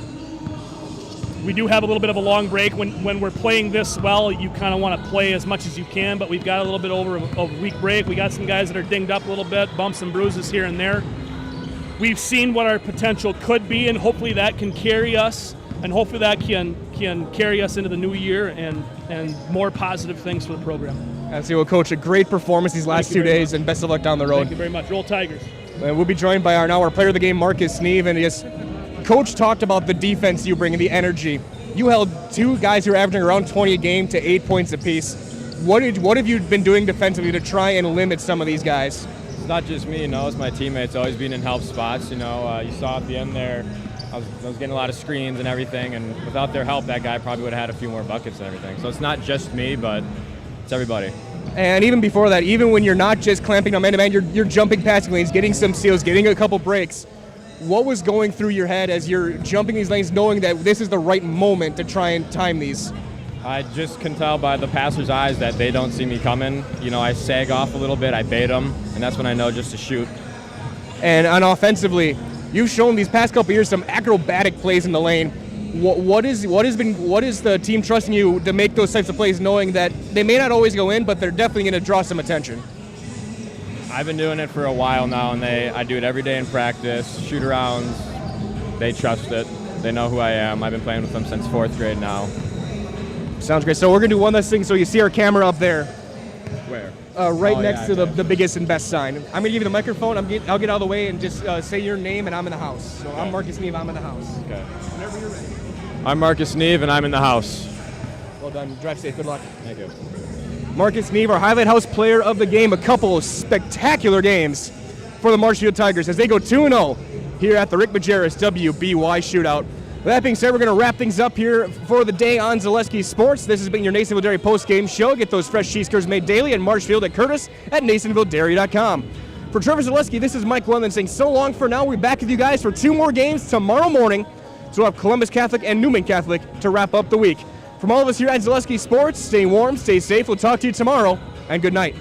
We do have a little bit of a long break. When we're playing this well, you kind of want to play as much as you can, but we've got a little bit over a week break. We got some guys that are dinged up a little bit, bumps and bruises here and there. We've seen what our potential could be, and hopefully that can carry us, and hopefully that can carry us into the new year and more positive things for the program. That's well, Coach, a great performance these last 2 days, and best of luck down the road. Thank you very much. Roll Tigers. And we'll be joined by our player of the game, Marcus Neve, and Coach talked about the defense you bring and the energy. You held 2 guys who are averaging around 20 a game to 8 points apiece. What have you been doing defensively to try and limit some of these guys? It's not just me, it's my teammates always being in help spots. You saw at the end there, I was getting a lot of screens and everything, and without their help, that guy probably would have had a few more buckets and everything. So it's not just me, but it's everybody. And even before that, even when you're not just clamping on man-to-man, you're jumping passing lanes, getting some steals, getting a couple breaks. What was going through your head as you're jumping these lanes, knowing that this is the right moment to try and time these? I just can tell by the passers' eyes that they don't see me coming. You know, I sag off a little bit, I bait them, and that's when I know just to shoot. And offensively, you've shown these past couple years some acrobatic plays in the lane. What is the team trusting you to make those types of plays, knowing that they may not always go in, but they're definitely going to draw some attention? I've been doing it for a while now, and I do it every day in practice, shoot-arounds. They trust it. They know who I am. I've been playing with them since 4th grade now. Sounds great. So we're going to do one last thing. So you see our camera up there. Where? Right next to the biggest and best sign. I'm going to give you the microphone. I'll get out of the way and just say your name, and I'm in the house. So okay. I'm Marcus Neve. I'm in the house. Okay. Whenever you're ready. I'm Marcus Neve, and I'm in the house. Well done. Drive safe. Good luck. Thank you. Marcus Neve, our Highlight House player of the game. A couple spectacular games for the Marshfield Tigers as they go 2-0 here at the Rick Majerus WBY Shootout. With that being said, we're going to wrap things up here for the day on Zaleski Sports. This has been your Nasonville Dairy post-game show. Get those fresh cheese curds made daily at Marshfield at Curtis at NasonvilleDairy.com. For Trevor Zaleski, this is Mike London saying so long for now. We're back with you guys for 2 more games tomorrow morning. So we'll have Columbus Catholic and Newman Catholic to wrap up the week. From all of us here at Zaleski Sports, stay warm, stay safe. We'll talk to you tomorrow, and good night.